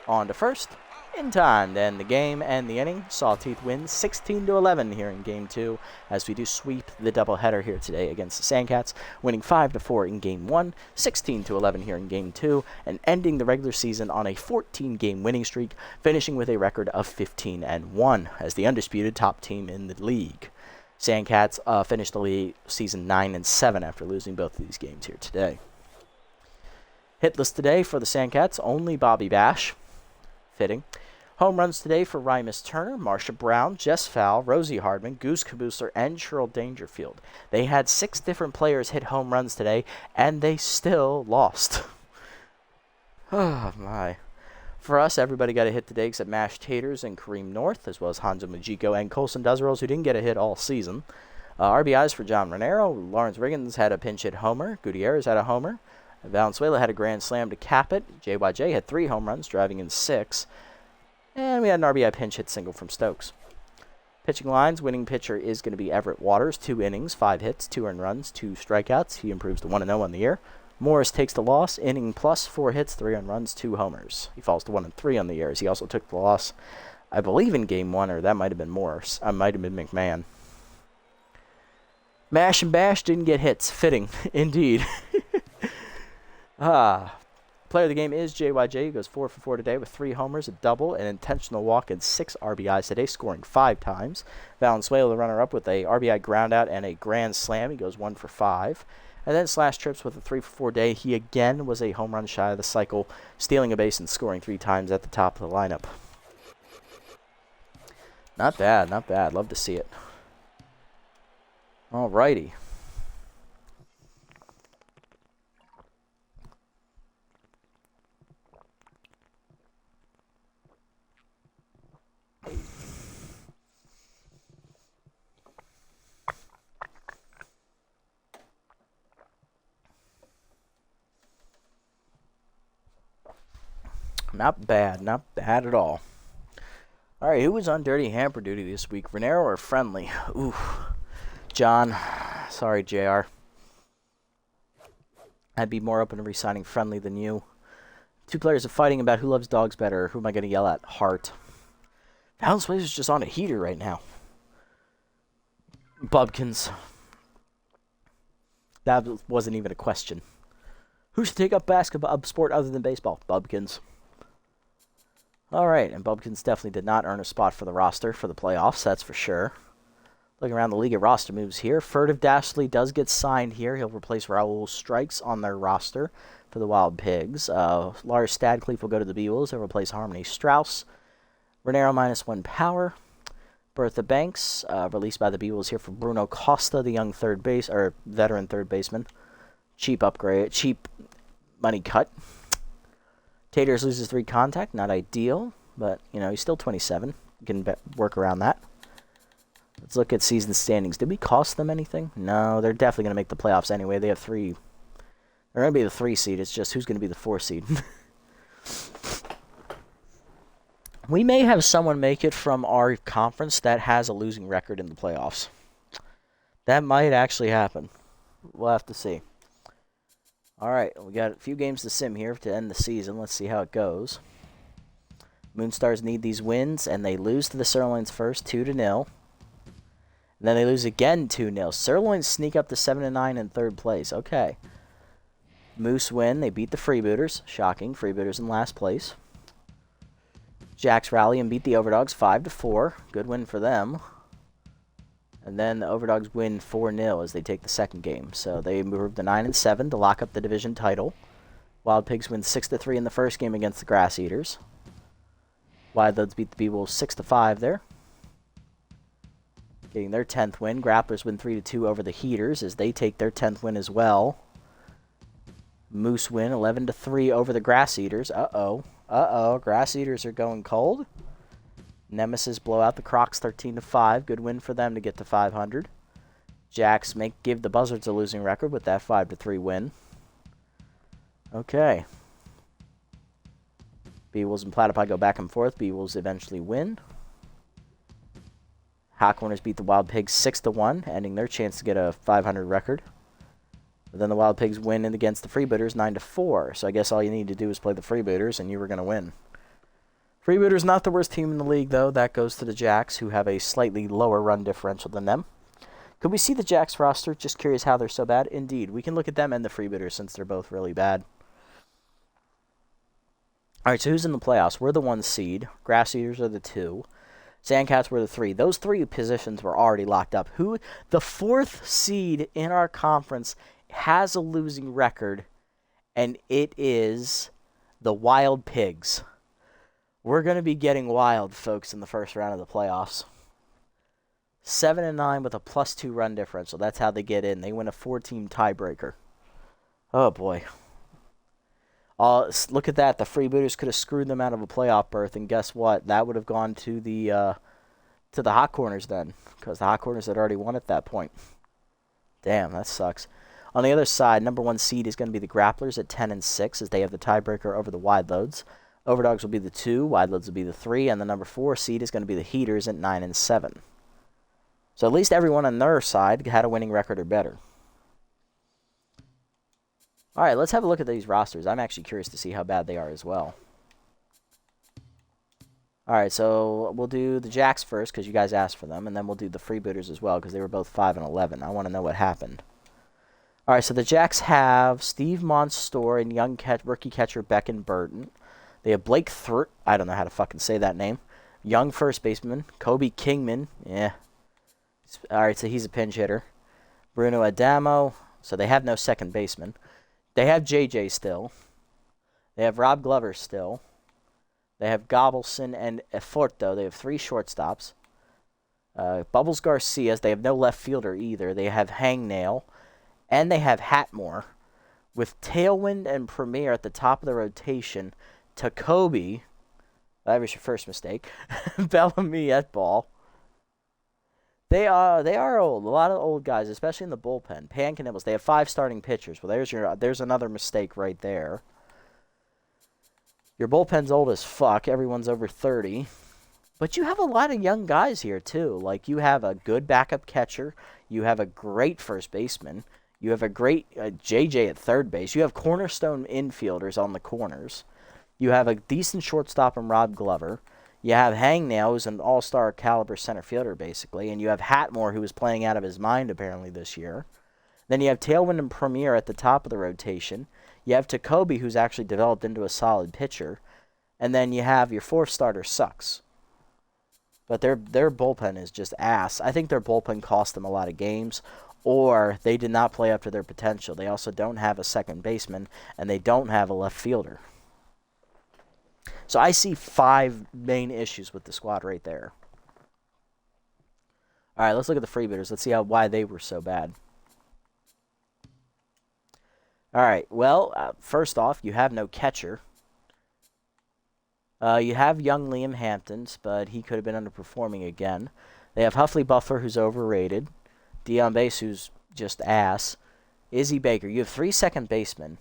on to first. in time to end the game and the inning. Sawteeth wins 16-11 here in Game 2 as we do sweep the doubleheader here today against the Sandcats, winning 5-4 in Game 1, 16-11 here in Game 2, and ending the regular season on a 14-game winning streak, finishing with a record of 15-1 as the undisputed top team in the league. Sandcats finished the league season 9-7 after losing both of these games here today. Hitless today for the Sandcats, only Bobby Bash. Fitting. Home runs today for Rymus Turner, Marsha Brown, Jess Fowl, Rosie Hardman, Goose Caboosler, and Cheryl Dangerfield. They had 6 different players hit home runs today, and they still lost. Oh, my. For us, everybody got a hit today except Mash Taters and Kareem North, as well as Hanzo Majiko and Colson Duzerals, who didn't get a hit all season. RBIs for John Renero. Lawrence Riggins had a pinch hit homer. Gutierrez had a homer. Valenzuela had a grand slam to cap it. JYJ had 3 home runs, driving in 6. And we had an RBI pinch hit single from Stokes. Pitching lines, winning pitcher is going to be Everett Waters. 2 innings, 5 hits, 2 earned runs, 2 strikeouts. He improves to 1-0 on the year. Morris takes the loss, inning plus 4 hits, 3 earned runs, 2 homers. He falls to 1-3 on the year as he also took the loss, I believe, in Game 1, or that might have been Morris. I might have been McMahon. Mash and Bash didn't get hits. Fitting, indeed. Player of the game is JYJ, who goes 4 for 4 today with 3 homers, a double, an intentional walk, and 6 RBIs today, scoring 5 times. Valenzuela, the runner-up, with a RBI groundout and a grand slam. He goes 1 for 5. And then Slash Trips with a 3 for 4 day. He again was a home run shy of the cycle, stealing a base and scoring 3 times at the top of the lineup. Not bad, not bad. Love to see it. Alrighty. Not bad at all. Alright, who was on Dirty Hamper duty this week? Renero or Friendly? Ooh. John. Sorry, JR. I'd be more open to re-signing Friendly than you. 2 players are fighting about who loves dogs better. Who am I going to yell at? Hart. Valenzuela is just on a heater right now. Bubkins. That wasn't even a question. Who should take up basketball, a sport other than baseball? Bubkins. Alright, and Bubkins definitely did not earn a spot for the roster for the playoffs, that's for sure. Looking around the league at roster moves here. Furtive Dashley does get signed here. He'll replace Raul Strikes on their roster for the Wild Pigs. Lars Stadcliffe will go to the B-Wolves. He'll replace Harmony Strauss. Renero -1 power. Bertha Banks, released by the B-Wolves here for Bruno Costa, the young veteran third baseman. Cheap upgrade, cheap money cut. Taters loses 3 contact, not ideal, but, you know, he's still 27. You can work around that. Let's look at season standings. Did we cost them anything? No, they're definitely going to make the playoffs anyway. They have 3. They're going to be the 3 seed. It's just who's going to be the 4 seed. We may have someone make it from our conference that has a losing record in the playoffs. That might actually happen. We'll have to see. Alright, we got a few games to sim here to end the season. Let's see how it goes. Moonstars need these wins, and they lose to the Sirloins first, 2-0. And then they lose again, 2-0. Sirloins sneak up to 7-9 in 3rd place. Okay. Moose win. They beat the Freebooters. Shocking. Freebooters in last place. Jacks rally and beat the Overdogs 5-4. Good win for them. And then the Overdogs win 4-0 as they take the second game. So they move to 9-7 to lock up the division title. Wild Pigs win 6-3 in the first game against the Grass Eaters. Wildloads beat the B-Wolves 6-5 there. Getting their 10th win. Grapplers win 3-2 over the Heaters as they take their 10th win as well. Moose win 11-3 over the Grass Eaters. Uh-oh. Grass Eaters are going cold. Nemesis blow out the Crocs 13-5. Good win for them to get to 500. Jacks give the Buzzards a losing record with that 5-3 win. Okay. B-Wolves and Platypi go back and forth. B-Wolves eventually win. Hawkwarners beat the Wild Pigs 6-1, ending their chance to get a 500 record. But then the Wild Pigs win against the Freebooters 9-4. So I guess all you need to do is play the Freebooters and you were going to win. Freebooters not the worst team in the league, though. That goes to the Jacks, who have a slightly lower run differential than them. Could we see the Jacks roster? Just curious how they're so bad. Indeed, we can look at them and the Freebooters since they're both really bad. All right, so who's in the playoffs? We're the 1 seed. Grass Eaters are the 2. Sandcats were the 3. Those 3 positions were already locked up. The 4th seed in our conference has a losing record, and it is the Wild Pigs. We're going to be getting wild, folks, in the first round of the playoffs. 7-9 with a +2 run differential. That's how they get in. They win a 4-team tiebreaker. Oh, boy. Look at that. The Freebooters could have screwed them out of a playoff berth, and guess what? That would have gone to the Hot Corners then, because the Hot Corners had already won at that point. Damn, that sucks. On the other side, number 1 seed is going to be the Grapplers at 10-6, as they have the tiebreaker over the Wide Loads. Overdogs will be the 2, Wide Loads will be the 3, and the number 4 seed is going to be the Heaters at 9-7. So at least everyone on their side had a winning record or better. All right, let's have a look at these rosters. I'm actually curious to see how bad they are as well. All right, so we'll do the Jacks first because you guys asked for them, and then we'll do the Freebooters as well because they were both 5-11. I want to know what happened. All right, so the Jacks have Steve Monster and young rookie catcher Becken Burton. They have Blake I don't know how to fucking say that name. Young first baseman Kobe Kingman. Yeah. All right, so he's a pinch hitter. Bruno Adamo. So they have no second baseman. They have JJ still. They have Rob Glover still. They have Gobelson and Eforto. They have 3 shortstops. Bubbles Garcia. They have no left fielder either. They have Hangnail. And they have Hatmore. With Tailwind and Premier at the top of the rotation. Tacoby. That was your first mistake. Bellamy at ball. They are old. A lot of old guys, especially in the bullpen. Pan Canibbles. They have 5 starting pitchers. Well, there's another mistake right there. Your bullpen's old as fuck. Everyone's over 30. But you have a lot of young guys here, too. Like, you have a good backup catcher. You have a great first baseman. You have a great JJ at third base. You have cornerstone infielders on the corners. You have a decent shortstop in Rob Glover. You have Hangnail, who's an all-star caliber center fielder, basically. And you have Hatmore, who is playing out of his mind, apparently, this year. Then you have Tailwind and Premier at the top of the rotation. You have Tacoby, who's actually developed into a solid pitcher. And then you have your 4th starter sucks. But their bullpen is just ass. I think their bullpen cost them a lot of games, or they did not play up to their potential. They also don't have a second baseman, and they don't have a left fielder. So I see 5 main issues with the squad right there. All right, let's look at the Freebooters. Let's see why they were so bad. All right, well, first off, you have no catcher. You have young Liam Hamptons, but he could have been underperforming again. They have Huffley Buffer, who's overrated. Dion Base, who's just ass. Izzy Baker. You have 3 second basemen.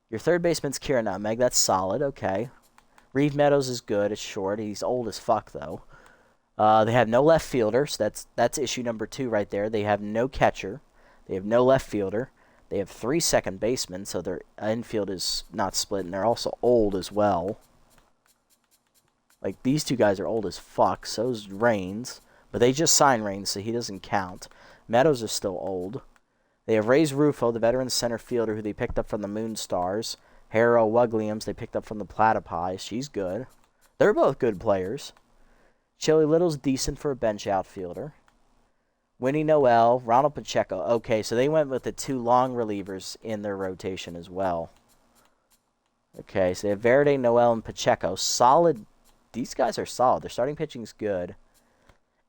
Your third baseman's Kieran Nutmeg. That's solid. Okay. Reeve Meadows is good. It's short. He's old as fuck, though. They have no left fielder, so that's issue number 2 right there. They have no catcher. They have no left fielder. They have 3 second basemen, so their infield is not split, and they're also old as well. Like, these 2 guys are old as fuck. So's Reigns. But they just signed Reigns, so he doesn't count. Meadows is still old. They have Ray's Rufo, the veteran center fielder who they picked up from the Moonstars. Harrow Wugliams, they picked up from the Platypi. She's good. They're both good players. Chili Little's decent for a bench outfielder. Winnie Noel, Ronald Pacheco. Okay, so they went with the 2 long relievers in their rotation as well. Okay, so they have Verde, Noel, and Pacheco. Solid. These guys are solid. Their starting pitching's good.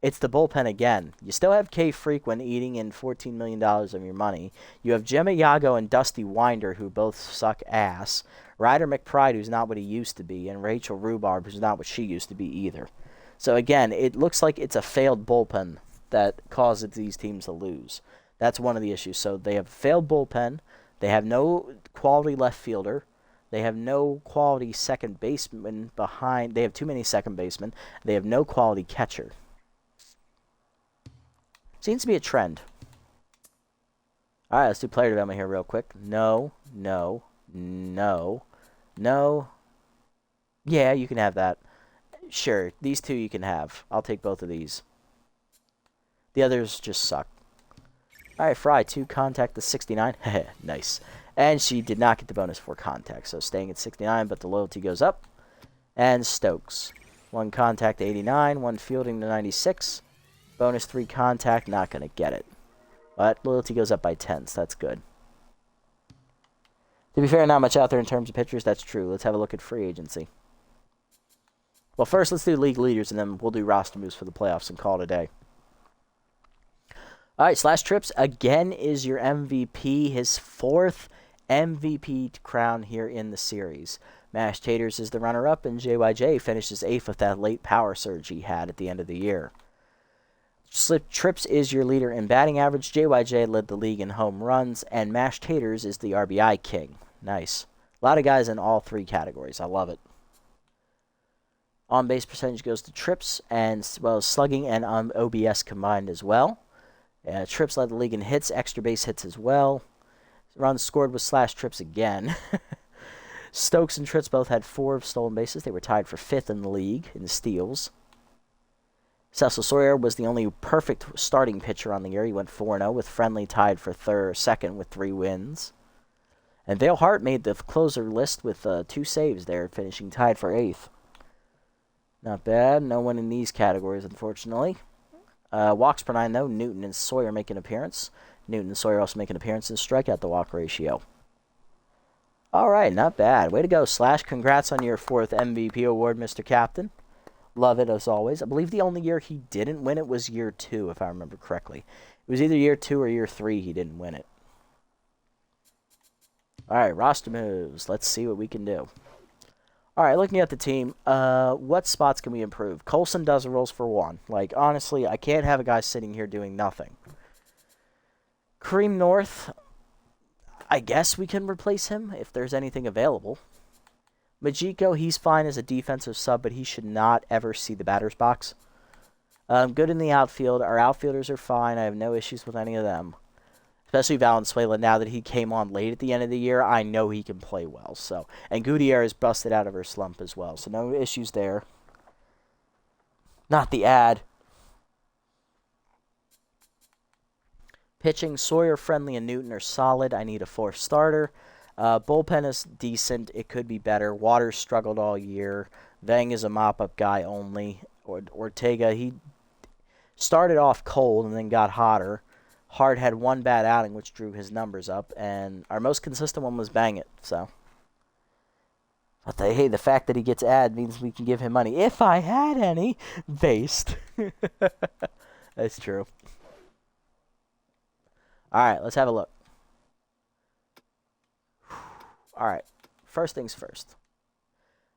It's the bullpen again. You still have K Frequent eating in $14 million of your money. You have Gemma Yago and Dusty Winder, who both suck ass. Ryder McBride, who's not what he used to be. And Rachel Rhubarb, who's not what she used to be either. So again, it looks like it's a failed bullpen that causes these teams to lose. That's one of the issues. So they have a failed bullpen. They have no quality left fielder. They have no quality second baseman behind. They have too many second basemen. They have no quality catcher. Seems to be a trend. All right, let's do player development here real quick. No. Yeah, you can have that. Sure, these two you can have. I'll take both of these. The others just suck. Alright, Fry, 2 contact to 69. Nice. And she did not get the bonus for contact, so staying at 69, but the loyalty goes up. And Stokes. 1 contact to 89, 1 fielding to 96. Bonus 3 contact, not going to get it. But loyalty goes up by 10, so that's good. To be fair, not much out there in terms of pitchers, that's true. Let's have a look at free agency. Well, first let's do league leaders, and then we'll do roster moves for the playoffs and call it a day. All right, Slash Trips, again, is your MVP. His 4th MVP crown here in the series. Mashed Taters is the runner-up, and JYJ finishes 8th with that late power surge he had at the end of the year. Slip Trips is your leader in batting average. JYJ led the league in home runs, and Mashed Taters is the RBI king. Nice. A lot of guys in all 3 categories. I love it. On-base percentage goes to Trips, and as well as slugging and OBS combined as well. Trips led the league in hits, extra base hits as well. Runs scored with Slash Trips again. Stokes and Trips both had 4 stolen bases. They were tied for 5th in the league in steals. Cecil Sawyer was the only perfect starting pitcher on the year. He went 4-0 with Friendly tied for 2nd with 3 wins. And Vale Hart made the closer list with 2 saves there, finishing tied for 8th. Not bad. No one in these categories, unfortunately. Walks per 9, though. Newton and Sawyer make an appearance. Newton and Sawyer also make an appearance and strikeout the walk ratio. All right, not bad. Way to go, Slash. Congrats on your 4th MVP award, Mr. Captain. Love it, as always. I believe the only year he didn't win it was year 2, if I remember correctly. It was either year 2 or year 3 he didn't win it. All right, roster moves. Let's see what we can do. All right, looking at the team, what spots can we improve? Colson does the rolls for 1. Like, honestly, I can't have a guy sitting here doing nothing. Kareem North, I guess we can replace him if there's anything available. Majiko, he's fine as a defensive sub, but he should not ever see the batter's box. Good in the outfield. Our outfielders are fine. I have no issues with any of them. Especially Valenzuela, now that he came on late at the end of the year, I know he can play well. So, and Gutierrez busted out of her slump as well, so no issues there. Not the ad. Pitching, Sawyer, Friendly, and Newton are solid. I need a 4th starter. Bullpen is decent. It could be better. Waters struggled all year. Vang is a mop-up guy only. Ortega, he started off cold and then got hotter. Hart had 1 bad outing, which drew his numbers up, and our most consistent one was Bang It. So, but hey, the fact that he gets ad means we can give him money if I had any. Based. That's true. All right, let's have a look. All right, first things first.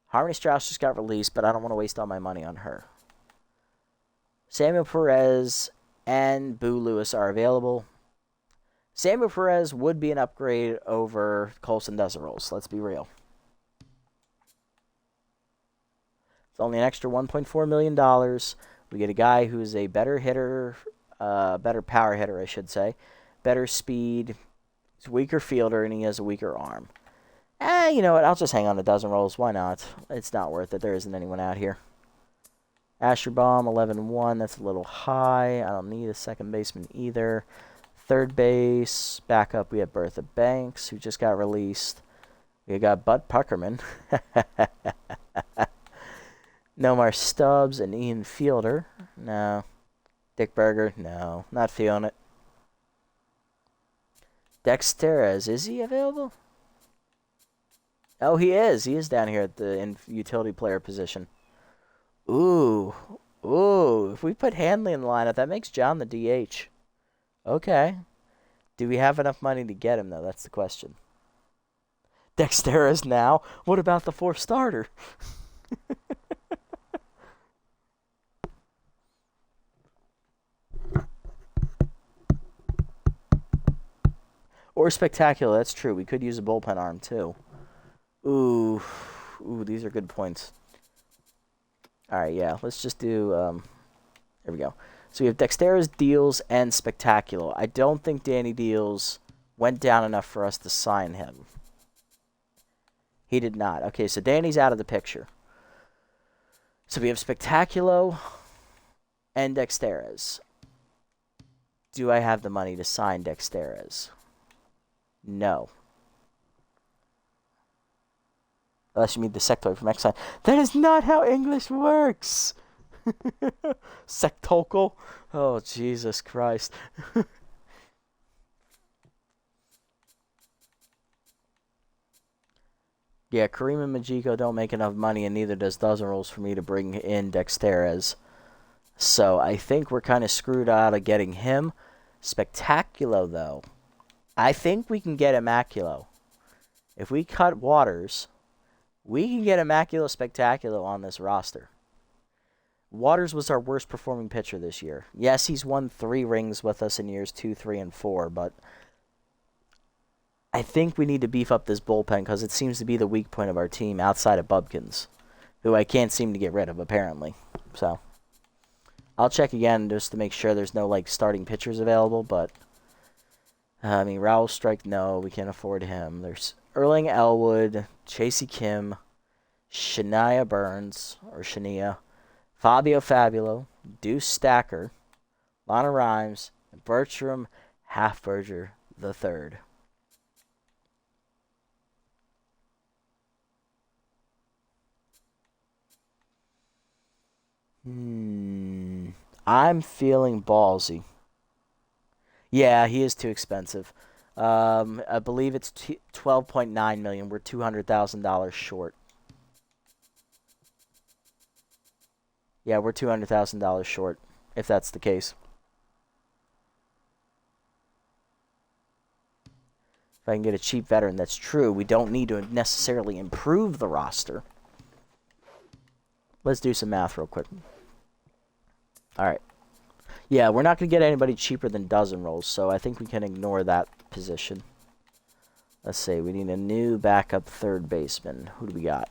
Harmony Strauss just got released, but I don't want to waste all my money on her. Samuel Perez and Boo Lewis are available. Samuel Perez would be an upgrade over Colson Deserols. Let's be real. It's only an extra $1.4 million. We get a guy who's a better hitter, better power hitter, I should say. Better speed. He's a weaker fielder, and he has a weaker arm. You know what? I'll just hang on to Deserols. Why not? It's not worth it. There isn't anyone out here. Asherbaum, 11-1. That's a little high. I don't need a second baseman either. Third base, backup, we have Bertha Banks, who just got released. We got Bud Puckerman. Nomar Stubbs and Ian Fielder. No. Dick Berger. No. Not feeling it. Dexterez. Is he available? Oh, he is. He is down here at the utility player position. Ooh. Ooh. If we put Hanley in the lineup, that makes John the DH. Okay. Do we have enough money to get him, though? That's the question. Dexterez now? What about the 4th starter? Or Spectacular. That's true. We could use a bullpen arm, too. Ooh. Ooh, these are good points. All right, yeah. Let's just do... there we go. So we have Dexterez, Deals, and Spectacular. I don't think Danny Deals went down enough for us to sign him. He did not. Okay, so Danny's out of the picture. So we have Spectaculo and Dexterez. Do I have the money to sign Dexterez? No. Unless you mean the sectoid from X-Sign. That is not how English works! Sectocal? Oh, Jesus Christ. Yeah, Kareem and Majiko don't make enough money, and neither does Dozen Rolls for me to bring in Dexterez. So I think we're kind of screwed out of getting him. Spectaculo, though. I think we can get Immaculo. If we cut Waters, we can get Immaculo Spectaculo on this roster. Waters was our worst performing pitcher this year. Yes, he's won 3 rings with us in years 2, 3, and 4, but I think we need to beef up this bullpen because it seems to be the weak point of our team outside of Bubkins, who I can't seem to get rid of, apparently. So I'll check again just to make sure there's no, like, starting pitchers available, but I mean, Raul Strike, no, we can't afford him. There's Erling Elwood, Chasey Kim, Shania Burns, or Shania, Fabio Fabulo, Deuce Stacker, Lana Rhymes, and Bertram Halfberger III. I'm feeling ballsy. Yeah, he is too expensive. I believe it's $12.9 million. We're $200,000 short. Yeah, we're $200,000 short, if that's the case. If I can get a cheap veteran, that's true. We don't need to necessarily improve the roster. Let's do some math real quick. All right. Yeah, we're not going to get anybody cheaper than Dozen Rolls, so I think we can ignore that position. Let's see. We need a new backup third baseman. Who do we got?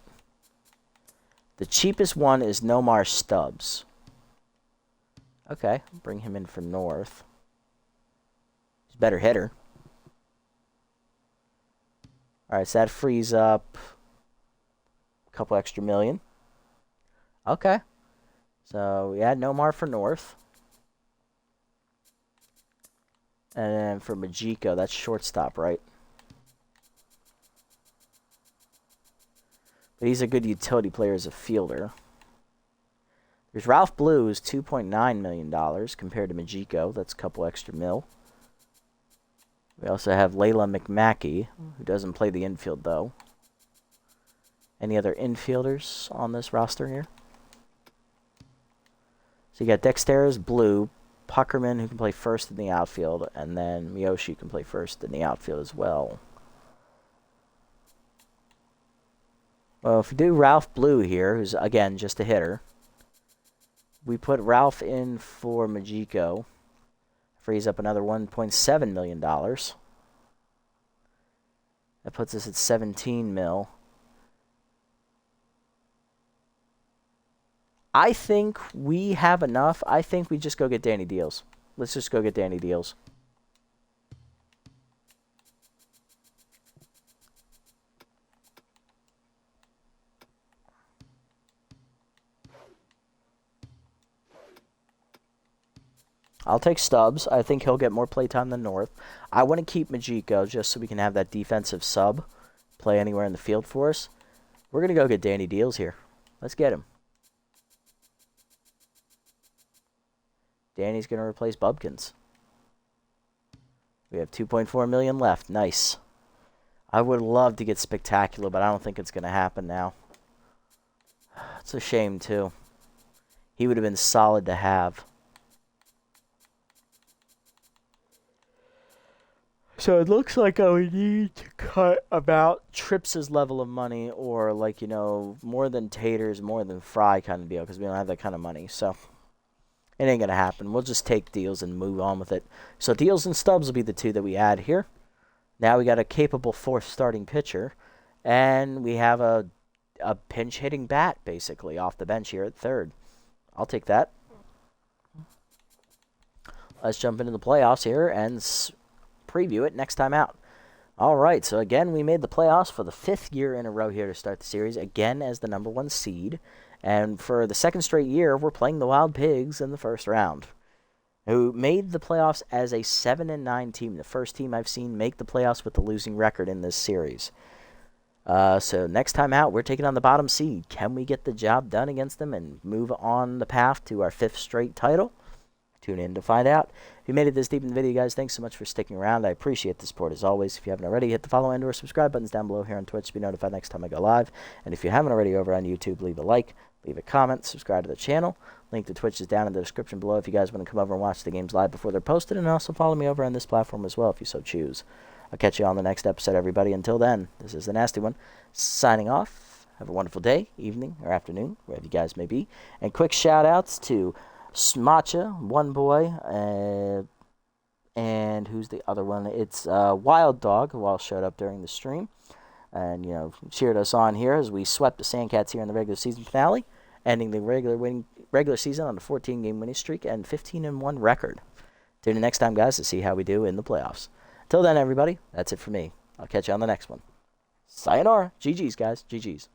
The cheapest one is Nomar Stubbs. Okay, bring him in for North. He's a better hitter. All right, so that frees up a couple extra million. Okay. So we add Nomar for North. And then for Majiko, that's shortstop, right? But he's a good utility player as a fielder. There's Ralph Blue, who's $2.9 million compared to Majiko. That's a couple extra mil. We also have Layla McMackey, who doesn't play the infield, though. Any other infielders on this roster here? So you got Dexterez, Blue, Puckerman, who can play first in the outfield, and then Miyoshi can play first in the outfield as well. Well, if we do Ralph Blue here, who's, again, just a hitter, we put Ralph in for Majiko. Frees up another $1.7 million. That puts us at 17 mil. I think we have enough. I think we just go get Danny Deals. Let's just go get Danny Deals. I'll take Stubbs. I think he'll get more playtime than North. I want to keep Majiko just so we can have that defensive sub play anywhere in the field for us. We're going to go get Danny Deals here. Let's get him. Danny's going to replace Bubkins. We have $2.4 million left. Nice. I would love to get Spectacular, but I don't think it's going to happen now. It's a shame, too. He would have been solid to have. So it looks like I would need to cut about Trips' level of money, or, like, you know, more than Taters, more than Fry kind of deal, because we don't have that kind of money. So it ain't going to happen. We'll just take Deals and move on with it. So Deals and Stubbs will be the two that we add here. Now we got a capable fourth starting pitcher, and we have a pinch-hitting bat, basically, off the bench here at third. I'll take that. Let's jump into the playoffs here and preview it next time out. All right, so again, we made the playoffs for the 5th year in a row here to start the series, again as the #1 seed. And for the second straight year, we're playing the Wild Pigs in the first round, who made the playoffs as a 7-9 team, the first team I've seen make the playoffs with the losing record in this series. So next time out, we're taking on the bottom seed. Can we get the job done against them and move on the path to our 5th straight title? Tune in to find out. If you made it this deep in the video, guys, thanks so much for sticking around. I appreciate the support as always. If you haven't already, hit the follow and or subscribe buttons down below here on Twitch to be notified next time I go live. And if you haven't already over on YouTube, leave a like, leave a comment, subscribe to the channel. Link to Twitch is down in the description below if you guys want to come over and watch the games live before they're posted. And also follow me over on this platform as well if you so choose. I'll catch you on the next episode, everybody. Until then, this is the Nasty One, signing off. Have a wonderful day, evening, or afternoon, wherever you guys may be. And quick shout-outs to Smacha, One Boy, and who's the other one? It's Wild Dog, who all showed up during the stream. And, you know, cheered us on here as we swept the Sandcats here in the regular season finale, ending the regular season on a 14-game winning streak and 15-1 record. Tune in next time, guys, to see how we do in the playoffs. Till then, everybody, that's it for me. I'll catch you on the next one. Sayonara. GG's, guys. GG's.